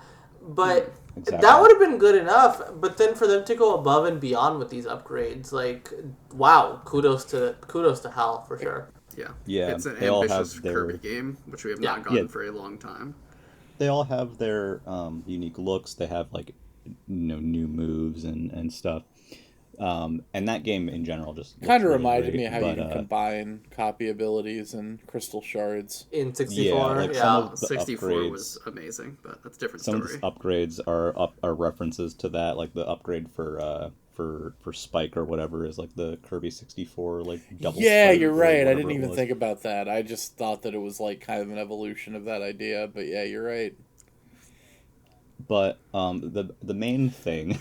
[SPEAKER 4] But that would have been good enough. But then for them to go above and beyond with these upgrades, wow, kudos to HAL for sure.
[SPEAKER 5] Yeah. It's an ambitious Kirby game, which we have not gotten for a long time.
[SPEAKER 1] They all have their unique looks. They have new moves and stuff. And that game in general just
[SPEAKER 3] kind of reminded me of how you can combine copy abilities and crystal shards
[SPEAKER 4] in 64.
[SPEAKER 1] Some of the
[SPEAKER 5] 64
[SPEAKER 1] upgrades,
[SPEAKER 5] was amazing, but that's a different
[SPEAKER 1] story.
[SPEAKER 5] Some
[SPEAKER 1] of the upgrades are references to that, the upgrade for Spike or whatever is the Kirby 64 double.
[SPEAKER 3] Yeah, you're right. I didn't even think about that. I just thought that it was kind of an evolution of that idea. But yeah, you're right.
[SPEAKER 1] But the main thing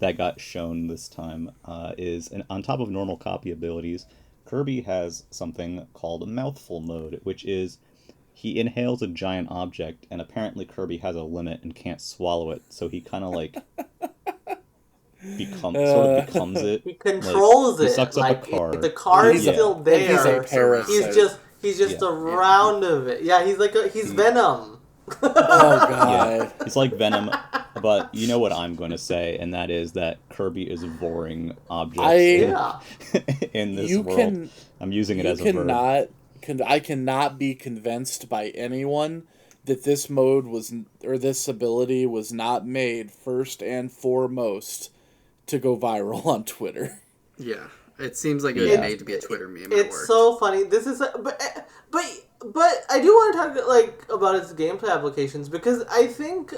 [SPEAKER 1] that got shown this time is, on top of normal copy abilities, Kirby has something called Mouthful Mode, which is he inhales a giant object, and apparently Kirby has a limit and can't swallow it, so he kind of becomes it.
[SPEAKER 4] He controls it.
[SPEAKER 1] He sucks up a car.
[SPEAKER 4] The car is still there. He's just around of it. Yeah, he's Venom.
[SPEAKER 3] Oh god.
[SPEAKER 1] Yeah, he's like Venom, but you know what I'm going to say, and that is that Kirby is voring objects in this world. I'm using it as a verb.
[SPEAKER 3] I cannot be convinced by anyone that this mode this ability was not made first and foremost to go viral on Twitter.
[SPEAKER 5] Yeah, it seems like it was made to be a Twitter meme.
[SPEAKER 4] It's so funny. This is, but I do want to talk about its gameplay applications because I think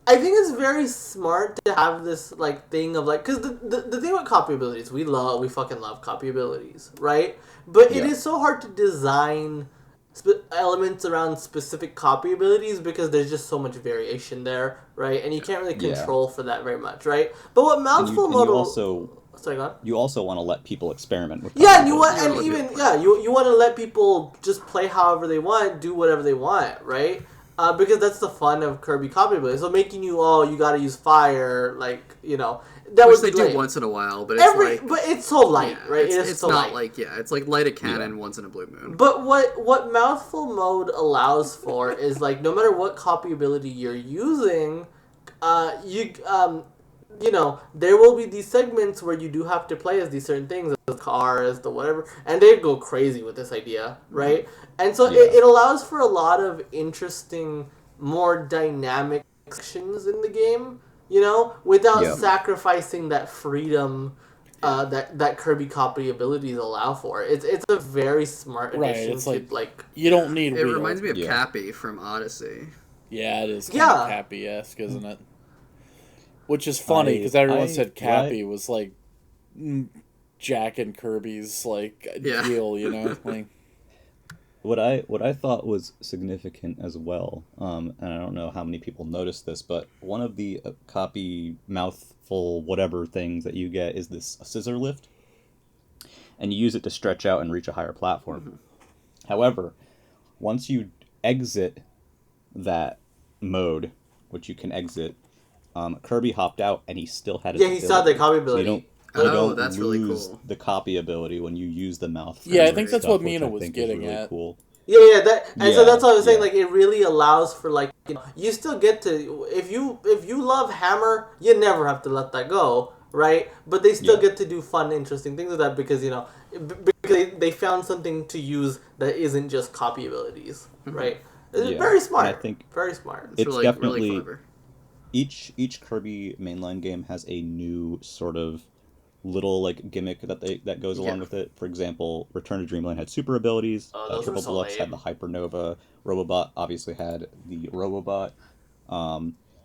[SPEAKER 4] it's very smart to have this thing of because the thing with copy abilities, we fucking love copy abilities, right? But it is so hard to design elements around specific copy abilities because there's just so much variation there, right? And you can't really control for that very much, right? But what Mouthful Mode Sorry, go on.
[SPEAKER 1] You also want to let people experiment with.
[SPEAKER 4] Yeah, and you want, you want to let people just play however they want, do whatever they want, right? Because that's the fun of Kirby copy ability. So making you got to use fire, that
[SPEAKER 5] which they do once in a while, but
[SPEAKER 4] but it's so light, right?
[SPEAKER 5] It's so not light. It's light a cannon once in a blue moon.
[SPEAKER 4] But what Mouthful Mode allows for is no matter what copy ability you're using, there will be these segments where you do have to play as these certain things, as the car, as the whatever, and they go crazy with this idea, right? And so it allows for a lot of interesting, more dynamic sections in the game, without sacrificing that freedom that Kirby copy abilities allow for. It's a very smart addition.
[SPEAKER 3] It's like you don't need.
[SPEAKER 5] It reminds me of Cappy from Odyssey.
[SPEAKER 3] Yeah, it is kind of Cappy-esque, isn't it? Which is funny because everyone said Cappy was like Jack and Kirby's deal, like.
[SPEAKER 1] What I thought was significant as well, and I don't know how many people noticed this, but one of the copy mouthful whatever things that you get is this scissor lift, and you use it to stretch out and reach a higher platform. Mm-hmm. However, once you exit that mode, which you can exit, Kirby hopped out and he still had his ability.
[SPEAKER 4] He still had the copy ability.
[SPEAKER 1] So you don't that's lose really cool. The copy ability when you use the mouth.
[SPEAKER 3] Yeah, I think that's what Mina was getting really at.
[SPEAKER 1] Cool.
[SPEAKER 4] Yeah, so that's what I was saying. Like, it really allows for you still get to if you love Hammer, you never have to let that go, right? But they still get to do fun, interesting things with that because because they found something to use that isn't just copy abilities, right? It's very smart.
[SPEAKER 1] And I think
[SPEAKER 4] very smart.
[SPEAKER 1] It's
[SPEAKER 5] really,
[SPEAKER 1] definitely
[SPEAKER 5] really clever.
[SPEAKER 1] Each Kirby mainline game has a new sort of little gimmick that goes along with it. For example, Return to Dreamland had super abilities. Triple Deluxe had the Hypernova. Robobot obviously had the Robobot.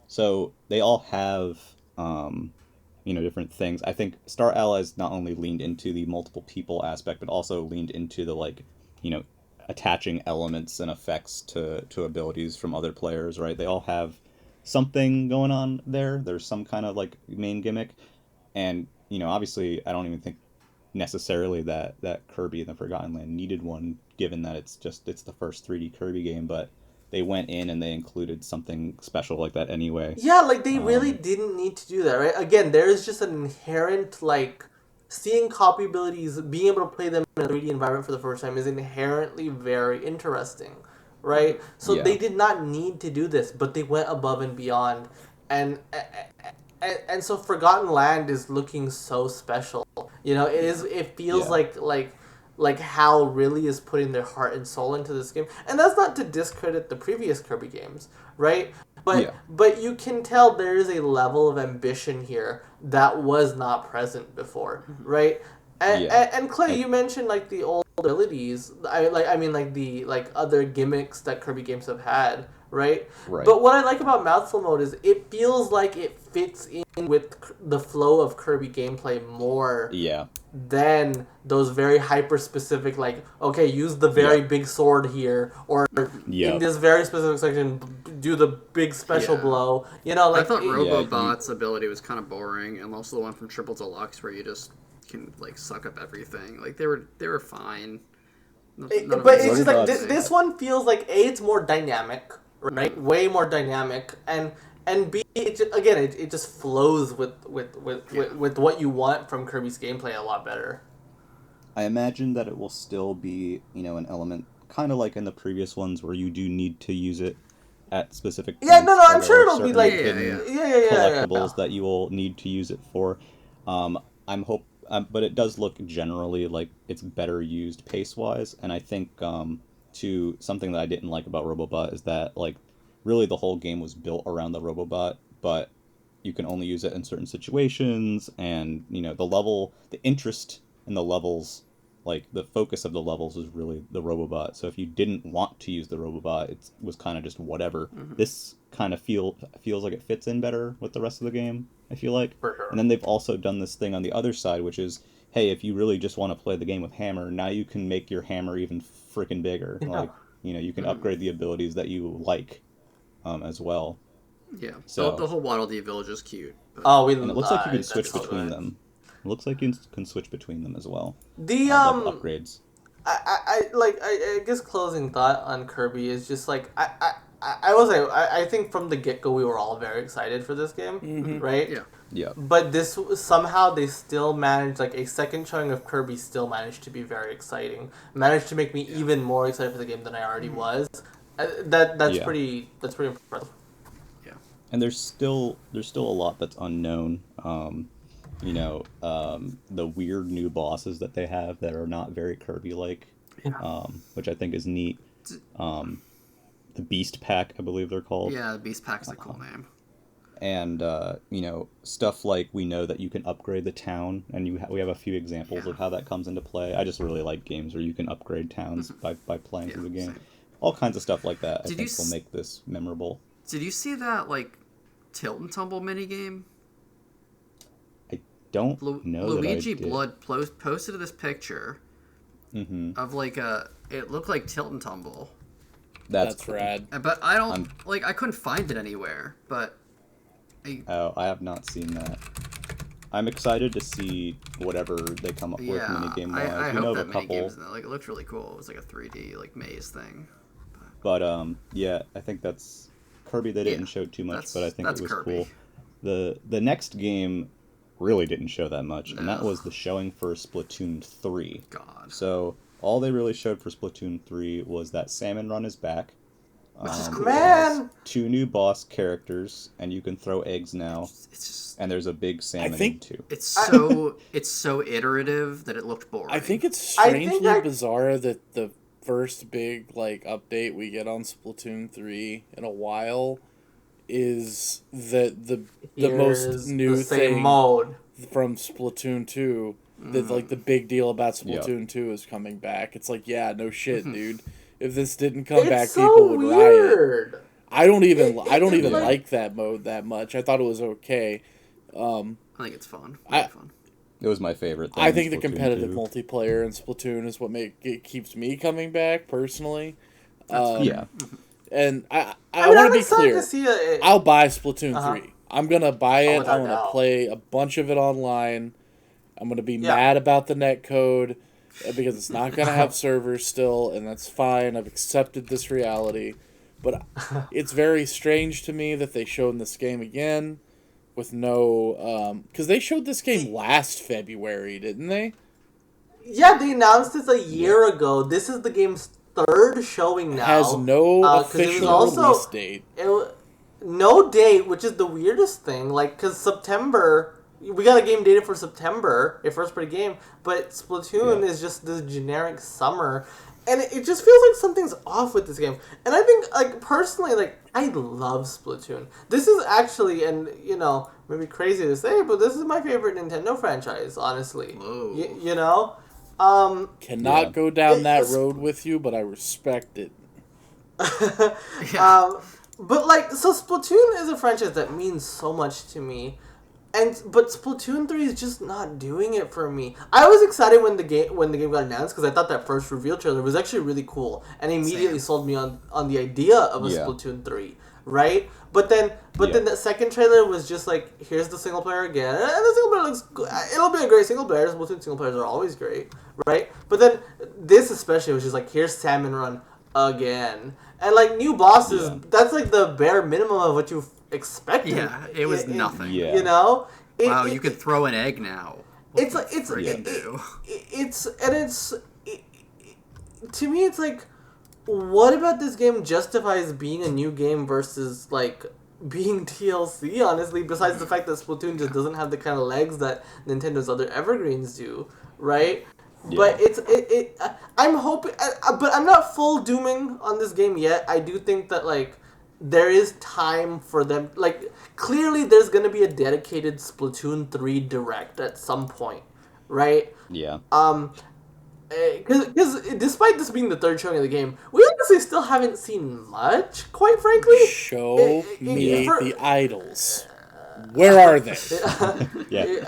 [SPEAKER 1] So they all have different things. I think Star Allies not only leaned into the multiple people aspect, but also leaned into the attaching elements and effects to abilities from other players. Right? They all have something going on there. There's some kind of main gimmick, and obviously I don't even think necessarily that Kirby and the Forgotten Land needed one, given that it's the first 3D Kirby game, but they went in and they included something special like that anyway.
[SPEAKER 4] Yeah, they really didn't need to do that, right? Again, there is just an inherent seeing copy abilities, being able to play them in a 3D environment for the first time is inherently very interesting. Right? So they did not need to do this, but they went above and beyond. And so Forgotten Land is looking so special. It feels like HAL really is putting their heart and soul into this game. And that's not to discredit the previous Kirby games, right? But you can tell there is a level of ambition here that was not present before, right? And Clay, you mentioned the old abilities. I mean the other gimmicks that Kirby games have had, right? But what I like about Mouthful Mode is it feels like it fits in with the flow of Kirby gameplay more than those very hyper specific use the very big sword here, or in this very specific section do the big special blow.
[SPEAKER 5] I thought Robobot's ability was kind of boring, and also the one from Triple Deluxe where you just can suck up everything. They were fine.
[SPEAKER 4] But it's just this one feels it's more dynamic, right? Way more dynamic, and B, it just flows with what you want from Kirby's gameplay a lot better.
[SPEAKER 1] I imagine that it will still be an element kind of like in the previous ones where you do need to use it at specific points.
[SPEAKER 4] Yeah, no, I'm sure it'll be
[SPEAKER 1] collectibles that you will need to use it for. But it does look generally like it's better used pace-wise, and I think to something that I didn't like about Robobot is that really the whole game was built around the Robobot, but you can only use it in certain situations, and the interest in the levels, the focus of the levels is really the Robobot. So if you didn't want to use the Robobot, it was kind of just whatever. Mm-hmm. This kind of feels like it fits in better with the rest of the game, I feel like.
[SPEAKER 4] For sure.
[SPEAKER 1] And then they've also done this thing on the other side, which is, hey, if you really just want to play the game with Hammer, now you can make your Hammer even freaking bigger. You can upgrade the abilities that you like as well.
[SPEAKER 5] Yeah. So the whole Waddle Dee village is cute.
[SPEAKER 1] And it looks like you can switch between them. It looks like you can switch between them as well.
[SPEAKER 4] The
[SPEAKER 1] upgrades.
[SPEAKER 4] I guess closing thought on Kirby is just I will say, I think from the get-go we were all very excited for this game, right?
[SPEAKER 1] Yeah.
[SPEAKER 4] But this, somehow they still managed, a second showing of Kirby still managed to be very exciting. Managed to make me even more excited for the game than I already was. That's pretty impressive.
[SPEAKER 5] Yeah.
[SPEAKER 1] And there's still a lot that's unknown. The weird new bosses that they have that are not very Kirby-like, which I think is neat. The Beast Pack, I believe they're called.
[SPEAKER 5] Yeah, the Beast Pack's a cool name.
[SPEAKER 1] And stuff like we know that you can upgrade the town, and we have a few examples of how that comes into play. I just really like games where you can upgrade towns by playing through the game. Same. All kinds of stuff like that I think will make this memorable.
[SPEAKER 5] Did you see that tilt and tumble minigame?
[SPEAKER 1] I don't know.
[SPEAKER 5] Luigi
[SPEAKER 1] that I did.
[SPEAKER 5] Blood posted this picture of it looked like tilt and tumble.
[SPEAKER 3] That's rad.
[SPEAKER 5] But I don't I couldn't find it anywhere. But
[SPEAKER 1] I have not seen that. I'm excited to see whatever they come up with minigame wise.
[SPEAKER 5] I hope that minigame's it looks really cool. It was like a 3D maze thing.
[SPEAKER 1] But I think that's Kirby. They didn't show too much, but I think it was
[SPEAKER 5] Kirby.
[SPEAKER 1] Cool. The next game really didn't show that much, and that was the showing for Splatoon 3.
[SPEAKER 5] God.
[SPEAKER 1] So all they really showed for Splatoon 3 was that Salmon Run is back.
[SPEAKER 5] Which is cool.
[SPEAKER 4] Man!
[SPEAKER 1] 2 new boss characters, and you can throw eggs now.
[SPEAKER 5] It's just,
[SPEAKER 1] and there's a big salmon too.
[SPEAKER 5] It's so iterative that it looked boring.
[SPEAKER 3] I think it's strangely bizarre that the first big update we get on Splatoon 3 in a while is that the most new thing
[SPEAKER 4] mode
[SPEAKER 3] from Splatoon 2 that the big deal about Splatoon 2 is coming back. It's no shit, dude. If this didn't come back, people would riot. I don't even like that mode that much. I thought it was okay.
[SPEAKER 5] I think it's fun. Fun.
[SPEAKER 1] It was my favorite thing.
[SPEAKER 3] I think the competitive multiplayer in Splatoon is what keeps me coming back personally. And I want to be clear. I'll buy Splatoon 3. I'm gonna buy it. I'm gonna play a bunch of it online. I'm gonna be mad about the netcode because it's not gonna have servers still, and that's fine. I've accepted this reality. But it's very strange to me that they showed this game again with no... Because they showed this game last February, didn't they?
[SPEAKER 4] Yeah, they announced this a year ago. This is the game's third showing now.
[SPEAKER 3] Has no official release date.
[SPEAKER 4] No date, which is the weirdest thing. Because September... We got a game dated for September, a first-party game, but Splatoon is just this generic summer... And it just feels like something's off with this game. And I think, personally, I love Splatoon. This is actually, and, maybe crazy to say, but this is my favorite Nintendo franchise, honestly.
[SPEAKER 5] Whoa.
[SPEAKER 3] Cannot go down that road with you, but I respect it.
[SPEAKER 4] So Splatoon is a franchise that means so much to me. But Splatoon 3 is just not doing it for me. I was excited when the game got announced because I thought that first reveal trailer was actually really cool and immediately sold me on the idea of a Splatoon 3, right? But then the second trailer was just here's the single player again, and the single player looks good. It'll be a great single player. Splatoon single players are always great, right? But then this especially was just here's Salmon Run again, and new bosses. That's the bare minimum of what you expected.
[SPEAKER 5] Yeah, it was nothing.
[SPEAKER 1] Yeah.
[SPEAKER 5] Wow, you could throw an egg now.
[SPEAKER 4] To me, it's what about this game justifies being a new game versus being TLC? Honestly, besides the fact that Splatoon just doesn't have the kind of legs that Nintendo's other evergreens do, right? Yeah. But I'm hoping, but I'm not full dooming on this game yet. I do think that there is time for them. Clearly there's going to be a dedicated Splatoon 3 Direct at some point, right?
[SPEAKER 1] Yeah.
[SPEAKER 4] Because despite this being the third showing of the game, we honestly still haven't seen much, quite frankly.
[SPEAKER 3] Show me the idols. Where are they?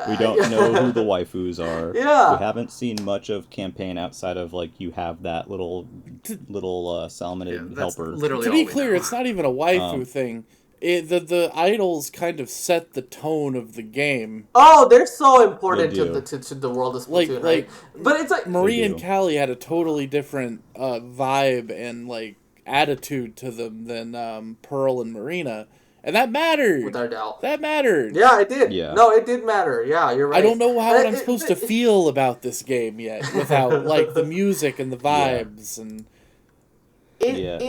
[SPEAKER 1] We don't know who the waifus are.
[SPEAKER 4] Yeah.
[SPEAKER 1] We haven't seen much of campaign outside of you have that little salmonid helper.
[SPEAKER 3] To be clear, it's not even a waifu thing. The idols kind of set the tone of the game.
[SPEAKER 4] Oh, they're so important to the world of Splatoon, right? But it's
[SPEAKER 3] Marie and Callie had a totally different vibe and attitude to them than Pearl and Marina. And that mattered.
[SPEAKER 4] Without doubt.
[SPEAKER 3] That mattered.
[SPEAKER 4] Yeah, it did. Yeah. No, it did matter. Yeah, you're right.
[SPEAKER 3] I don't know how I'm supposed to feel about this game yet without the music and the vibes and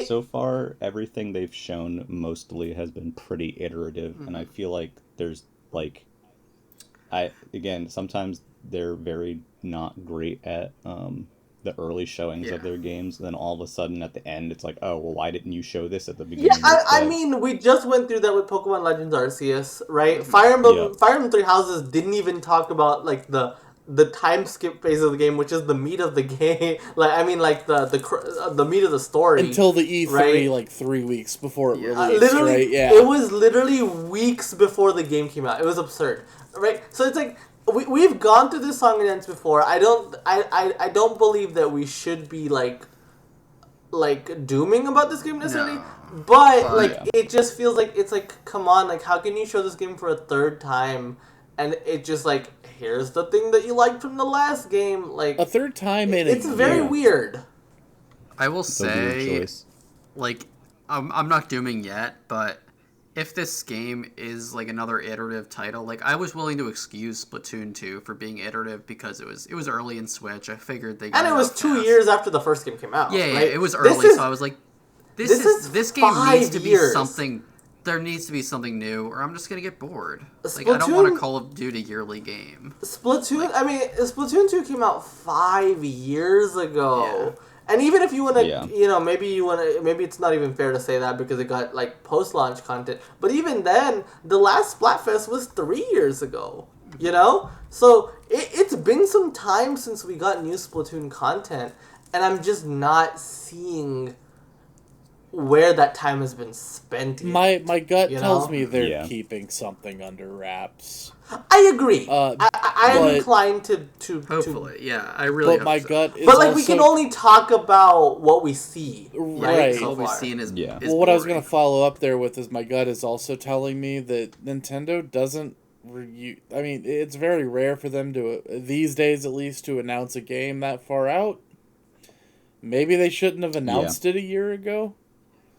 [SPEAKER 1] So far everything they've shown mostly has been pretty iterative, and I feel like there's like, sometimes they're very not great at the early showings of their games. Then all of a sudden at the end, it's like, oh well, why didn't you show this at the beginning?
[SPEAKER 4] I mean, we just went through that with Pokemon Legends Arceus, right? Fire Emblem Three Houses didn't even talk about like the time skip phase of the game, which is the meat of the game. The meat of the story
[SPEAKER 3] until the E3,
[SPEAKER 4] right?
[SPEAKER 3] like 3 weeks before it released.
[SPEAKER 4] Literally,
[SPEAKER 3] right? Yeah,
[SPEAKER 4] it was literally weeks before the game came out. It was absurd, right? So it's like we've gone through this song and dance before. I don't believe that we should be like dooming about this game necessarily.
[SPEAKER 5] No.
[SPEAKER 4] But it just feels like it's like, come on, like how can you show this game for a third time and it just like, here's the thing that you liked from the last game, like
[SPEAKER 3] a third time in
[SPEAKER 4] it's very weird.
[SPEAKER 5] I will say, like, I'm not dooming yet, but if this game is like another iterative title, like I was willing to excuse Splatoon 2 for being iterative because it was early in Switch. I figured they got
[SPEAKER 4] and it was 2 years after the first game came out.
[SPEAKER 5] Yeah,
[SPEAKER 4] right?
[SPEAKER 5] it was early, so I was like, this game needs to be something. There needs to be something new, or I'm just gonna get bored. Like I don't want a Call of Duty yearly game.
[SPEAKER 4] Splatoon 2 came out 5 years ago.
[SPEAKER 5] Yeah.
[SPEAKER 4] And even if you want to, maybe it's not even fair to say that because it got like post-launch content. But even then, the last Splatfest was 3 years ago. You know, so it's been some time since we got new Splatoon content, and I'm just not seeing where that time has been spent.
[SPEAKER 3] My gut tells me they're keeping something under wraps.
[SPEAKER 4] I agree. I'm inclined to
[SPEAKER 5] hopefully, I really.
[SPEAKER 3] But my gut is.
[SPEAKER 4] But like, we can only talk about what we see, right? So
[SPEAKER 5] what we've seen is
[SPEAKER 3] well, what I was gonna follow up there with is my gut is also telling me that Nintendo doesn't. I mean, it's very rare for them to these days, at least, to announce a game that far out. Maybe they shouldn't have announced it a year ago.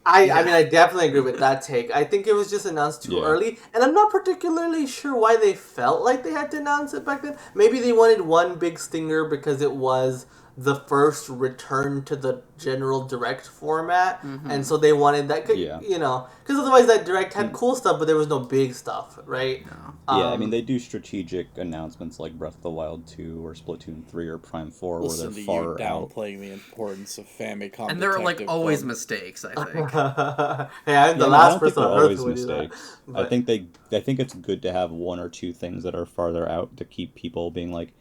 [SPEAKER 4] I mean, I definitely agree with that take. I think it was just announced too early, and I'm not particularly sure why they felt like they had to announce it back then. Maybe they wanted one big stinger because it was the first return to the general direct format, and so they wanted that, because otherwise that direct had cool stuff, but there was no big stuff, right?
[SPEAKER 5] No.
[SPEAKER 1] I mean, they do strategic announcements like Breath of the Wild 2 or Splatoon 3 or Prime 4 where they're far out.
[SPEAKER 3] Downplaying the importance of Famicom.
[SPEAKER 5] And there are like always mistakes, I think.
[SPEAKER 4] I'm the last person on Earth who would do that.
[SPEAKER 1] I think it's good to have one or two things that are farther out to keep people being like,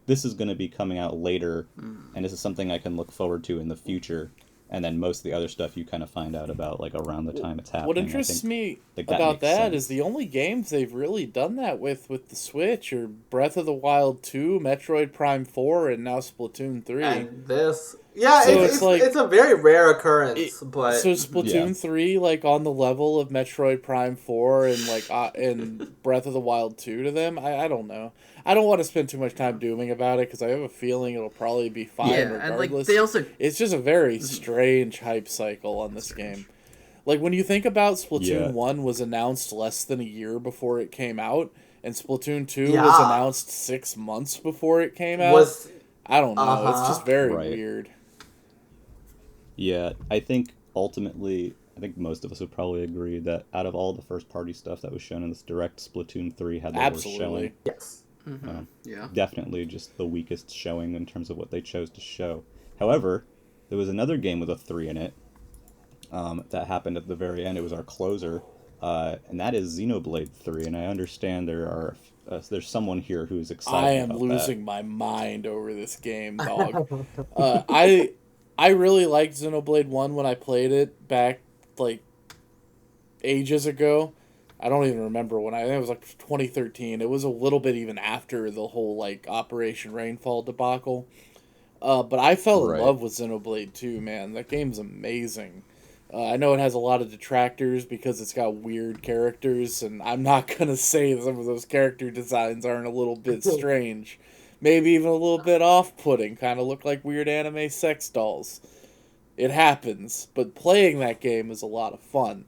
[SPEAKER 1] this is going to be coming out later, and this is something I can look forward to in the future. And then most of the other stuff you kind of find out about like around the time it's happening.
[SPEAKER 3] What interests me about that is the only games they've really done that with the Switch are Breath of the Wild 2, Metroid Prime 4, and now Splatoon 3.
[SPEAKER 4] And this. Yeah, so it's a very rare occurrence. So
[SPEAKER 3] Splatoon 3, like, on the level of Metroid Prime 4 and, like, and Breath of the Wild 2 to them? I don't know. I don't want to spend too much time dooming about it because I have a feeling it'll probably be fine regardless.
[SPEAKER 5] And, like,
[SPEAKER 3] it's just a very strange hype cycle on this game. Like, when you think about Splatoon 1 was announced less than a year before it came out, and Splatoon 2 was announced 6 months before it came out, I don't know. It's just very weird.
[SPEAKER 1] Yeah, I think ultimately, most of us would probably agree that out of all the first-party stuff that was shown in this Direct, Splatoon 3 had the worst showing.
[SPEAKER 4] Yes.
[SPEAKER 1] Definitely just the weakest showing in terms of what they chose to show. However, there was another game with a 3 in it that happened at the very end. It was our closer, and that is Xenoblade 3, and I understand there's someone here who's excited about that.
[SPEAKER 3] I am losing my mind over this game, dog. I really liked Xenoblade 1 when I played it back, like, ages ago. I don't even remember when. I think it was, like, 2013. It was a little bit even after the whole, like, Operation Rainfall debacle. But I fell in love with Xenoblade 2, man. That game's amazing. I know it has a lot of detractors because it's got weird characters, and I'm not going to say some of those character designs aren't a little bit strange. Maybe even a little bit off-putting, kind of look like weird anime sex dolls. It happens, but playing that game is a lot of fun.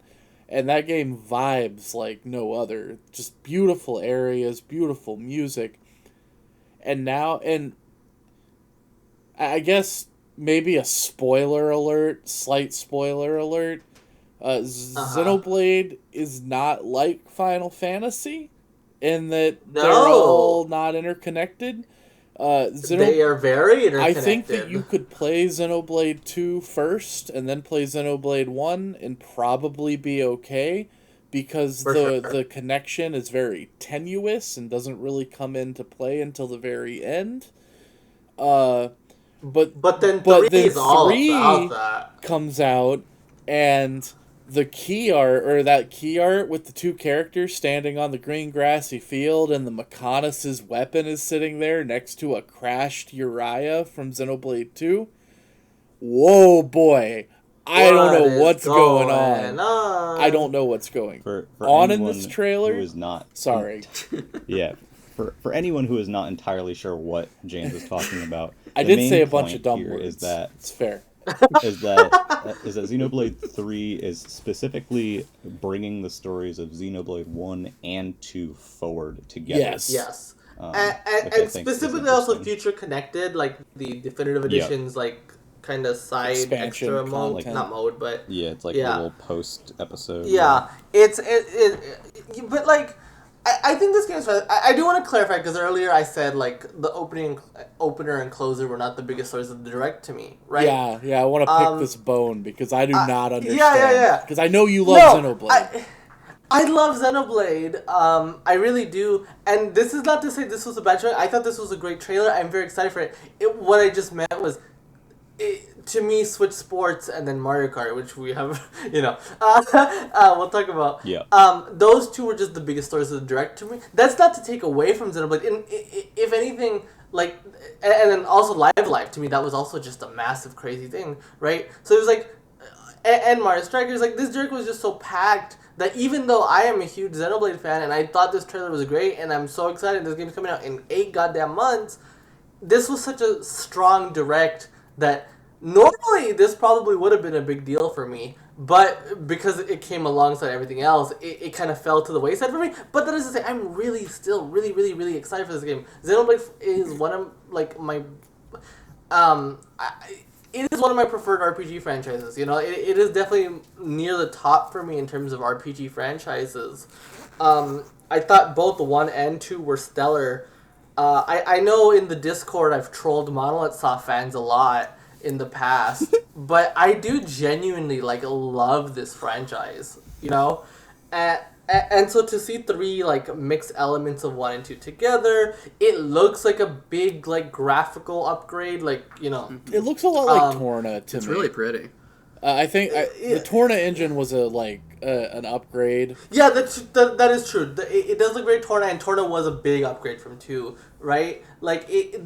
[SPEAKER 3] And that game vibes like no other. Just beautiful areas, beautiful music. And I guess maybe a spoiler alert, slight spoiler alert. Xenoblade is not like Final Fantasy in that they're all not interconnected.
[SPEAKER 4] They are very interconnected.
[SPEAKER 3] I think that you could play Xenoblade 2 first and then play Xenoblade 1 and probably be okay because the connection is very tenuous and doesn't really come into play until the very end. But then 3 comes out and the key art, or that key art with the two characters standing on the green grassy field and the Mechonis' weapon is sitting there next to a crashed Uriah from Xenoblade 2. Whoa, boy. I don't know what's going on. I don't know what's going on in this trailer.
[SPEAKER 1] Who is not
[SPEAKER 3] Sorry.
[SPEAKER 1] Yeah. For anyone who is not entirely sure what James is talking about,
[SPEAKER 3] I did say a bunch of dumb words.
[SPEAKER 1] Is that
[SPEAKER 3] it's fair.
[SPEAKER 1] is that Xenoblade 3 is specifically bringing the stories of Xenoblade 1 and 2 forward together.
[SPEAKER 4] Yes. And specifically also future connected, like the definitive editions, like kind of side
[SPEAKER 3] expansion
[SPEAKER 4] extra mode,
[SPEAKER 3] content.
[SPEAKER 4] not mode, but
[SPEAKER 1] it's like a little post episode.
[SPEAKER 4] Yeah, but like. I think this game is fun. I do want to clarify because earlier I said like the opener and closer were not the biggest stories of the direct to me, right?
[SPEAKER 3] Yeah. I want to pick this bone because I do not understand.
[SPEAKER 4] Yeah.
[SPEAKER 3] Because I know you love Xenoblade.
[SPEAKER 4] I love Xenoblade. I really do. And this is not to say this was a bad trailer. I thought this was a great trailer. I'm very excited for it. What I just meant was, to me, Switch Sports and then Mario Kart, which we have, we'll talk about.
[SPEAKER 1] Yeah.
[SPEAKER 4] Those two were just the biggest stories of the direct to me. That's not to take away from Xenoblade. If anything, like, and then also Live to me, that was also just a massive, crazy thing, right? So it was like, and Mario Strikers, like, this direct was just so packed that even though I am a huge Xenoblade fan and I thought this trailer was great and I'm so excited this game's coming out in 8 goddamn months, this was such a strong direct that normally this probably would have been a big deal for me, but because it came alongside everything else, it kind of fell to the wayside for me. But that is to say, I'm really still really excited for this game. Xenoblade is one of like my it is one of my preferred RPG franchises. You know, it is definitely near the top for me in terms of RPG franchises. I thought both 1 and 2 were stellar. I know in the Discord I've trolled Monolith Soft fans a lot in the past, but I do genuinely like love this franchise, you know, and so to see 3 like mix elements of 1 and 2 together, it looks like a big like graphical upgrade, like, you know,
[SPEAKER 3] it looks a lot like Torna to me.
[SPEAKER 5] It's really pretty.
[SPEAKER 3] I think the Torna engine was an upgrade.
[SPEAKER 4] Yeah, that is true. It does look very Torna, and Torna was a big upgrade from 2, right? Like it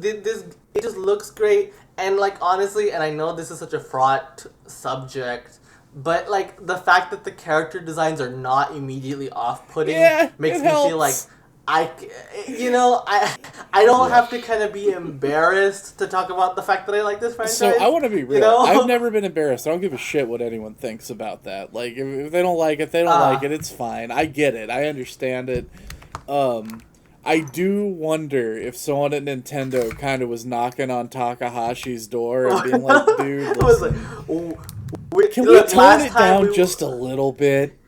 [SPEAKER 4] just looks great. And, like, honestly, and I know this is such a fraught subject, but, like, the fact that the character designs are not immediately off-putting makes me feel like I don't have to kind of be embarrassed to talk about the fact that I like this franchise.
[SPEAKER 3] So, I want to be real.
[SPEAKER 4] You know?
[SPEAKER 3] I've never been embarrassed. I don't give a shit what anyone thinks about that. Like, if they don't like it, they don't like it. It's fine. I get it. I understand it. I do wonder if someone at Nintendo kind of was knocking on Takahashi's door and being like, dude, listen, can we tone it down just a little bit?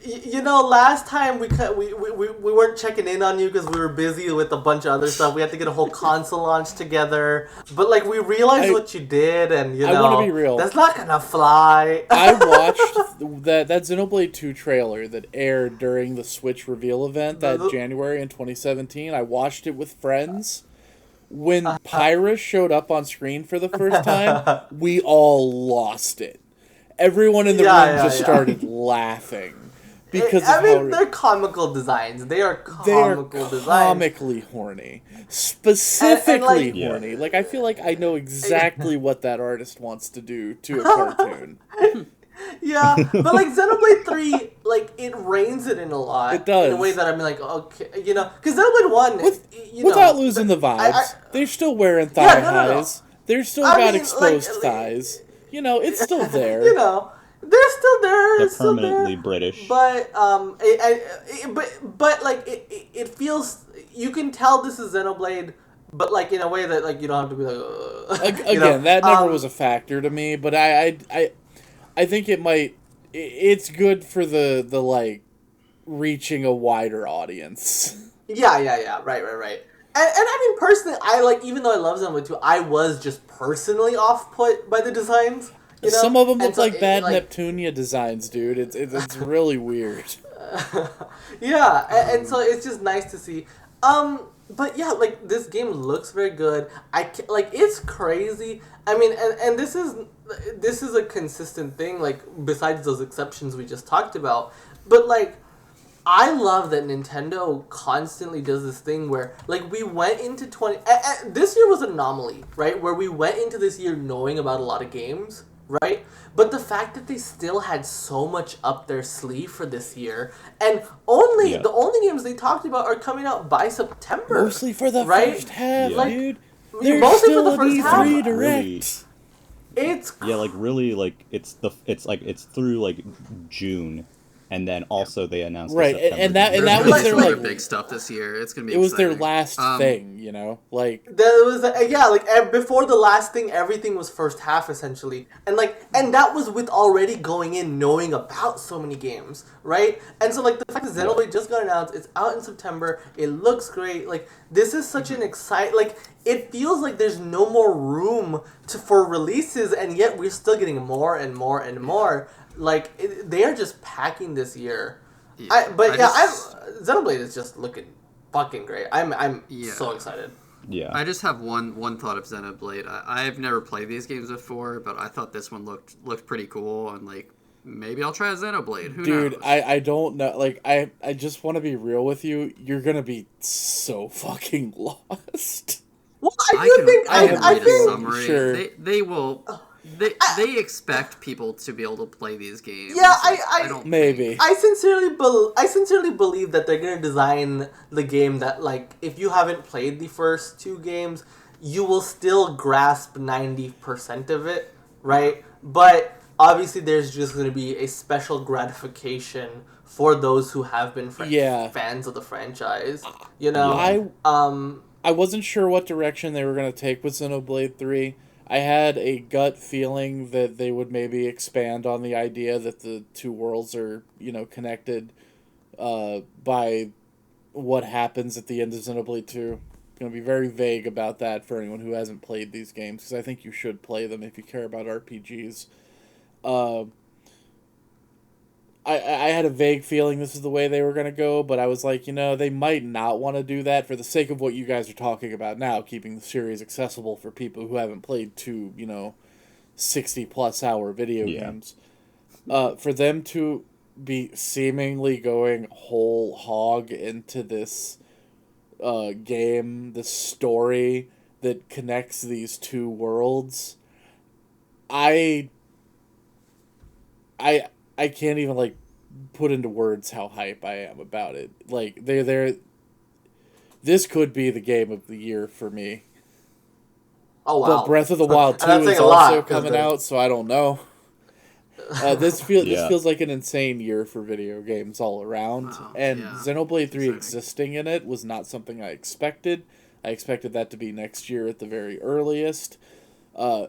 [SPEAKER 4] You know, last time we weren't checking in on you because we were busy with a bunch of other stuff. We had to get a whole console launch together. But, like, we realized what you did, and, you know,
[SPEAKER 3] I want to be real.
[SPEAKER 4] That's not gonna fly.
[SPEAKER 3] I watched that Xenoblade 2 trailer that aired during the Switch reveal event that January in 2017. I watched it with friends. When Pyrus showed up on screen for the first time, we all lost it. Everyone in the room just started laughing. Because
[SPEAKER 4] they're comical designs. They are
[SPEAKER 3] comically horny. Specifically horny. Like, I feel like I know exactly what that artist wants to do to a cartoon.
[SPEAKER 4] Yeah, but, like, Xenoblade 3, like, it reins it in a lot.
[SPEAKER 3] It does.
[SPEAKER 4] In a way that I'm like, okay, you know, because Xenoblade 1,
[SPEAKER 3] without losing the vibes, they're still wearing thigh highs. They're still got exposed thighs. You know, it's still there.
[SPEAKER 4] You know, they're still there.
[SPEAKER 1] They're permanently British.
[SPEAKER 4] But but like it feels, you can tell this is Xenoblade but like in a way that like you don't have to be like.
[SPEAKER 3] Again, that never was a factor to me, but I think it might. It's good for the like reaching a wider audience.
[SPEAKER 4] Yeah. Right. And I mean, personally, I like, even though I love Xenoblade 2, I was just personally off-put by the designs. You know?
[SPEAKER 3] Some of them look
[SPEAKER 4] so
[SPEAKER 3] like bad Neptunia designs, dude. It's really weird.
[SPEAKER 4] Yeah, and so it's just nice to see. But yeah, like, this game looks very good. Like, it's crazy. I mean, and this is a consistent thing, like, besides those exceptions we just talked about. But, like, I love that Nintendo constantly does this thing where, like, we went into this year was an anomaly, right? Where we went into this year knowing about a lot of games, right? But the fact that they still had so much up their sleeve for this year, and the only games they talked about are coming out by September.
[SPEAKER 3] Mostly for the
[SPEAKER 4] right?
[SPEAKER 3] first half,
[SPEAKER 4] Like,
[SPEAKER 3] dude.
[SPEAKER 4] Mostly
[SPEAKER 3] There's
[SPEAKER 4] for
[SPEAKER 3] still
[SPEAKER 4] the
[SPEAKER 3] an
[SPEAKER 4] first
[SPEAKER 3] E3
[SPEAKER 4] half.
[SPEAKER 3] Direct.
[SPEAKER 1] Really,
[SPEAKER 4] It's
[SPEAKER 1] like really, like it's through like June, and then also they announced
[SPEAKER 3] Right,
[SPEAKER 1] the September
[SPEAKER 3] and that
[SPEAKER 1] game.
[SPEAKER 3] was
[SPEAKER 5] There's
[SPEAKER 3] their
[SPEAKER 5] some other
[SPEAKER 3] like
[SPEAKER 5] big stuff this year. It's gonna be.
[SPEAKER 3] it was their
[SPEAKER 5] exciting.
[SPEAKER 3] last thing, you know, like
[SPEAKER 4] there was before the last thing, everything was first half essentially, and that was with already going in knowing about so many games, right? And so like the fact that Xenoblade just got announced, it's out in September, it looks great. Like, this is such an it feels like there's no more room for releases, and yet we're still getting more and more and more. Like, they are just packing this year. Xenoblade is just looking fucking great. I'm so excited.
[SPEAKER 1] Yeah.
[SPEAKER 5] I just have one thought of Xenoblade. I've never played these games before, but I thought this one looked pretty cool, and like maybe I'll try a Xenoblade. Who knows?
[SPEAKER 3] dude, I don't know. Like, I just want to be real with you. You're gonna be so fucking lost.
[SPEAKER 4] Well,
[SPEAKER 5] I can read a
[SPEAKER 4] think
[SPEAKER 5] summary.
[SPEAKER 3] Sure.
[SPEAKER 5] They will. They expect people to be able to play these games.
[SPEAKER 4] Yeah,
[SPEAKER 5] I don't
[SPEAKER 3] maybe.
[SPEAKER 4] I sincerely believe that they're gonna design the game that, like, if you haven't played the first two games, you will still grasp 90% of it, right? But obviously, there's just gonna be a special gratification for those who have been fans of the franchise. You know,
[SPEAKER 3] I wasn't sure what direction they were gonna take with Xenoblade 3. I had a gut feeling that they would maybe expand on the idea that the two worlds are, you know, connected by what happens at the end of Xenoblade 2. I'm going to be very vague about that for anyone who hasn't played these games, because I think you should play them if you care about RPGs. I had a vague feeling this is the way they were going to go, but I was like, you know, they might not want to do that for the sake of what you guys are talking about now, keeping the series accessible for people who haven't played two, you know, 60-plus hour video games. For them to be seemingly going whole hog into this game, this story that connects these two worlds, I can't even, like, put into words how hype I am about it. Like, this could be the game of the year for me.
[SPEAKER 4] Oh, wow.
[SPEAKER 3] But Breath of the Wild 2 is also coming out, so I don't know. This feels like an insane year for video games all around.
[SPEAKER 5] Wow,
[SPEAKER 3] and
[SPEAKER 5] yeah.
[SPEAKER 3] Xenoblade 3 existing in it was not something I expected. I expected that to be next year at the very earliest.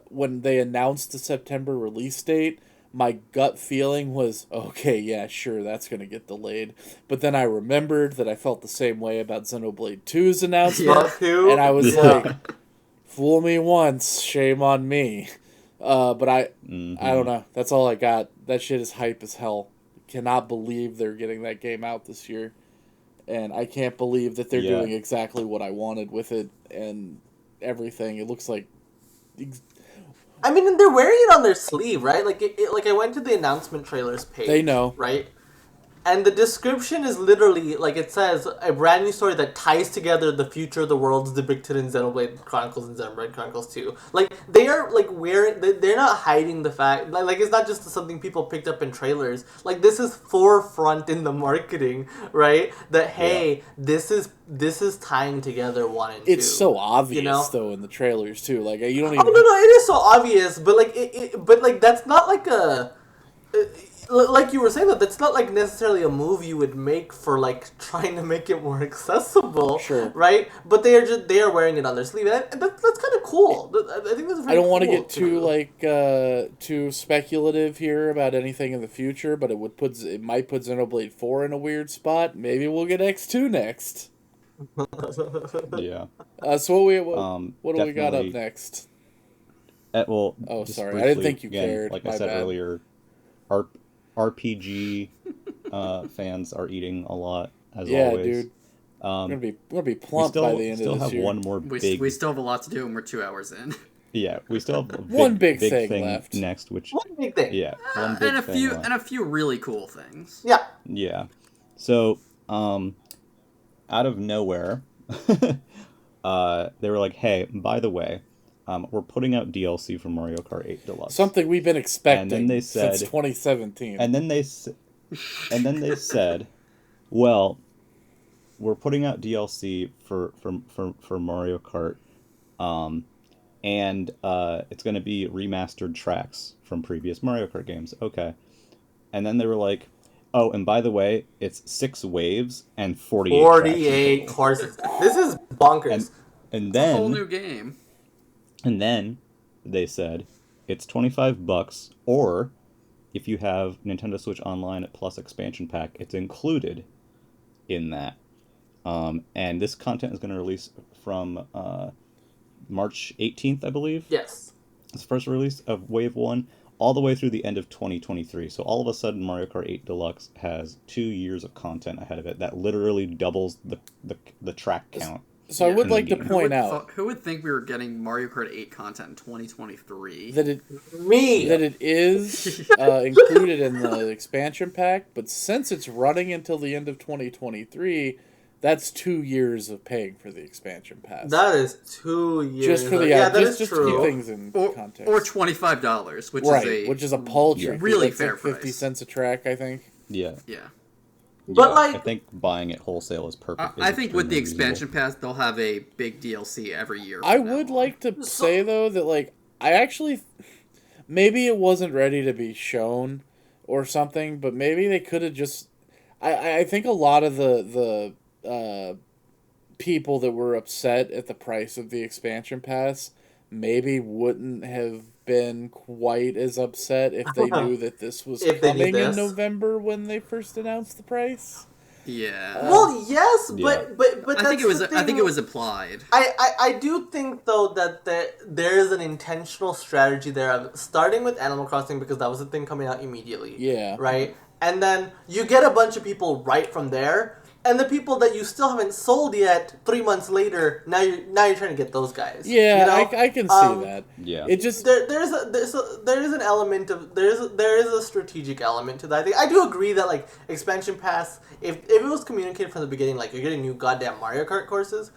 [SPEAKER 3] When they announced the September release date, my gut feeling was, okay, yeah, sure, that's going to get delayed. But then I remembered that I felt the same way about Xenoblade 2's announcement. And I was like, fool me once, shame on me. But I don't know. That's all I got. That shit is hype as hell. Cannot believe they're getting that game out this year. And I can't believe that they're doing exactly what I wanted with it and everything. It looks like...
[SPEAKER 4] I mean, and they're wearing it on their sleeve, right? Like, like I went to the announcement trailers page.
[SPEAKER 3] They know.
[SPEAKER 4] Right? And the description is literally, like, it says, a brand new story that ties together the future of the worlds depicted in Xenoblade Chronicles and Xenoblade Chronicles 2. Like, they are, like, they're not hiding the fact, like, it's not just something people picked up in trailers. Like, this is forefront in the marketing, right? That, hey, this is tying together 1 and 2.
[SPEAKER 3] It's so obvious,
[SPEAKER 4] you know?
[SPEAKER 3] though, in the trailers, too. Like, you don't even...
[SPEAKER 4] Oh, no, it is so obvious, but, like, but, like, that's not, like, a... like you were saying, that's not like necessarily a move you would make for like trying to make it more accessible,
[SPEAKER 3] sure,
[SPEAKER 4] right? But they are wearing it on their sleeve, and that's kind of cool. I think that's very.
[SPEAKER 3] I don't want to
[SPEAKER 4] cool
[SPEAKER 3] get too speculative here about anything in the future, but it might put Xenoblade 4 in a weird spot. Maybe we'll get X2 next.
[SPEAKER 1] Yeah.
[SPEAKER 3] So what do we got up next?
[SPEAKER 1] Well,
[SPEAKER 3] oh, sorry,
[SPEAKER 1] briefly,
[SPEAKER 3] I didn't think you
[SPEAKER 1] again,
[SPEAKER 3] cared.
[SPEAKER 1] Like
[SPEAKER 3] My
[SPEAKER 1] I said
[SPEAKER 3] bad.
[SPEAKER 1] earlier, RPG fans are eating a lot as always.
[SPEAKER 3] Dude. We're gonna be plump by the end of this year.
[SPEAKER 1] We still have one more big.
[SPEAKER 5] We still have a lot to do, and we're 2 hours in.
[SPEAKER 1] Yeah, we still have
[SPEAKER 3] one big thing
[SPEAKER 1] left next, which
[SPEAKER 4] one big thing.
[SPEAKER 1] Yeah, one big
[SPEAKER 5] and
[SPEAKER 1] thing left.
[SPEAKER 5] And a few really cool things.
[SPEAKER 4] Yeah.
[SPEAKER 1] Yeah. So, out of nowhere, they were like, "Hey, by the way, we're putting out DLC for Mario Kart 8 Deluxe."
[SPEAKER 3] Something we've been expecting
[SPEAKER 1] and then they said,
[SPEAKER 3] since 2017.
[SPEAKER 1] And then they said, "Well, we're putting out DLC for Mario Kart, and it's going to be remastered tracks from previous Mario Kart games." Okay. And then they were like, "Oh, and by the way, it's 6 waves and 48
[SPEAKER 4] courses. This is bonkers."
[SPEAKER 1] And then
[SPEAKER 5] a whole new game.
[SPEAKER 1] And then they said it's $25, or if you have Nintendo Switch Online Plus expansion pack, it's included in that. And this content is going to release from March 18th, I believe.
[SPEAKER 4] Yes.
[SPEAKER 1] It's the first release of Wave 1, all the way through the end of 2023. So all of a sudden, Mario Kart 8 Deluxe has 2 years of content ahead of it that literally doubles the track count.
[SPEAKER 3] So I would like to point out...
[SPEAKER 5] Who would think we were getting Mario Kart 8 content in 2023?
[SPEAKER 3] That it is included in the expansion pack, but since it's running until the end of 2023, that's 2 years of paying for the expansion pass.
[SPEAKER 4] That is 2 years.
[SPEAKER 3] Just for the just to keep things in context.
[SPEAKER 5] Or $25,
[SPEAKER 3] which is a paltry,
[SPEAKER 5] really
[SPEAKER 3] that's
[SPEAKER 5] fair
[SPEAKER 3] like 50
[SPEAKER 5] price.
[SPEAKER 3] cents a track, I think.
[SPEAKER 1] Yeah.
[SPEAKER 5] Yeah.
[SPEAKER 4] But
[SPEAKER 1] I think buying it wholesale is perfect.
[SPEAKER 5] I think with the expansion pass, they'll have a big DLC every year.
[SPEAKER 3] I would like to say though that like I actually maybe it wasn't ready to be shown or something, but maybe they could have just. I think a lot of the people that were upset at the price of the expansion pass maybe wouldn't have been quite as upset if they knew that this was coming in November when they first announced the price.
[SPEAKER 5] Yeah.
[SPEAKER 4] Well, yes, but
[SPEAKER 5] I think it was applied.
[SPEAKER 4] I do think though that there is an intentional strategy there of starting with Animal Crossing because that was the thing coming out immediately.
[SPEAKER 3] Yeah.
[SPEAKER 4] Right? And then you get a bunch of people right from there. And the people that you still haven't sold yet, 3 months later, now you're trying to get those guys.
[SPEAKER 3] Yeah, you know? I can see that.
[SPEAKER 1] Yeah,
[SPEAKER 3] it just
[SPEAKER 4] there is an element of there is a strategic element to that. I do agree that like expansion pass, if it was communicated from the beginning, like you're getting new goddamn Mario Kart courses,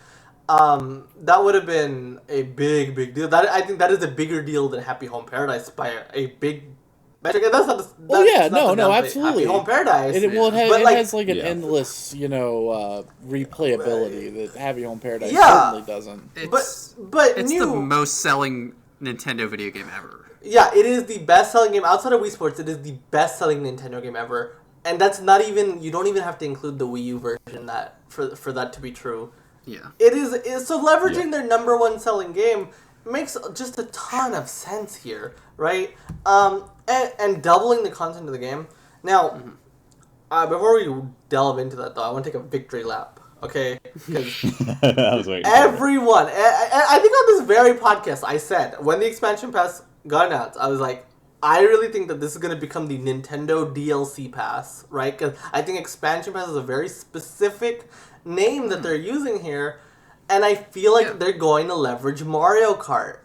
[SPEAKER 4] that would have been a big deal. I think that is a bigger deal than Happy Home Paradise by a big.
[SPEAKER 3] Absolutely.
[SPEAKER 4] Happy Home Paradise.
[SPEAKER 3] It has like an endless, replayability that Happy Home Paradise certainly doesn't.
[SPEAKER 5] It's the most selling Nintendo video game ever.
[SPEAKER 4] Yeah, it is the best selling game outside of Wii Sports. It is the best selling Nintendo game ever, and that's not even. You don't even have to include the Wii U version for that to be true.
[SPEAKER 5] Yeah.
[SPEAKER 4] It is so leveraging their number one selling game makes just a ton of sense here, right? And doubling the content of the game. Now, before we delve into that, though, I want to take a victory lap, okay? Because everyone, I think on this very podcast, I said, when the expansion pass got announced, I was like, I really think that this is going to become the Nintendo DLC pass, right? Because I think expansion pass is a very specific name that they're using here, and I feel like they're going to leverage Mario Kart.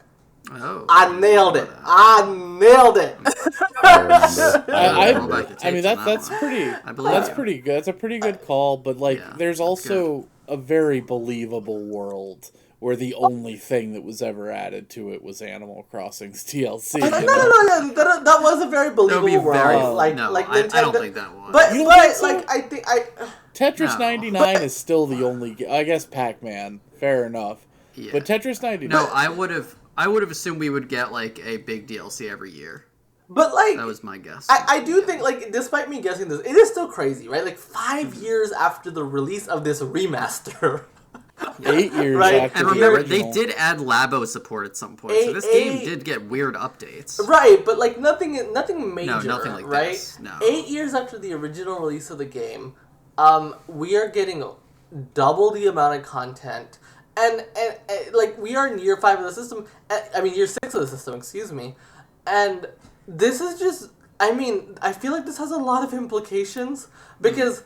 [SPEAKER 5] Oh,
[SPEAKER 4] I nailed it. I
[SPEAKER 3] mean that's pretty good. It's a pretty good call, but there's also a very believable world where the only thing that was ever added to it was Animal Crossing's DLC.
[SPEAKER 4] No, that was a very believable world.
[SPEAKER 5] I don't think that was.
[SPEAKER 4] But
[SPEAKER 3] Tetris 99 is still the only. I guess Pac-Man. Fair enough.
[SPEAKER 5] Yeah.
[SPEAKER 3] But Tetris 99.
[SPEAKER 5] No, I would have assumed we would get like a big DLC every year.
[SPEAKER 4] But like
[SPEAKER 5] that was my guess.
[SPEAKER 4] I do think, like, despite me guessing this, it is still crazy, right? Like 5 years after the release of this remaster.
[SPEAKER 3] 8 years
[SPEAKER 4] Right.
[SPEAKER 3] after
[SPEAKER 5] And
[SPEAKER 3] the
[SPEAKER 5] remember,
[SPEAKER 3] original.
[SPEAKER 5] they did add Labo support at some point, so this game did get weird updates.
[SPEAKER 4] Right, but like nothing major.
[SPEAKER 5] No, nothing like
[SPEAKER 4] right?
[SPEAKER 5] this. No.
[SPEAKER 4] 8 years after the original release of the game, we are getting double the amount of content, and like we are in year 5 of the system. I mean year 6 of the system. Excuse me, and this is just. I mean, I feel like this has a lot of implications because.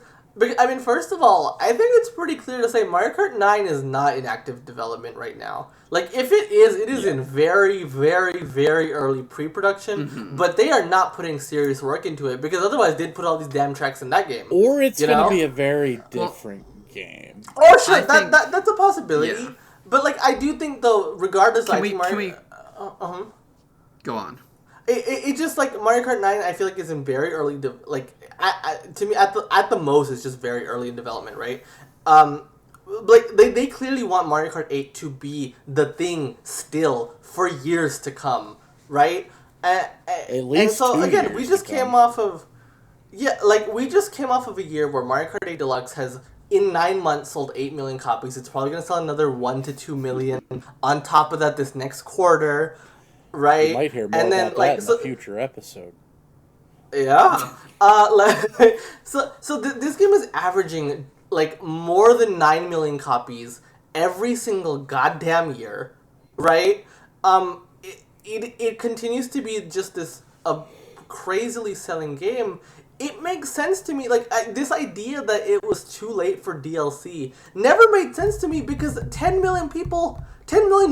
[SPEAKER 4] I mean, first of all, I think it's pretty clear to say Mario Kart 9 is not in active development right now. Like, if it is in very, very, very early pre-production, but they are not putting serious work into it, because otherwise they'd put all these damn tracks in that game.
[SPEAKER 3] Or it's going to be a very different game.
[SPEAKER 4] Or sure, that's a possibility.
[SPEAKER 5] Yeah.
[SPEAKER 4] But, like, I do think, though, regardless,
[SPEAKER 5] Can
[SPEAKER 4] I
[SPEAKER 5] we,
[SPEAKER 4] think Mario...
[SPEAKER 5] Go on.
[SPEAKER 4] It just, like, Mario Kart 9, I feel like is in very early, to me, at the most, it's just very early in development, right? Like, they clearly want Mario Kart 8 to be the thing still for years to come, right?
[SPEAKER 3] At least
[SPEAKER 4] and so,
[SPEAKER 3] 2
[SPEAKER 4] again,
[SPEAKER 3] years
[SPEAKER 4] we just
[SPEAKER 3] to
[SPEAKER 4] came
[SPEAKER 3] come.
[SPEAKER 4] off of... Yeah, like, we just came off of a year where Mario Kart 8 Deluxe has, in 9 months, sold 8 million copies. It's probably going to sell another 1 to 2 million. On top of that, this next quarter... Right,
[SPEAKER 3] You might hear more
[SPEAKER 4] and then
[SPEAKER 3] about
[SPEAKER 4] like
[SPEAKER 3] that
[SPEAKER 4] so,
[SPEAKER 3] in a future episode.
[SPEAKER 4] yeah. This game is averaging like more than 9 million copies every single goddamn year, right? It continues to be just a crazily selling game. It makes sense to me, like, this idea that it was too late for DLC never made sense to me because 10 million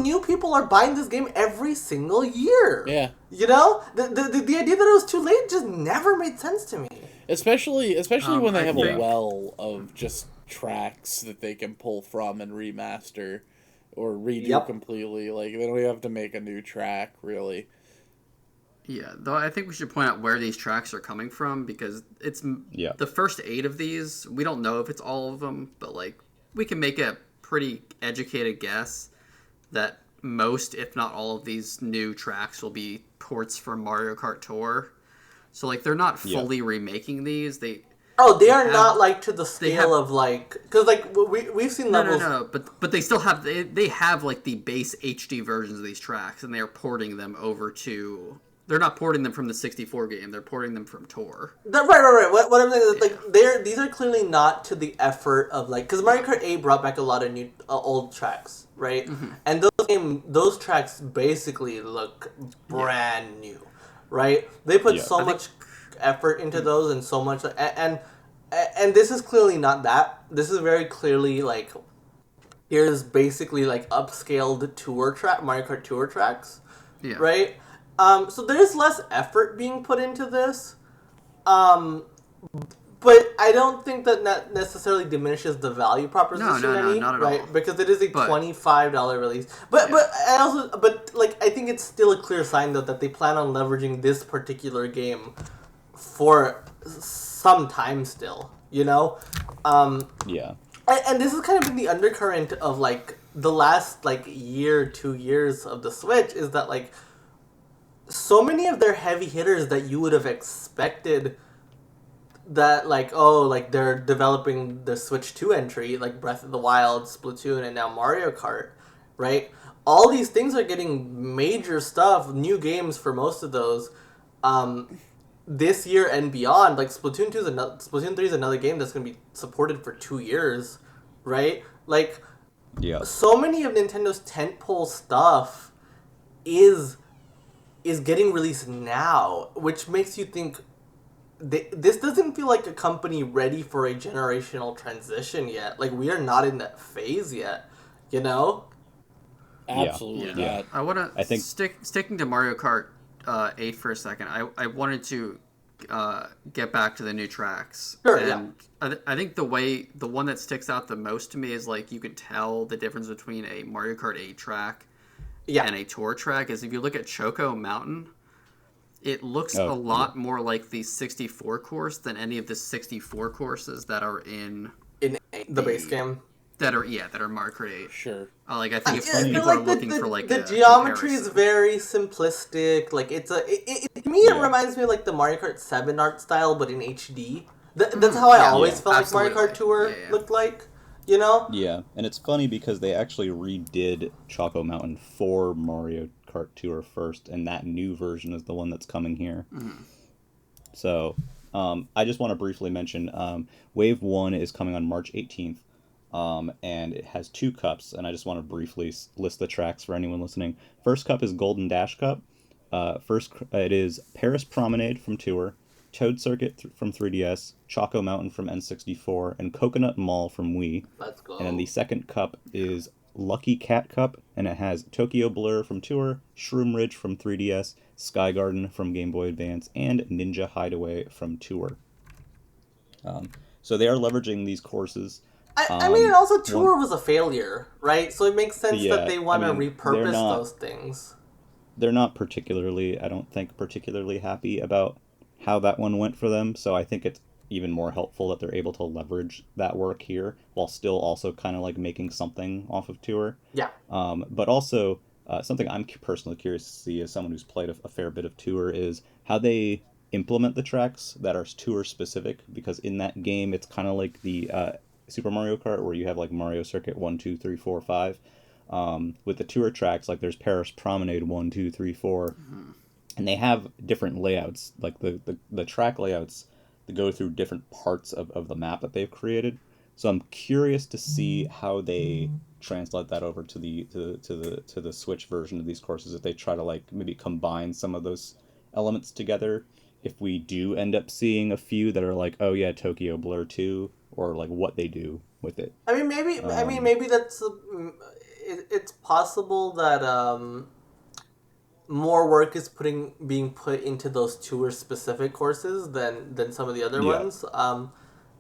[SPEAKER 4] new people are buying this game every single year.
[SPEAKER 3] Yeah.
[SPEAKER 4] You know? The idea that it was too late just never made sense to me.
[SPEAKER 3] Especially when they have a
[SPEAKER 5] think-
[SPEAKER 3] well of just tracks that they can pull from and remaster or redo completely. Like, they don't even have to make a new track, really.
[SPEAKER 5] Yeah, though I think we should point out where these tracks are coming from, because it's the first 8 of these. We don't know if it's all of them, but like we can make a pretty educated guess that most, if not all, of these new tracks will be ports from Mario Kart Tour. So like they're not fully remaking these. They
[SPEAKER 4] are not like to the scale of like, because like we've seen levels.
[SPEAKER 5] No, but they still have they have like the base HD versions of these tracks, and they are porting them over to. They're not porting them from the 64 game. They're porting them from Tour.
[SPEAKER 4] Right. What I'm saying is, like, these are clearly not to the effort of, like... Because Mario Kart 8 brought back a lot of new, old tracks, right? Mm-hmm. And those tracks basically look brand new, right? They put so much effort into those and so much... And this is clearly not that. This is very clearly, like... Here's basically, like, upscaled Mario Kart Tour tracks, right? So there's less effort being put into this, but I don't think that necessarily diminishes the value proposition
[SPEAKER 5] not at
[SPEAKER 4] right?
[SPEAKER 5] all.
[SPEAKER 4] Because it is a $25 release. But I think it's still a clear sign though that they plan on leveraging this particular game for some time still, you know? And this has kind of been the undercurrent of like the last like 2 years of the Switch is that like so many of their heavy hitters that you would have expected that, like, they're developing the Switch 2 entry, like Breath of the Wild, Splatoon, and now Mario Kart, right? All these things are getting major stuff, new games for most of those, this year and beyond. Like, Splatoon 3 is another game that's going to be supported for 2 years, right? Like, so many of Nintendo's tentpole stuff is getting released now, which makes you think this doesn't feel like a company ready for a generational transition yet. Like, we are not in that phase yet, you know?
[SPEAKER 3] Absolutely not.
[SPEAKER 5] I want to sticking to Mario Kart 8 for a second. I wanted to get back to the new tracks.
[SPEAKER 4] Sure,
[SPEAKER 5] and I think the one that sticks out the most to me is like you can tell the difference between a Mario Kart 8 track and a Tour track is if you look at Choco Mountain, it looks a lot more like the 64 course than any of the 64 courses that are in
[SPEAKER 4] the base game.
[SPEAKER 5] that are Mario Kart 8.
[SPEAKER 3] Sure.
[SPEAKER 5] Like I think if
[SPEAKER 4] I
[SPEAKER 5] people
[SPEAKER 4] feel
[SPEAKER 5] are looking for like
[SPEAKER 4] the
[SPEAKER 5] a
[SPEAKER 4] geometry is
[SPEAKER 5] comparison.
[SPEAKER 4] very simplistic. Like to me, it reminds me of like the Mario Kart 7 art style, but in HD. That's how I always felt like Mario Kart Tour looked like. You know?
[SPEAKER 1] Yeah, and it's funny because they actually redid Choco Mountain for Mario Kart Tour first, and that new version is the one that's coming here.
[SPEAKER 5] Mm-hmm.
[SPEAKER 1] So, I just want to briefly mention Wave 1 is coming on March 18th, and it has 2 cups, and I just want to briefly list the tracks for anyone listening. First cup is Golden Dash Cup. It is Paris Promenade from Tour, Toad Circuit from 3DS, Choco Mountain from N64, and Coconut Mall from Wii.
[SPEAKER 4] Let's go.
[SPEAKER 1] And then the second cup is Lucky Cat Cup, and it has Tokyo Blur from Tour, Shroom Ridge from 3DS, Sky Garden from Game Boy Advance, and Ninja Hideaway from Tour. So they are leveraging these courses.
[SPEAKER 4] I mean, and also Tour was a failure, right? So it makes sense that they want to repurpose those things.
[SPEAKER 1] They're not particularly, I don't think, particularly happy about how that one went for them, so I think it's even more helpful that they're able to leverage that work here while still also kind of like making something off of Tour.
[SPEAKER 4] Yeah.
[SPEAKER 1] But also, something I'm personally curious to see as someone who's played a fair bit of Tour is how they implement the tracks that are Tour specific, because in that game it's kind of like the Super Mario Kart where you have like Mario Circuit 1, 2, 3, 4, 5. With the Tour tracks, like there's Paris Promenade 1, 2, 3, 4. Mm-hmm. And they have different layouts, like the track layouts that go through different parts of the map that they've created. So I'm curious to see how they translate that over to the Switch version of these courses, if they try to like maybe combine some of those elements together. If we do end up seeing a few that are like, oh yeah, Tokyo Blur 2, or like what they do with it.
[SPEAKER 4] I mean, maybe that's it's possible that more work is being put into those Tour specific courses than some of the other ones.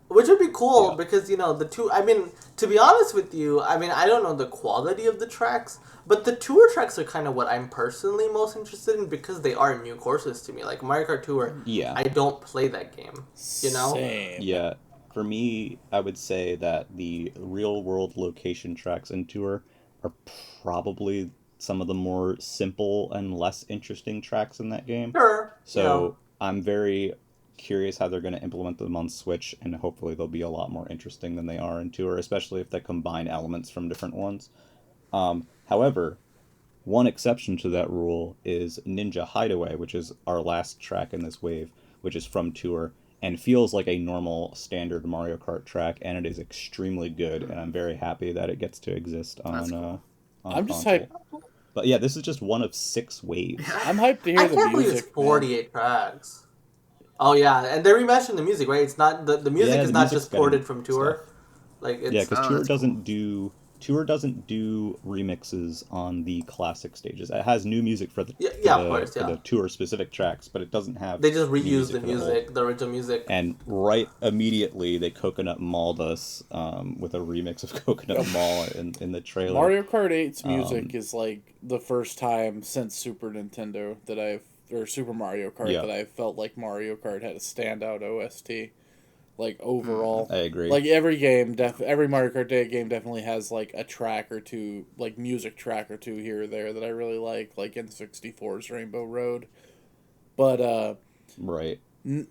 [SPEAKER 4] Which would be cool because, the two, I mean, to be honest with you, I mean, I don't know the quality of the tracks, but the Tour tracks are kind of what I'm personally most interested in because they are new courses to me. Like Mario Kart Tour, I don't play that game,
[SPEAKER 3] Same.
[SPEAKER 1] Yeah. For me, I would say that the real world location tracks in Tour are probably some of the more simple and less interesting tracks in that game.
[SPEAKER 4] Sure.
[SPEAKER 1] So I'm very curious how they're going to implement them on Switch, and hopefully they'll be a lot more interesting than they are in Tour, especially if they combine elements from different ones. However, one exception to that rule is Ninja Hideaway, which is our last track in this wave, which is from Tour, and feels like a normal standard Mario Kart track, and it is extremely good, and I'm very happy that it gets to exist on
[SPEAKER 3] I'm just
[SPEAKER 1] console.
[SPEAKER 3] hyped.
[SPEAKER 1] But yeah, this is just one of 6 waves.
[SPEAKER 3] I'm hyped to hear the music.
[SPEAKER 4] I can't believe it's 48 tracks. Oh yeah, and they're remeshing the music, right? It's not the music is not just ported from Tour.
[SPEAKER 1] Stuff.
[SPEAKER 4] Like it's,
[SPEAKER 1] because Tour doesn't do remixes on the classic stages. It has new music for the the Tour specific tracks, but it doesn't have.
[SPEAKER 4] They just reuse the original music.
[SPEAKER 1] And right immediately they Coconut Malled us with a remix of Coconut Mall in the trailer.
[SPEAKER 3] Mario Kart 8's music is like the first time since Super Nintendo or Super Mario Kart that I felt like Mario Kart had a standout OST. Like overall,
[SPEAKER 1] I agree.
[SPEAKER 3] Like every Mario Kart 8 game definitely has like a track or two, like music track or two here or there that I really like N64's Rainbow Road. But
[SPEAKER 1] right,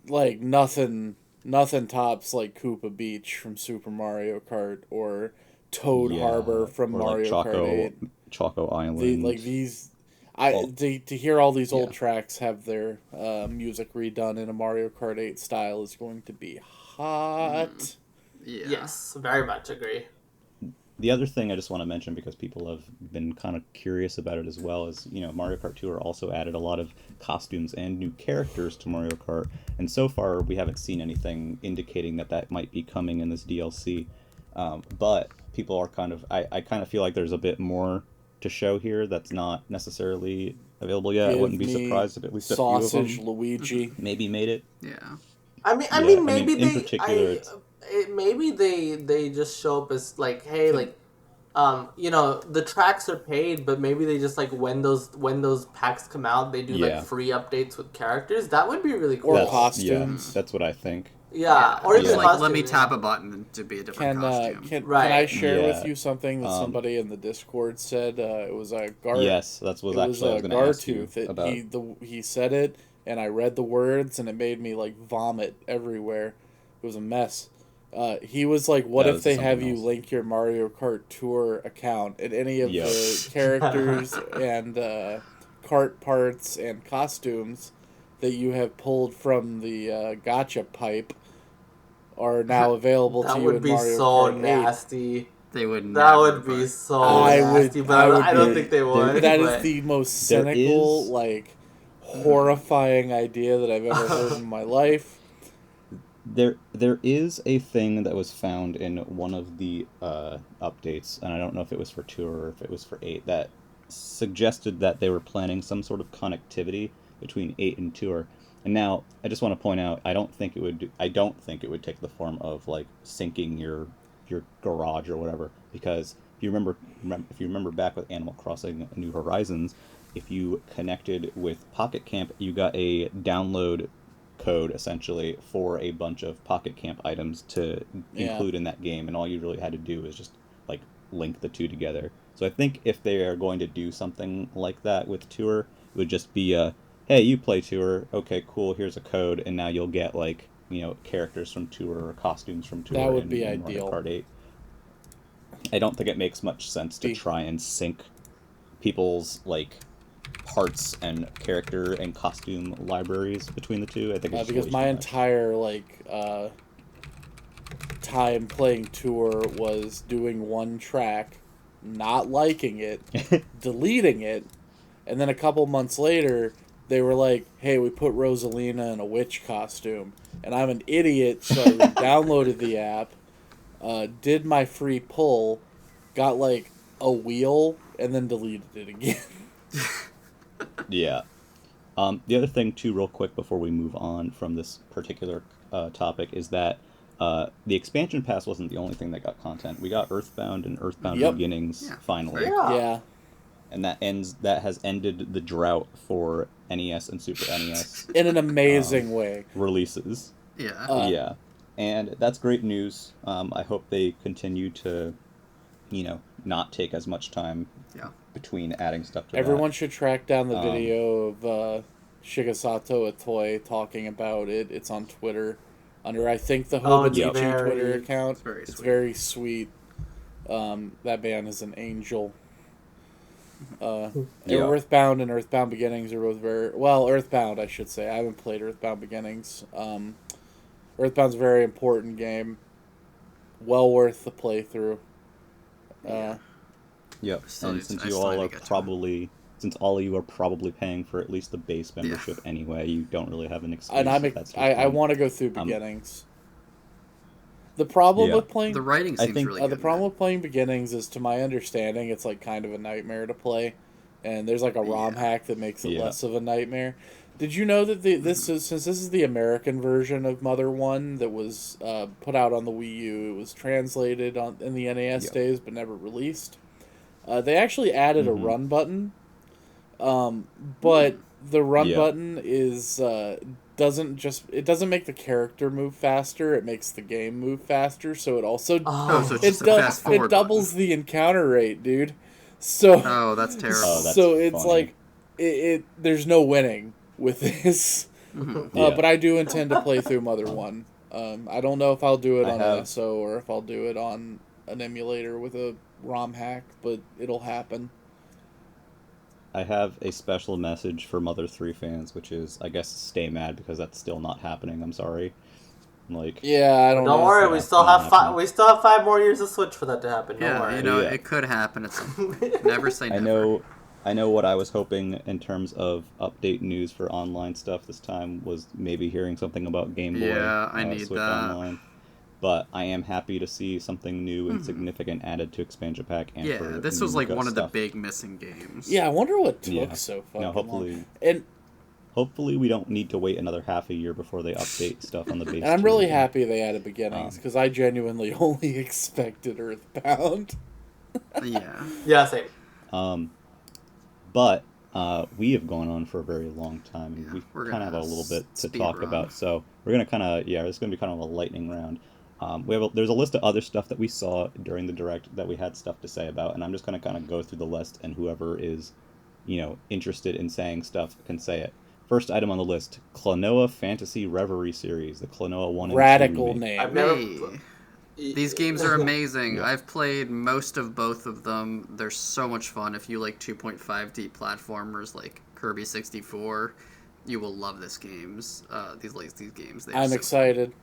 [SPEAKER 3] like nothing tops like Koopa Beach from Super Mario Kart or Toad Harbor from Mario Kart 8.
[SPEAKER 1] Choco Island.
[SPEAKER 3] To hear all these old tracks have their music redone in a Mario Kart 8 style is going to be hot.
[SPEAKER 5] Yeah.
[SPEAKER 4] Yes, very much agree.
[SPEAKER 1] The other thing I just want to mention, because people have been kind of curious about it as well, is, Mario Kart Tour also added a lot of costumes and new characters to Mario Kart, and so far we haven't seen anything indicating that might be coming in this DLC. But people are I kind of feel like there's a bit more to show here that's not necessarily available yet. I wouldn't be surprised if at least a few of them
[SPEAKER 3] Luigi
[SPEAKER 1] maybe made it.
[SPEAKER 5] Yeah.
[SPEAKER 4] Maybe they just show up as like, hey, like, the tracks are paid, but maybe they just like when those packs come out, they do like free updates with characters. That would be really cool.
[SPEAKER 3] Or costumes.
[SPEAKER 1] Yeah, that's what I think.
[SPEAKER 4] Yeah, or even
[SPEAKER 5] like let me tap a button to be a different costume.
[SPEAKER 3] Can I share with you something that somebody in the Discord said? It was a Gar.
[SPEAKER 1] Yes, that's what I was going to ask you about.
[SPEAKER 3] He said it, and I read the words, and it made me like vomit everywhere. It was a mess. He was like, "What if they have you link your Mario Kart Tour account and any of the characters and kart parts and costumes that you have pulled from the gacha pipe are now available to you in Mario Kart 8?"
[SPEAKER 4] That would be so nasty.
[SPEAKER 5] They would.
[SPEAKER 4] That would be so nasty, but I don't think they would.
[SPEAKER 3] That is the most cynical, horrifying idea that I've ever heard in my life.
[SPEAKER 1] There is a thing that was found in one of the updates, and I don't know if it was for 2 or if it was for 8, that suggested that they were planning some sort of connectivity between 8 and 2. And now I just want to point out, I don't think it would take the form of like syncing your garage or whatever, because if you remember back with Animal Crossing New Horizons, if you connected with Pocket Camp, you got a download code essentially for a bunch of Pocket Camp items to include in that game, and all you really had to do is just like link the two together. So I think if they are going to do something like that with Tour, it would just be hey, you play Tour, okay, cool, here's a code, and now you'll get like, characters from Tour or costumes from Tour.
[SPEAKER 3] That would be ideal.
[SPEAKER 1] Mario Kart 8. I don't think it makes much sense to try and sync people's like parts and character and costume libraries between the two. I think it's
[SPEAKER 3] because my entire time playing Tour was doing one track, not liking it, deleting it, and then a couple months later they were like, "Hey, we put Rosalina in a witch costume," and I'm an idiot, so I downloaded the app, did my free pull, got like a wheel, and then deleted it again.
[SPEAKER 1] Yeah. The other thing, too, real quick before we move on from this particular topic, is that the expansion pass wasn't the only thing that got content. We got Earthbound and Earthbound Beginnings finally.
[SPEAKER 3] Yeah.
[SPEAKER 1] And that has ended the drought for NES and Super NES
[SPEAKER 3] in an amazing way.
[SPEAKER 1] Releases.
[SPEAKER 5] Yeah.
[SPEAKER 1] Yeah. And that's great news. I hope they continue to, not take as much time between adding stuff to
[SPEAKER 3] Everyone should track down the video of Shigesato Itoy talking about it. It's on Twitter under, I think, the Hobonichi Twitter account. It's very sweet. That man is an angel. Earthbound and Earthbound Beginnings are both very... Well, Earthbound, I should say. I haven't played Earthbound Beginnings. Earthbound's a very important game. Well worth the playthrough.
[SPEAKER 1] Yep, and since all of you are probably paying for at least the base membership anyway, you don't really have an excuse.
[SPEAKER 3] And I want to go through Beginnings. The problem with playing
[SPEAKER 5] the writing seems really good.
[SPEAKER 3] The problem with playing Beginnings is, to my understanding, it's like kind of a nightmare to play, and there's like a ROM hack that makes it less of a nightmare. Did you know that since this is the American version of Mother 1 that was put out on the Wii U, it was translated in the NES days but never released. They actually added a run button, but the run button is doesn't make the character move faster. It makes the game move faster. So it also it doubles the encounter rate, dude. So
[SPEAKER 5] that's terrible.
[SPEAKER 3] So it's funny. Like there's no winning with this. But I do intend to play through Mother 1. I don't know if I'll do it on an SO or if I'll do it on an emulator with a ROM hack, but it'll happen.
[SPEAKER 1] I have a special message for Mother 3 fans, which is, I guess, stay mad because that's still not happening. I'm sorry.
[SPEAKER 3] I don't know.
[SPEAKER 4] Don't worry, we still have 5 more years of Switch for that to happen. Don't worry.
[SPEAKER 5] It could happen at some point. Never say
[SPEAKER 1] never. I know what I was hoping in terms of update news for online stuff this time was maybe hearing something about Game Boy.
[SPEAKER 5] Yeah, I need
[SPEAKER 1] Switch
[SPEAKER 5] that.
[SPEAKER 1] Online. But I am happy to see something new and significant added to expansion pack. And
[SPEAKER 5] this was like one of the big missing games.
[SPEAKER 3] Yeah, I wonder what took so fucking long. And
[SPEAKER 1] hopefully we don't need to wait another half a year before they update stuff on the base.
[SPEAKER 3] And I'm really happy they added Beginnings, because I genuinely only expected Earthbound.
[SPEAKER 5] Yeah.
[SPEAKER 4] Yeah, same.
[SPEAKER 1] But we have gone on for a very long time, and we
[SPEAKER 5] we're
[SPEAKER 1] kind of have
[SPEAKER 5] gonna
[SPEAKER 1] a little bit to
[SPEAKER 5] speed
[SPEAKER 1] talk
[SPEAKER 5] run.
[SPEAKER 1] about. So we're gonna kind of it's gonna be kind of a lightning round. There's a list of other stuff that we saw during the direct that we had stuff to say about, and I'm just gonna kind of go through the list, and whoever is, interested in saying stuff can say it. First item on the list: Klonoa Fantasy Reverie Series, the Klonoa 1 and 2
[SPEAKER 3] Radical
[SPEAKER 1] remake.
[SPEAKER 3] name.
[SPEAKER 4] I've never.
[SPEAKER 5] Hey. These games are amazing.
[SPEAKER 1] Yeah.
[SPEAKER 5] I've played most of both of them. They're so much fun. If you like 2.5D platformers like Kirby 64, you will love these games. These games. They are
[SPEAKER 3] I'm
[SPEAKER 5] so
[SPEAKER 3] excited.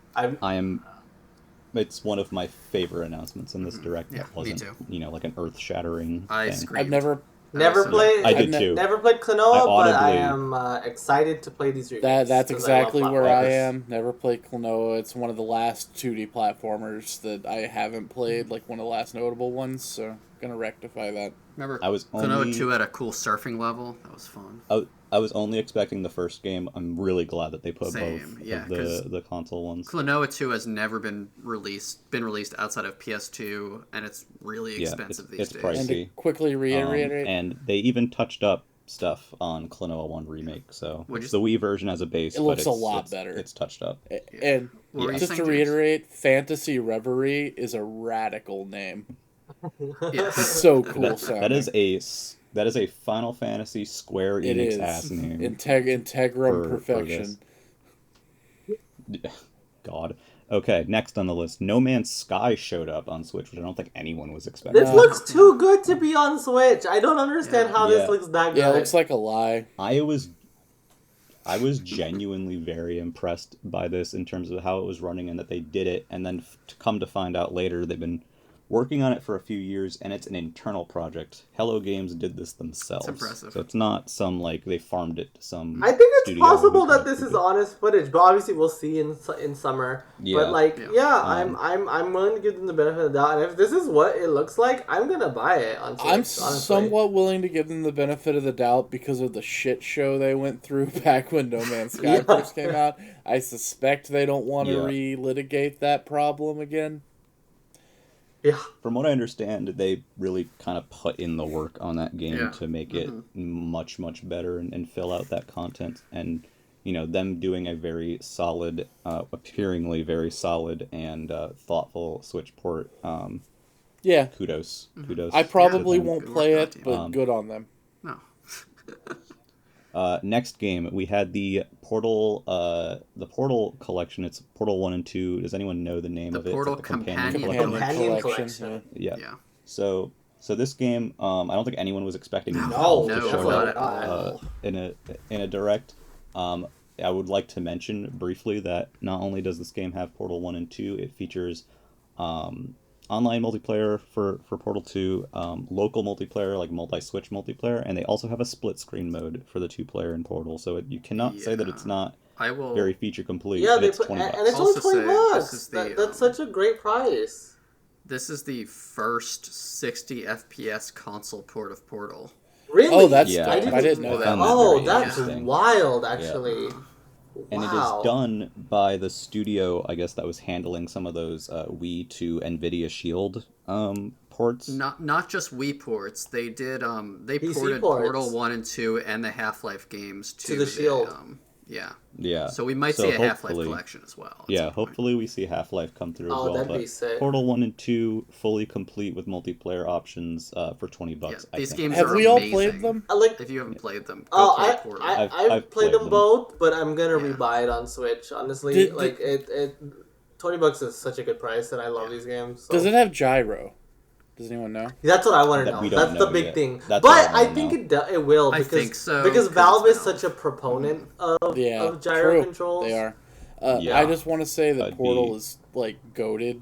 [SPEAKER 1] It's one of my favorite announcements in this direct.
[SPEAKER 5] Yeah,
[SPEAKER 1] That wasn't,
[SPEAKER 5] me too.
[SPEAKER 1] like an earth-shattering
[SPEAKER 5] I
[SPEAKER 1] thing.
[SPEAKER 5] screamed.
[SPEAKER 3] I've never
[SPEAKER 4] Never played.
[SPEAKER 1] I did too.
[SPEAKER 4] Never played Klonoa, but I
[SPEAKER 1] audibly-
[SPEAKER 4] am excited to play these remakes.
[SPEAKER 3] that's
[SPEAKER 4] 'cause I love
[SPEAKER 3] exactly where I
[SPEAKER 4] platformers.
[SPEAKER 3] am. Never played Klonoa. It's one of the last 2D platformers that I haven't played, like one of the last notable ones. So gonna rectify that.
[SPEAKER 5] Remember,
[SPEAKER 1] I was
[SPEAKER 5] Klonoa
[SPEAKER 1] only-
[SPEAKER 5] 2 had a cool surfing level. That was fun.
[SPEAKER 1] I was only expecting the first game. I'm really glad that they put
[SPEAKER 5] Same,
[SPEAKER 1] both
[SPEAKER 5] yeah,
[SPEAKER 1] of
[SPEAKER 5] 'cause
[SPEAKER 1] the console ones.
[SPEAKER 5] Klonoa 2 has never been released outside of PS2, and it's really
[SPEAKER 1] Yeah,
[SPEAKER 5] expensive
[SPEAKER 1] it's
[SPEAKER 5] these days.
[SPEAKER 1] pricey.
[SPEAKER 3] And to quickly reiterate,
[SPEAKER 1] And they even touched up stuff on Klonoa 1 Remake. So
[SPEAKER 5] Would
[SPEAKER 1] it's
[SPEAKER 5] you-
[SPEAKER 1] the Wii version as a base.
[SPEAKER 3] It looks
[SPEAKER 1] but
[SPEAKER 3] a lot
[SPEAKER 1] it's,
[SPEAKER 3] better.
[SPEAKER 1] It's touched up.
[SPEAKER 3] and
[SPEAKER 5] What were you
[SPEAKER 3] just
[SPEAKER 5] saying,
[SPEAKER 3] to
[SPEAKER 5] James?
[SPEAKER 3] reiterate, Fantasy Reverie is a radical name.
[SPEAKER 5] Yeah.
[SPEAKER 3] So cool sounding.
[SPEAKER 1] That is a Final Fantasy Square
[SPEAKER 3] It
[SPEAKER 1] Enix
[SPEAKER 3] is
[SPEAKER 1] ass name.
[SPEAKER 3] Integrum
[SPEAKER 1] for
[SPEAKER 3] perfection.
[SPEAKER 1] God. Okay, next on the list, No Man's Sky showed up on Switch, which I don't think anyone was expecting.
[SPEAKER 4] This looks too good to be on Switch. I don't understand how
[SPEAKER 1] Yeah.
[SPEAKER 4] this looks that good.
[SPEAKER 3] Yeah, it looks like a lie.
[SPEAKER 1] I was genuinely very impressed by this in terms of how it was running and that they did it, and then to come to find out later they've been working on it for a few years, and it's an internal project. Hello Games did this themselves.
[SPEAKER 5] It's impressive.
[SPEAKER 1] So it's not some, they farmed it to some
[SPEAKER 4] I think it's
[SPEAKER 1] studio
[SPEAKER 4] possible
[SPEAKER 1] who's
[SPEAKER 4] that
[SPEAKER 1] gonna
[SPEAKER 4] this
[SPEAKER 1] do
[SPEAKER 4] is
[SPEAKER 1] it.
[SPEAKER 4] honest footage, but obviously we'll see in summer.
[SPEAKER 1] Yeah.
[SPEAKER 4] But
[SPEAKER 5] Yeah.
[SPEAKER 4] I'm willing to give them the benefit of the doubt, and if this is what it looks like, I'm gonna buy it on Switch.
[SPEAKER 3] I'm
[SPEAKER 4] honestly.
[SPEAKER 3] somewhat willing to give them the benefit of the doubt because of the shit show they went through back when No Man's Sky first came out. I suspect they don't want to
[SPEAKER 1] Yeah.
[SPEAKER 3] relitigate that problem again.
[SPEAKER 4] Yeah.
[SPEAKER 1] From what I understand, they really kind of put in the work on that game
[SPEAKER 5] Yeah.
[SPEAKER 1] to make it much, much better and fill out that content. And, them doing a very solid, appearingly very solid and thoughtful Switch port,
[SPEAKER 3] Yeah,
[SPEAKER 1] kudos. Kudos.
[SPEAKER 3] I probably
[SPEAKER 1] to them.
[SPEAKER 3] won't
[SPEAKER 5] Good
[SPEAKER 3] play
[SPEAKER 5] work,
[SPEAKER 3] it,
[SPEAKER 5] team.
[SPEAKER 3] but good on them.
[SPEAKER 5] No.
[SPEAKER 1] Next game, we had the Portal collection. It's Portal 1 and 2. Does anyone know the name
[SPEAKER 5] The
[SPEAKER 1] of it? It's
[SPEAKER 5] Portal
[SPEAKER 1] like
[SPEAKER 5] Companion
[SPEAKER 1] collection.
[SPEAKER 4] Companion
[SPEAKER 3] Collection,
[SPEAKER 4] collection.
[SPEAKER 1] Yeah.
[SPEAKER 5] Yeah.
[SPEAKER 1] So this game, I don't think anyone was expecting
[SPEAKER 4] No,
[SPEAKER 1] Valve to
[SPEAKER 5] no,
[SPEAKER 1] show
[SPEAKER 5] not
[SPEAKER 1] up
[SPEAKER 5] at all.
[SPEAKER 1] in a direct. I would like to mention briefly that not only does this game have Portal 1 and 2, it features online multiplayer for Portal 2, local multiplayer, like multi-switch multiplayer, and they also have a split-screen mode for the two-player in Portal, so you cannot say that it's not
[SPEAKER 5] I will.
[SPEAKER 1] very feature-complete,
[SPEAKER 4] Yeah,
[SPEAKER 1] and
[SPEAKER 4] they
[SPEAKER 1] it's
[SPEAKER 4] put,
[SPEAKER 1] 20 bucks.
[SPEAKER 4] and it's
[SPEAKER 5] Also
[SPEAKER 4] only 20
[SPEAKER 5] say this
[SPEAKER 4] bucks.
[SPEAKER 5] is the,
[SPEAKER 4] That's such a great price.
[SPEAKER 5] This is the first 60 FPS console port of Portal.
[SPEAKER 4] Really?
[SPEAKER 3] Oh, that's
[SPEAKER 1] Yeah,
[SPEAKER 3] dope. I didn't know
[SPEAKER 1] I
[SPEAKER 3] that.
[SPEAKER 1] found that
[SPEAKER 4] Oh,
[SPEAKER 1] very
[SPEAKER 4] that's
[SPEAKER 1] interesting.
[SPEAKER 4] wild, actually.
[SPEAKER 1] And it
[SPEAKER 4] Wow.
[SPEAKER 1] is done by the studio, I guess, that was handling some of those Wii to NVIDIA Shield ports.
[SPEAKER 5] Not just Wii ports. They did they
[SPEAKER 4] PC
[SPEAKER 5] ported
[SPEAKER 4] ports.
[SPEAKER 5] Portal 1 and 2 and the Half-Life games to
[SPEAKER 4] the Shield.
[SPEAKER 5] Yeah.
[SPEAKER 1] Yeah.
[SPEAKER 5] So we might see a Half-Life collection as well. at
[SPEAKER 1] Yeah,
[SPEAKER 5] some point.
[SPEAKER 1] hopefully we see Half-Life come through
[SPEAKER 4] Oh,
[SPEAKER 1] as well.
[SPEAKER 4] that'd
[SPEAKER 1] But
[SPEAKER 4] be sick.
[SPEAKER 1] Portal 1 and 2 fully complete with multiplayer options for 20
[SPEAKER 5] Yeah,
[SPEAKER 1] bucks.
[SPEAKER 5] these
[SPEAKER 1] I think.
[SPEAKER 5] games
[SPEAKER 3] Have
[SPEAKER 5] are
[SPEAKER 3] we all
[SPEAKER 5] amazing.
[SPEAKER 3] played them?
[SPEAKER 4] I like.
[SPEAKER 5] If you haven't played them, go
[SPEAKER 4] Oh,
[SPEAKER 5] play Portal.
[SPEAKER 4] I've
[SPEAKER 1] I've
[SPEAKER 4] played
[SPEAKER 1] played
[SPEAKER 4] them
[SPEAKER 1] them.
[SPEAKER 4] both, but I'm gonna
[SPEAKER 5] Yeah.
[SPEAKER 4] rebuy it on Switch. Honestly,
[SPEAKER 3] Did-
[SPEAKER 4] like it, 20 bucks is such a good price, and I love these games. So.
[SPEAKER 3] Does it have gyro? Does anyone know?
[SPEAKER 4] That's what I want to
[SPEAKER 1] That
[SPEAKER 4] know.
[SPEAKER 1] we don't
[SPEAKER 4] That's the
[SPEAKER 1] know
[SPEAKER 4] big
[SPEAKER 1] yet.
[SPEAKER 4] thing.
[SPEAKER 1] That's
[SPEAKER 4] But
[SPEAKER 1] what I
[SPEAKER 4] I
[SPEAKER 1] wanna
[SPEAKER 4] think
[SPEAKER 1] know.
[SPEAKER 4] it will
[SPEAKER 5] I
[SPEAKER 4] because
[SPEAKER 5] think so,
[SPEAKER 4] because
[SPEAKER 5] 'cause
[SPEAKER 4] Valve
[SPEAKER 5] it's
[SPEAKER 4] is
[SPEAKER 5] Valve.
[SPEAKER 4] such a proponent of
[SPEAKER 3] Yeah,
[SPEAKER 4] gyro
[SPEAKER 3] true.
[SPEAKER 4] controls.
[SPEAKER 3] They are.
[SPEAKER 1] Yeah.
[SPEAKER 3] I just want to say that
[SPEAKER 1] I'd
[SPEAKER 3] Portal
[SPEAKER 1] be-
[SPEAKER 3] is goated,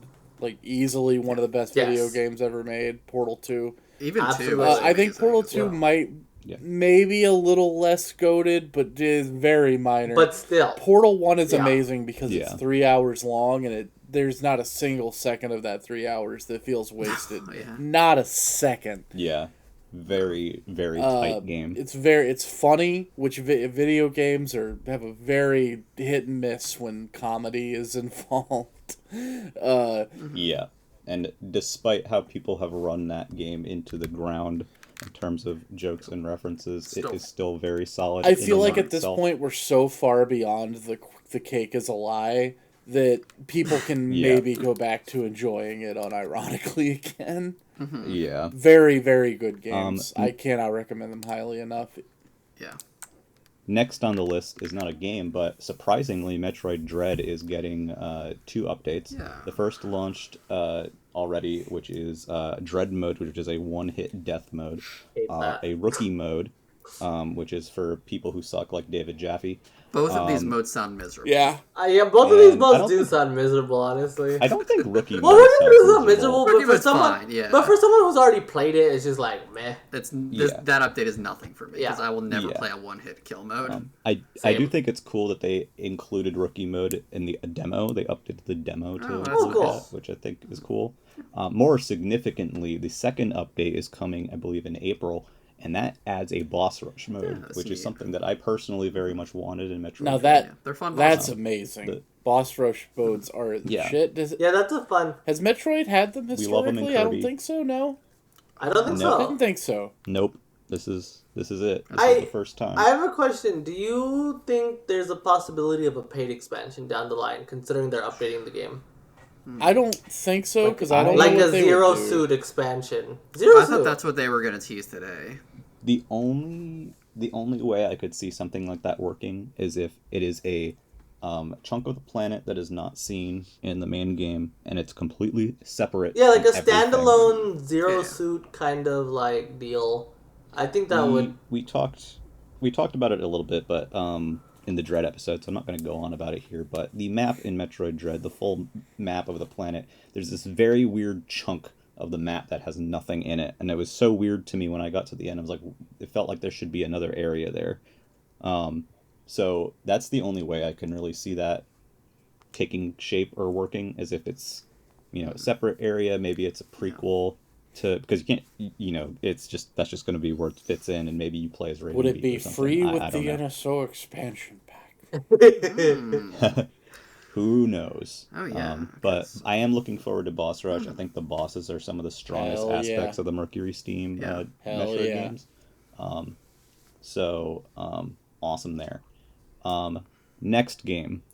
[SPEAKER 3] easily one of the best
[SPEAKER 4] Yes.
[SPEAKER 3] video games ever made. Portal 2.
[SPEAKER 5] Even
[SPEAKER 4] Absolutely.
[SPEAKER 5] 2 is
[SPEAKER 3] I think
[SPEAKER 5] amazing
[SPEAKER 3] Portal
[SPEAKER 5] as
[SPEAKER 3] 2
[SPEAKER 5] well.
[SPEAKER 3] might
[SPEAKER 1] Yeah.
[SPEAKER 3] maybe a little less goated, but is very minor.
[SPEAKER 4] But still,
[SPEAKER 3] Portal 1 is
[SPEAKER 4] Yeah.
[SPEAKER 3] amazing because it's
[SPEAKER 1] Yeah.
[SPEAKER 3] 3 hours long, and there's not a single second of that 3 hours that feels wasted.
[SPEAKER 5] Yeah.
[SPEAKER 3] Not a second.
[SPEAKER 1] Yeah. Very, very tight game.
[SPEAKER 3] It's funny, which video games have a very hit and miss when comedy is involved.
[SPEAKER 1] Yeah. And despite how people have run that game into the ground in terms of jokes and references, it is still very solid.
[SPEAKER 3] I feel like at this point we're so far beyond the cake is a lie that people can maybe go back to enjoying it unironically again.
[SPEAKER 5] Mm-hmm.
[SPEAKER 1] Yeah.
[SPEAKER 3] Very, very good games. I cannot recommend them highly enough.
[SPEAKER 5] Yeah.
[SPEAKER 1] Next on the list is not a game, but surprisingly, Metroid Dread is getting 2 updates.
[SPEAKER 5] Yeah.
[SPEAKER 1] The first launched already, which is Dread Mode, which is a one-hit death mode. A Rookie Mode, which is for people who suck, like David Jaffe.
[SPEAKER 5] Both of these modes sound miserable.
[SPEAKER 3] Yeah.
[SPEAKER 4] Both of these modes do sound miserable, honestly.
[SPEAKER 1] I don't think Rookie
[SPEAKER 4] Well,
[SPEAKER 1] Mode
[SPEAKER 4] Rookie Mode is miserable,
[SPEAKER 5] Rookie
[SPEAKER 4] but for
[SPEAKER 5] Mode's
[SPEAKER 4] someone,
[SPEAKER 5] fine, yeah.
[SPEAKER 4] but for someone who's already played it, it's just like meh.
[SPEAKER 5] That update is nothing for me because I will never
[SPEAKER 1] Yeah.
[SPEAKER 5] play a one-hit kill mode.
[SPEAKER 1] I do think it's cool that they included Rookie Mode in the demo. They updated the demo to
[SPEAKER 5] that's
[SPEAKER 1] include
[SPEAKER 4] cool.
[SPEAKER 1] that, which I think is cool. More significantly, the second update is coming, I believe, in April, and that adds a boss rush mode, which is something that I personally very much wanted in Metroid.
[SPEAKER 3] Now
[SPEAKER 5] They're fun.
[SPEAKER 3] that's amazing. Boss rush modes are the shit.
[SPEAKER 4] Yeah, that's a fun.
[SPEAKER 3] Has Metroid had them
[SPEAKER 1] We love them in
[SPEAKER 3] historically? I don't
[SPEAKER 1] Kirby.
[SPEAKER 3] think so. No,
[SPEAKER 4] I don't think
[SPEAKER 1] No.
[SPEAKER 3] I didn't
[SPEAKER 4] so.
[SPEAKER 3] think so.
[SPEAKER 1] Nope. This is it. This is the first time.
[SPEAKER 4] I have a question. Do you think there's a possibility of a paid expansion down the line, considering they're updating the game?
[SPEAKER 3] I don't think so because I don't
[SPEAKER 4] Like
[SPEAKER 3] know
[SPEAKER 4] a
[SPEAKER 3] what they
[SPEAKER 4] Zero
[SPEAKER 3] would do.
[SPEAKER 4] Suit expansion.
[SPEAKER 5] I thought that's what they were going to tease today.
[SPEAKER 1] The only way I could see something like that working is if it is a chunk of the planet that is not seen in the main game, and it's completely separate.
[SPEAKER 4] Yeah, like a
[SPEAKER 1] from everything.
[SPEAKER 4] standalone Zero Suit kind of like deal. I think that would.
[SPEAKER 1] We talked about it a little bit, but in the Dread episode, so I'm not going to go on about it here. But the map in Metroid Dread, the full map of the planet, there's this very weird chunk of the map that has nothing in it, and it was so weird to me when I got to the end. I was like, it felt like there should be another area there. So that's the only way I can really see that taking shape or working, as if it's, a separate area. Maybe it's a prequel to, because you can't, it's just, that's just going to be where it fits in, and maybe you play as Raven.
[SPEAKER 3] Would it be
[SPEAKER 1] or something.
[SPEAKER 3] free
[SPEAKER 1] I
[SPEAKER 3] with
[SPEAKER 1] don't
[SPEAKER 3] the
[SPEAKER 1] know.
[SPEAKER 3] NSO expansion pack?
[SPEAKER 1] Who knows?
[SPEAKER 5] Oh, yeah.
[SPEAKER 1] But I am looking forward to Boss Rush. I think the bosses are some of the strongest
[SPEAKER 3] Hell
[SPEAKER 1] aspects
[SPEAKER 3] yeah.
[SPEAKER 1] of the Mercury Steam
[SPEAKER 3] Hell
[SPEAKER 1] Metroid
[SPEAKER 3] yeah.
[SPEAKER 1] games. Awesome there. Next game.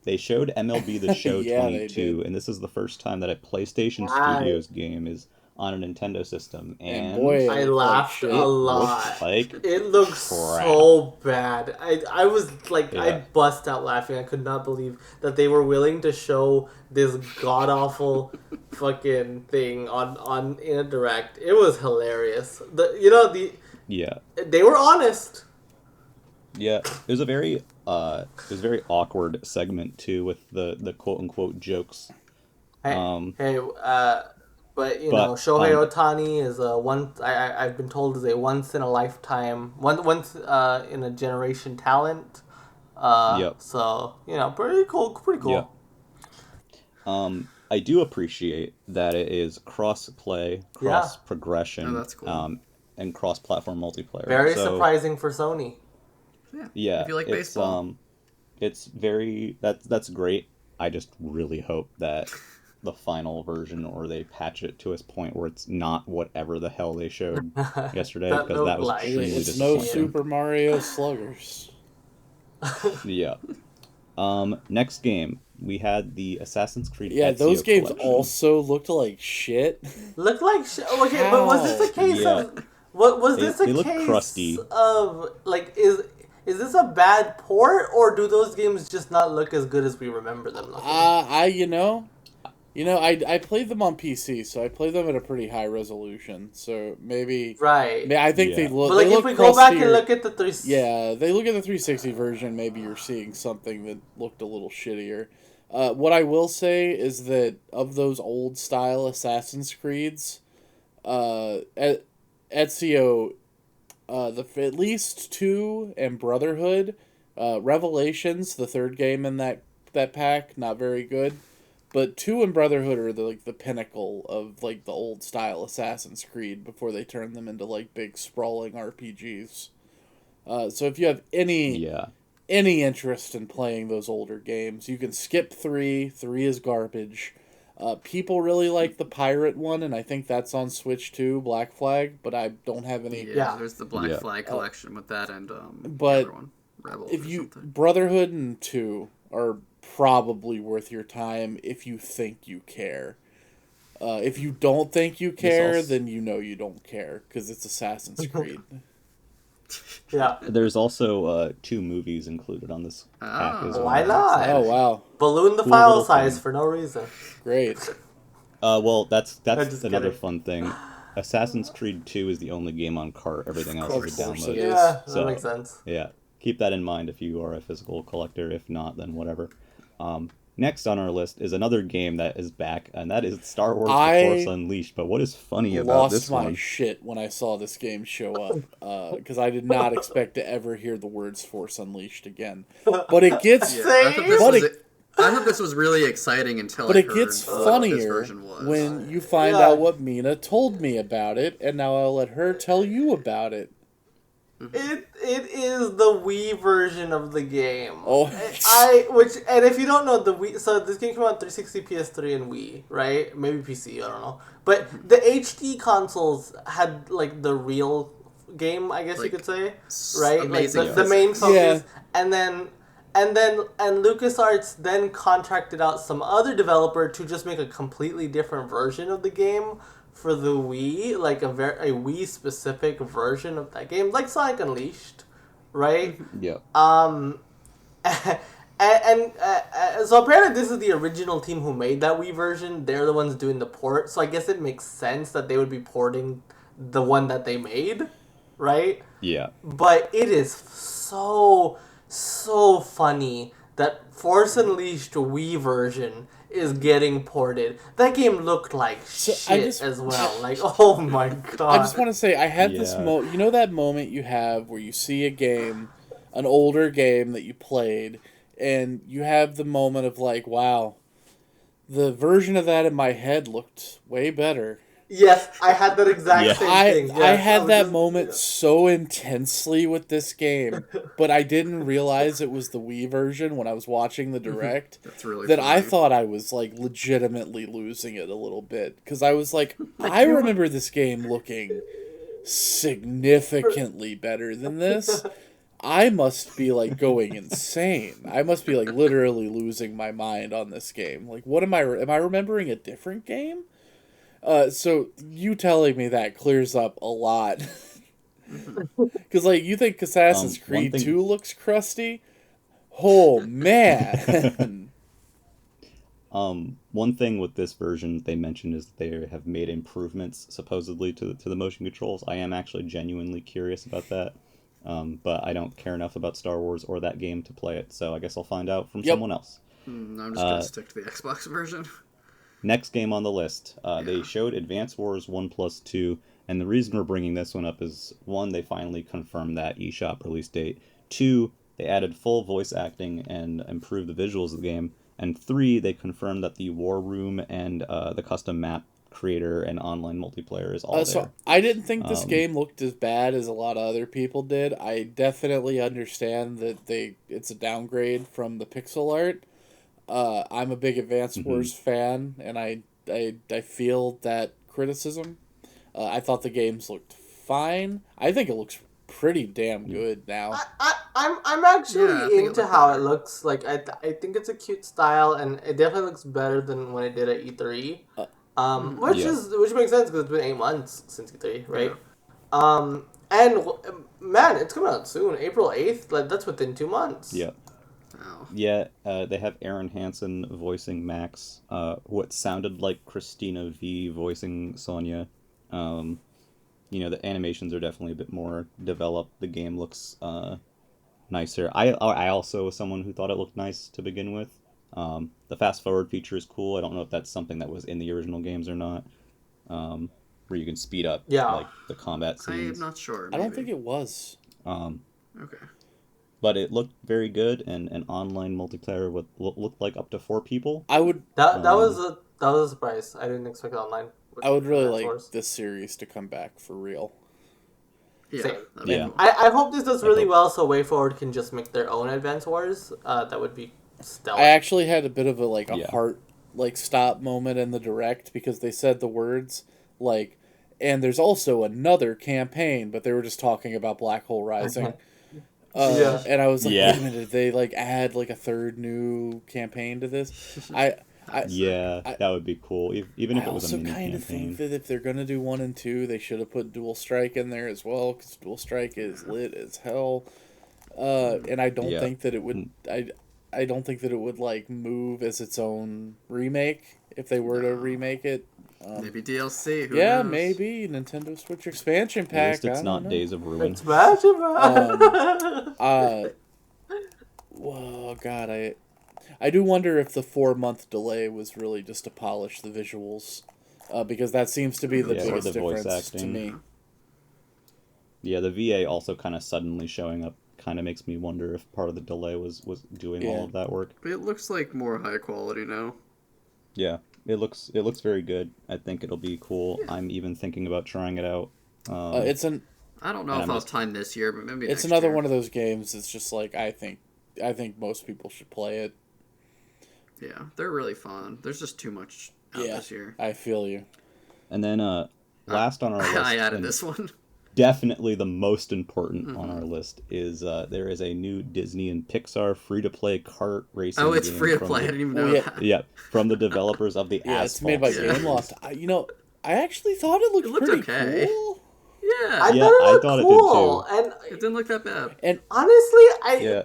[SPEAKER 1] They showed MLB The Show
[SPEAKER 3] Yeah, they
[SPEAKER 1] 22,
[SPEAKER 3] did.
[SPEAKER 1] and this is the first time that a PlayStation
[SPEAKER 4] Wow.
[SPEAKER 1] Studios game is on a Nintendo system. And
[SPEAKER 3] boy,
[SPEAKER 4] I
[SPEAKER 3] it looked
[SPEAKER 4] laughed
[SPEAKER 3] like
[SPEAKER 4] a
[SPEAKER 3] shit.
[SPEAKER 4] lot.
[SPEAKER 1] like
[SPEAKER 4] It looks
[SPEAKER 1] crap.
[SPEAKER 4] so bad. I was like, I
[SPEAKER 1] Yeah.
[SPEAKER 4] bust out laughing. I could not believe that they were willing to show this god awful fucking thing on in a direct. It was hilarious.
[SPEAKER 1] Yeah.
[SPEAKER 4] They were honest.
[SPEAKER 1] Yeah, it was a very awkward segment too, with the quote unquote jokes.
[SPEAKER 4] But Shohei Ohtani is I've been told is a once in a lifetime, once in a generation talent.
[SPEAKER 1] Yep.
[SPEAKER 4] So pretty cool.
[SPEAKER 1] Yeah. I do appreciate that it is cross play, cross progression,
[SPEAKER 5] Oh, that's cool.
[SPEAKER 1] and cross platform multiplayer.
[SPEAKER 4] Very
[SPEAKER 1] So,
[SPEAKER 4] surprising for Sony.
[SPEAKER 1] Yeah,
[SPEAKER 5] If you like
[SPEAKER 1] it's,
[SPEAKER 5] baseball.
[SPEAKER 1] It's very that's great. I just really hope that the final version, or they patch it to a point where it's not whatever the hell they showed yesterday,
[SPEAKER 4] That
[SPEAKER 1] because that was
[SPEAKER 4] looked like
[SPEAKER 1] extremely
[SPEAKER 3] It's no
[SPEAKER 1] disappointing.
[SPEAKER 3] Super Mario Sluggers.
[SPEAKER 1] Yeah. Next game, we had the Assassin's Creed.
[SPEAKER 3] Yeah,
[SPEAKER 1] Ezio
[SPEAKER 3] those games
[SPEAKER 1] collection.
[SPEAKER 3] also looked like shit.
[SPEAKER 4] Looked like okay, but was this a case
[SPEAKER 1] Yeah.
[SPEAKER 4] of what was this a
[SPEAKER 1] They look
[SPEAKER 4] case
[SPEAKER 1] crusty.
[SPEAKER 4] of like is this a bad port, or do those games just not look as good as we remember them looking?
[SPEAKER 3] I played them on PC, so I played them at a pretty high resolution. So maybe
[SPEAKER 4] Right.
[SPEAKER 3] I think
[SPEAKER 1] Yeah.
[SPEAKER 3] they look.
[SPEAKER 4] But like
[SPEAKER 3] they
[SPEAKER 4] if
[SPEAKER 3] look
[SPEAKER 4] we go back and
[SPEAKER 3] crustier.
[SPEAKER 4] look at the three
[SPEAKER 3] Yeah, they look at the 360 version. Maybe you're seeing something that looked a little shittier. What I will say is that of those old style Assassin's Creeds, Ezio, at least 2 and Brotherhood, Revelations, the third game in that pack, not very good. But 2 and Brotherhood are the pinnacle of like the old style Assassin's Creed before they turned them into like big sprawling RPGs. So if you have any interest in playing those older games, you can skip 3. 3 is garbage. People really like the pirate one, and I think that's on Switch too, Black Flag. But I don't have any.
[SPEAKER 5] Yeah, there's the Black Flag collection with that and
[SPEAKER 3] but
[SPEAKER 5] the other one, Rebel.
[SPEAKER 3] If
[SPEAKER 5] or
[SPEAKER 3] you
[SPEAKER 5] something.
[SPEAKER 3] Brotherhood and 2 are probably worth your time if you think you care. If you don't think you care, then you know you don't care because it's Assassin's Creed.
[SPEAKER 4] Yeah.
[SPEAKER 1] There's also 2 movies included on this pack as well.
[SPEAKER 4] Why not?
[SPEAKER 3] Oh wow,
[SPEAKER 4] Balloon the
[SPEAKER 1] Cool
[SPEAKER 4] file
[SPEAKER 1] little
[SPEAKER 4] size
[SPEAKER 1] thing.
[SPEAKER 4] for no reason.
[SPEAKER 3] great!
[SPEAKER 1] Well, that's
[SPEAKER 4] just
[SPEAKER 1] another
[SPEAKER 4] kidding.
[SPEAKER 1] fun thing. Assassin's Creed 2 is the only game on cart. Everything else
[SPEAKER 3] Of
[SPEAKER 1] is a
[SPEAKER 3] course
[SPEAKER 1] download.
[SPEAKER 3] it is.
[SPEAKER 4] Yeah,
[SPEAKER 1] So,
[SPEAKER 4] that makes sense.
[SPEAKER 1] Yeah, keep that in mind if you are a physical collector. If not, then whatever. Next on our list is another game that is back, and that is Star Wars: The Force Unleashed. But what is funny about this
[SPEAKER 3] Lost my
[SPEAKER 1] one?
[SPEAKER 3] shit when I saw this game show up because I did not expect to ever hear the words Force Unleashed again. But it gets
[SPEAKER 5] I thought this
[SPEAKER 3] But
[SPEAKER 5] was
[SPEAKER 3] it-
[SPEAKER 5] I thought this was really exciting until
[SPEAKER 3] But
[SPEAKER 5] I
[SPEAKER 3] it
[SPEAKER 5] heard
[SPEAKER 3] gets
[SPEAKER 5] what this
[SPEAKER 3] funnier
[SPEAKER 5] version was.
[SPEAKER 3] when you find
[SPEAKER 4] Yeah.
[SPEAKER 3] out what Mina told me about it, and now I'll let her tell you about it.
[SPEAKER 4] It is the Wii version of the game.
[SPEAKER 3] Oh.
[SPEAKER 4] And if you don't know the Wii, so this game came out on 360, PS3, and Wii, right? Maybe PC, I don't know. But the HD consoles had like the real game, I guess you
[SPEAKER 5] Like,
[SPEAKER 4] could say, right? Like
[SPEAKER 5] amazing
[SPEAKER 4] the main
[SPEAKER 5] physics.
[SPEAKER 4] focus, and LucasArts then contracted out some other developer to just make a completely different version of the game for the Wii, like a Wii specific version of that game, like Sonic Unleashed, right?
[SPEAKER 1] Yeah.
[SPEAKER 4] And so apparently this is the original team who made that Wii version. They're the ones doing the port, so I guess it makes sense that they would be porting the one that they made, right?
[SPEAKER 1] Yeah.
[SPEAKER 4] But it is so funny that Force Unleashed Wii version is getting ported. That game looked like shit as well. Like, oh my god.
[SPEAKER 3] I just want to say, I had this
[SPEAKER 1] Yeah.
[SPEAKER 3] you know that moment you have where you see a game, an older game that you played, and you have the moment of like, wow, the version of that in my head looked way better.
[SPEAKER 4] Yes, I had that exact same thing. Yes,
[SPEAKER 3] I had
[SPEAKER 4] was
[SPEAKER 3] that
[SPEAKER 4] just-
[SPEAKER 3] moment so intensely with this game, but I didn't realize it was the Wii version when I was watching the direct.
[SPEAKER 5] That's really
[SPEAKER 3] that
[SPEAKER 5] funny.
[SPEAKER 3] I thought I was like legitimately losing it a little bit because I was like, I remember this game looking significantly better than this. I must be like going insane. I must be like literally losing my mind on this game. Like, what am I remembering a different game? So you telling me that clears up a lot. Because like you think Assassin's
[SPEAKER 1] One
[SPEAKER 3] Creed
[SPEAKER 1] thing-
[SPEAKER 3] 2 looks crusty? Oh man.
[SPEAKER 1] One thing with this version they mentioned is that they have made improvements supposedly to the motion controls. I am actually genuinely curious about that, but I don't care enough about Star Wars or that game to play it. So I guess I'll find out from someone else.
[SPEAKER 5] I'm just gonna stick to the Xbox version.
[SPEAKER 1] Next game on the list, they showed Advance Wars 1+2, and the reason we're bringing this one up is, 1, they finally confirmed that eShop release date, 2, they added full voice acting and improved the visuals of the game, and 3, they confirmed that the War Room and the custom map creator and online multiplayer is all there.
[SPEAKER 3] So I didn't think this game looked as bad as a lot of other people did. I definitely understand that it's a downgrade from the pixel art. I'm a big Advance Wars fan, and I feel that criticism. I thought the games looked fine. I think it looks pretty damn good now.
[SPEAKER 4] I'm actually
[SPEAKER 5] Yeah, I think it
[SPEAKER 4] into
[SPEAKER 5] looked
[SPEAKER 4] how
[SPEAKER 5] better.
[SPEAKER 4] it looks. Like I think it's a cute style, and it definitely looks better than when it did at E3. Which makes sense because it's been 8 months since E3, right? And man, it's coming out soon, April 8th. Like that's within 2 months.
[SPEAKER 1] Yeah.
[SPEAKER 5] Oh.
[SPEAKER 1] Yeah, they have Aaron Hansen voicing Max, what sounded like Christina V voicing Sonya. The animations are definitely a bit more developed. The game looks nicer. I also was someone who thought it looked nice to begin with. The fast forward feature is cool. I don't know if that's something that was in the original games or not, where you can speed up like the combat scenes.
[SPEAKER 5] I'm not sure.
[SPEAKER 3] I don't
[SPEAKER 5] maybe.
[SPEAKER 3] think it was.
[SPEAKER 5] Okay.
[SPEAKER 1] But it looked very good, and an online multiplayer would looked like up to 4 people.
[SPEAKER 3] I would
[SPEAKER 4] That was a surprise. I didn't expect it online.
[SPEAKER 3] I would really
[SPEAKER 4] Advance
[SPEAKER 3] like
[SPEAKER 4] Wars.
[SPEAKER 3] this series to come back for real.
[SPEAKER 5] Yeah.
[SPEAKER 4] Same.
[SPEAKER 5] That'd be
[SPEAKER 1] Yeah.
[SPEAKER 5] cool.
[SPEAKER 4] I hope this does really
[SPEAKER 1] hope-
[SPEAKER 4] well, so WayForward can just make their own Advance Wars. That would be stellar.
[SPEAKER 3] I actually had a bit of a
[SPEAKER 1] Yeah.
[SPEAKER 3] heart like stop moment in the direct because they said the words like, and there's also another campaign, but they were just talking about Black Hole Rising.
[SPEAKER 4] Yeah.
[SPEAKER 3] And I was like,
[SPEAKER 1] Yeah.
[SPEAKER 3] wait a minute, did they like add like a third new campaign to this?
[SPEAKER 1] That would be cool. Even if it was a mini
[SPEAKER 3] kind of
[SPEAKER 1] campaign.
[SPEAKER 3] think that if they're gonna do 1 and 2, they should have put Dual Strike in there as well, because Dual Strike is lit as hell. And I don't think that it would. I don't think that it would like move as its own remake if they were to remake it.
[SPEAKER 5] Maybe DLC. Who
[SPEAKER 3] Yeah,
[SPEAKER 5] knows?
[SPEAKER 3] maybe Nintendo Switch expansion pack.
[SPEAKER 1] At least it's
[SPEAKER 3] I
[SPEAKER 1] not
[SPEAKER 3] don't know.
[SPEAKER 1] Days of Ruin.
[SPEAKER 3] Well, God, I do wonder if the 4-month delay was really just to polish the visuals, because that seems to be the biggest
[SPEAKER 1] the voice
[SPEAKER 3] difference to
[SPEAKER 1] acting.
[SPEAKER 3] me.
[SPEAKER 1] Yeah, the VA also kind of suddenly showing up kind of makes me wonder if part of the delay was doing all of that work.
[SPEAKER 5] It looks like more high quality now.
[SPEAKER 1] Yeah, it looks very good. I think it'll be cool. I'm even thinking about trying it out.
[SPEAKER 5] I don't know if I'll have time this year, but maybe
[SPEAKER 3] it's
[SPEAKER 5] next
[SPEAKER 3] another
[SPEAKER 5] year.
[SPEAKER 3] one of those games. It's just like I think most people should play it.
[SPEAKER 5] Yeah, they're really fun. There's just too much out this year.
[SPEAKER 3] I feel you.
[SPEAKER 1] And then last on our list,
[SPEAKER 5] I added this one.
[SPEAKER 1] Definitely the most important on our list is there is a new Disney and Pixar free-to-play kart racing game.
[SPEAKER 5] Oh, it's free to play. I didn't even know that.
[SPEAKER 1] Yeah, from the developers of the Asphalt.
[SPEAKER 3] It's made by Gameloft. I actually thought it looked pretty
[SPEAKER 5] okay.
[SPEAKER 3] cool.
[SPEAKER 5] Yeah,
[SPEAKER 4] I thought
[SPEAKER 1] it
[SPEAKER 4] cool.
[SPEAKER 1] did too.
[SPEAKER 4] And
[SPEAKER 5] it didn't look that bad.
[SPEAKER 3] And
[SPEAKER 4] honestly, I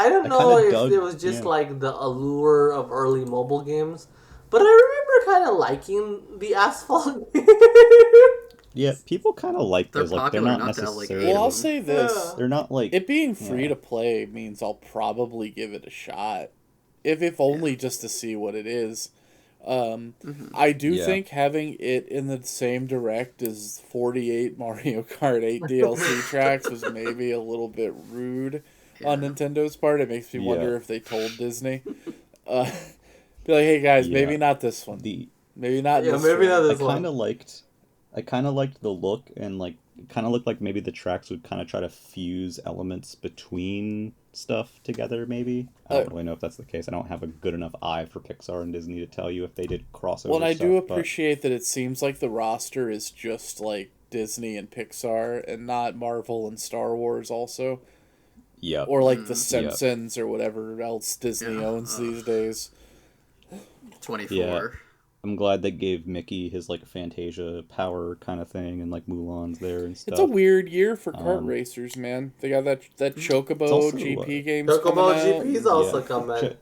[SPEAKER 4] don't know if
[SPEAKER 1] dug-
[SPEAKER 4] it was just like the allure of early mobile games, but I remember kind of liking the Asphalt game.
[SPEAKER 1] Yeah, people kind of like
[SPEAKER 5] They're
[SPEAKER 1] those. Like, they're
[SPEAKER 5] popular
[SPEAKER 1] not
[SPEAKER 5] enough to have,
[SPEAKER 1] necessarily.
[SPEAKER 3] well, I'll say this:
[SPEAKER 1] they're not like
[SPEAKER 3] it being free to play means I'll probably give it a shot, if only just to see what it is. I do think having it in the same direct as 48 Mario Kart 8 DLC tracks was maybe a little bit rude on Nintendo's part. It makes me wonder if they told Disney, be like, "Hey guys, maybe not this one. Maybe not.
[SPEAKER 4] Yeah,
[SPEAKER 3] this
[SPEAKER 4] maybe
[SPEAKER 3] one.
[SPEAKER 4] not this one."
[SPEAKER 1] I kind of liked the look, and like it kind of looked like maybe the tracks would kind of try to fuse elements between stuff together. Maybe I don't really know if that's the case. I don't have a good enough eye for Pixar and Disney to tell you if they did crossover.
[SPEAKER 3] Well, and I do
[SPEAKER 1] stuff,
[SPEAKER 3] appreciate that it seems like the roster is just like Disney and Pixar, and not Marvel and Star Wars also.
[SPEAKER 1] Yeah.
[SPEAKER 3] Or like The Simpsons or whatever else Disney owns these days.
[SPEAKER 5] 24.
[SPEAKER 1] Yeah. I'm glad they gave Mickey his like Fantasia power kind of thing, and like Mulan's there and stuff.
[SPEAKER 3] It's a weird year for kart racers, man. They got that Chocobo
[SPEAKER 1] also,
[SPEAKER 3] GP games
[SPEAKER 4] Chocobo
[SPEAKER 3] coming out.
[SPEAKER 4] GP's also coming.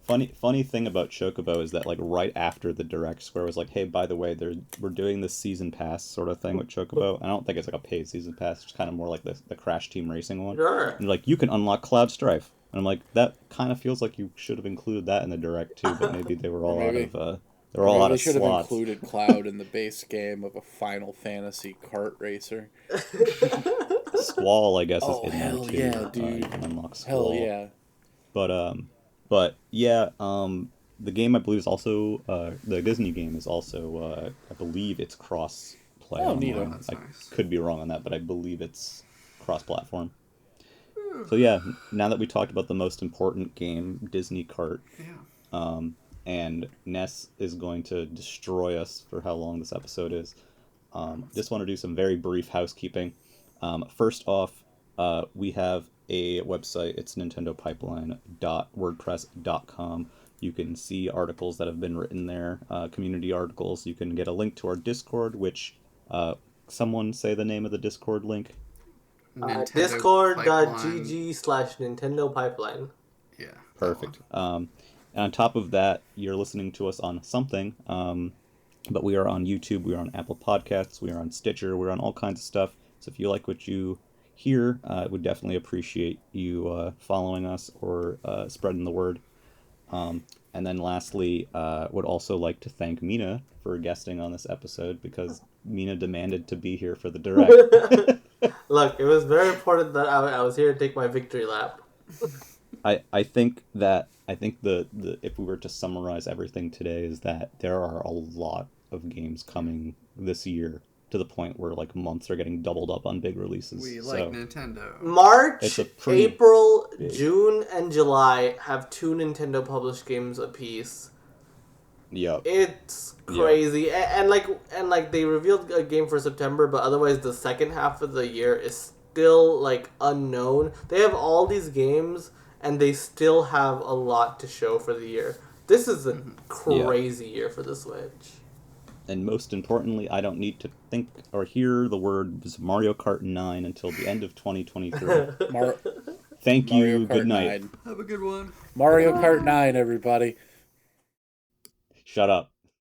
[SPEAKER 1] Funny thing about Chocobo is that like right after the Direct, Square was like, "Hey, by the way, we're doing this season pass sort of thing with Chocobo." I don't think it's like a paid season pass; it's kind of more like the Crash Team Racing one.
[SPEAKER 4] Sure.
[SPEAKER 1] And like you can unlock Cloud Strife, and I'm like, that kind of feels like you should have included that in the Direct too, but maybe they were all out of. They're all out of slots. They should have
[SPEAKER 3] included Cloud in the base game of a Final Fantasy kart racer.
[SPEAKER 1] Squall, I guess, is in there
[SPEAKER 3] hell
[SPEAKER 1] too.
[SPEAKER 3] Yeah, dude.
[SPEAKER 1] You can unlock Squall.
[SPEAKER 3] Hell yeah.
[SPEAKER 1] But yeah, the game I believe is also the Disney game is also I believe it's cross play.
[SPEAKER 3] Oh, neat.
[SPEAKER 1] I could be wrong on that, but I believe it's cross platform. So yeah, now that we talked about the most important game, Disney Kart, and Ness is going to destroy us for how long this episode is. Just want to do some very brief housekeeping. First off, we have a website. It's nintendopipeline.wordpress.com. You can see articles that have been written there, community articles. You can get a link to our Discord, which someone say the name of the Discord link.
[SPEAKER 4] Discord.gg/Nintendo Pipeline.
[SPEAKER 5] Yeah.
[SPEAKER 1] Perfect. And on top of that, you're listening to us on something, but we are on YouTube, we are on Apple Podcasts, we are on Stitcher, we're on all kinds of stuff. So if you like what you hear, I would definitely appreciate you following us or spreading the word. And then lastly, would also like to thank Mina for guesting on this episode, because Mina demanded to be here for the Direct.
[SPEAKER 4] Look, it was very important that I was here to take my victory lap.
[SPEAKER 1] I think the if we were to summarize everything today is that there are a lot of games coming this year, to the point where like months are getting doubled up on big releases.
[SPEAKER 5] We like Nintendo.
[SPEAKER 4] March, April, June, and July have 2 Nintendo published games apiece.
[SPEAKER 1] Yep.
[SPEAKER 4] It's crazy. And like they revealed a game for September, but otherwise the second half of the year is still like unknown. They have all these games and they still have a lot to show for the year. This is a crazy year for the Switch.
[SPEAKER 1] And most importantly, I don't need to think or hear the words Mario Kart 9 until the end of 2023. Thank you. Good night.
[SPEAKER 3] 9.
[SPEAKER 5] Have a good one.
[SPEAKER 3] Mario Kart 9, everybody.
[SPEAKER 1] Shut up.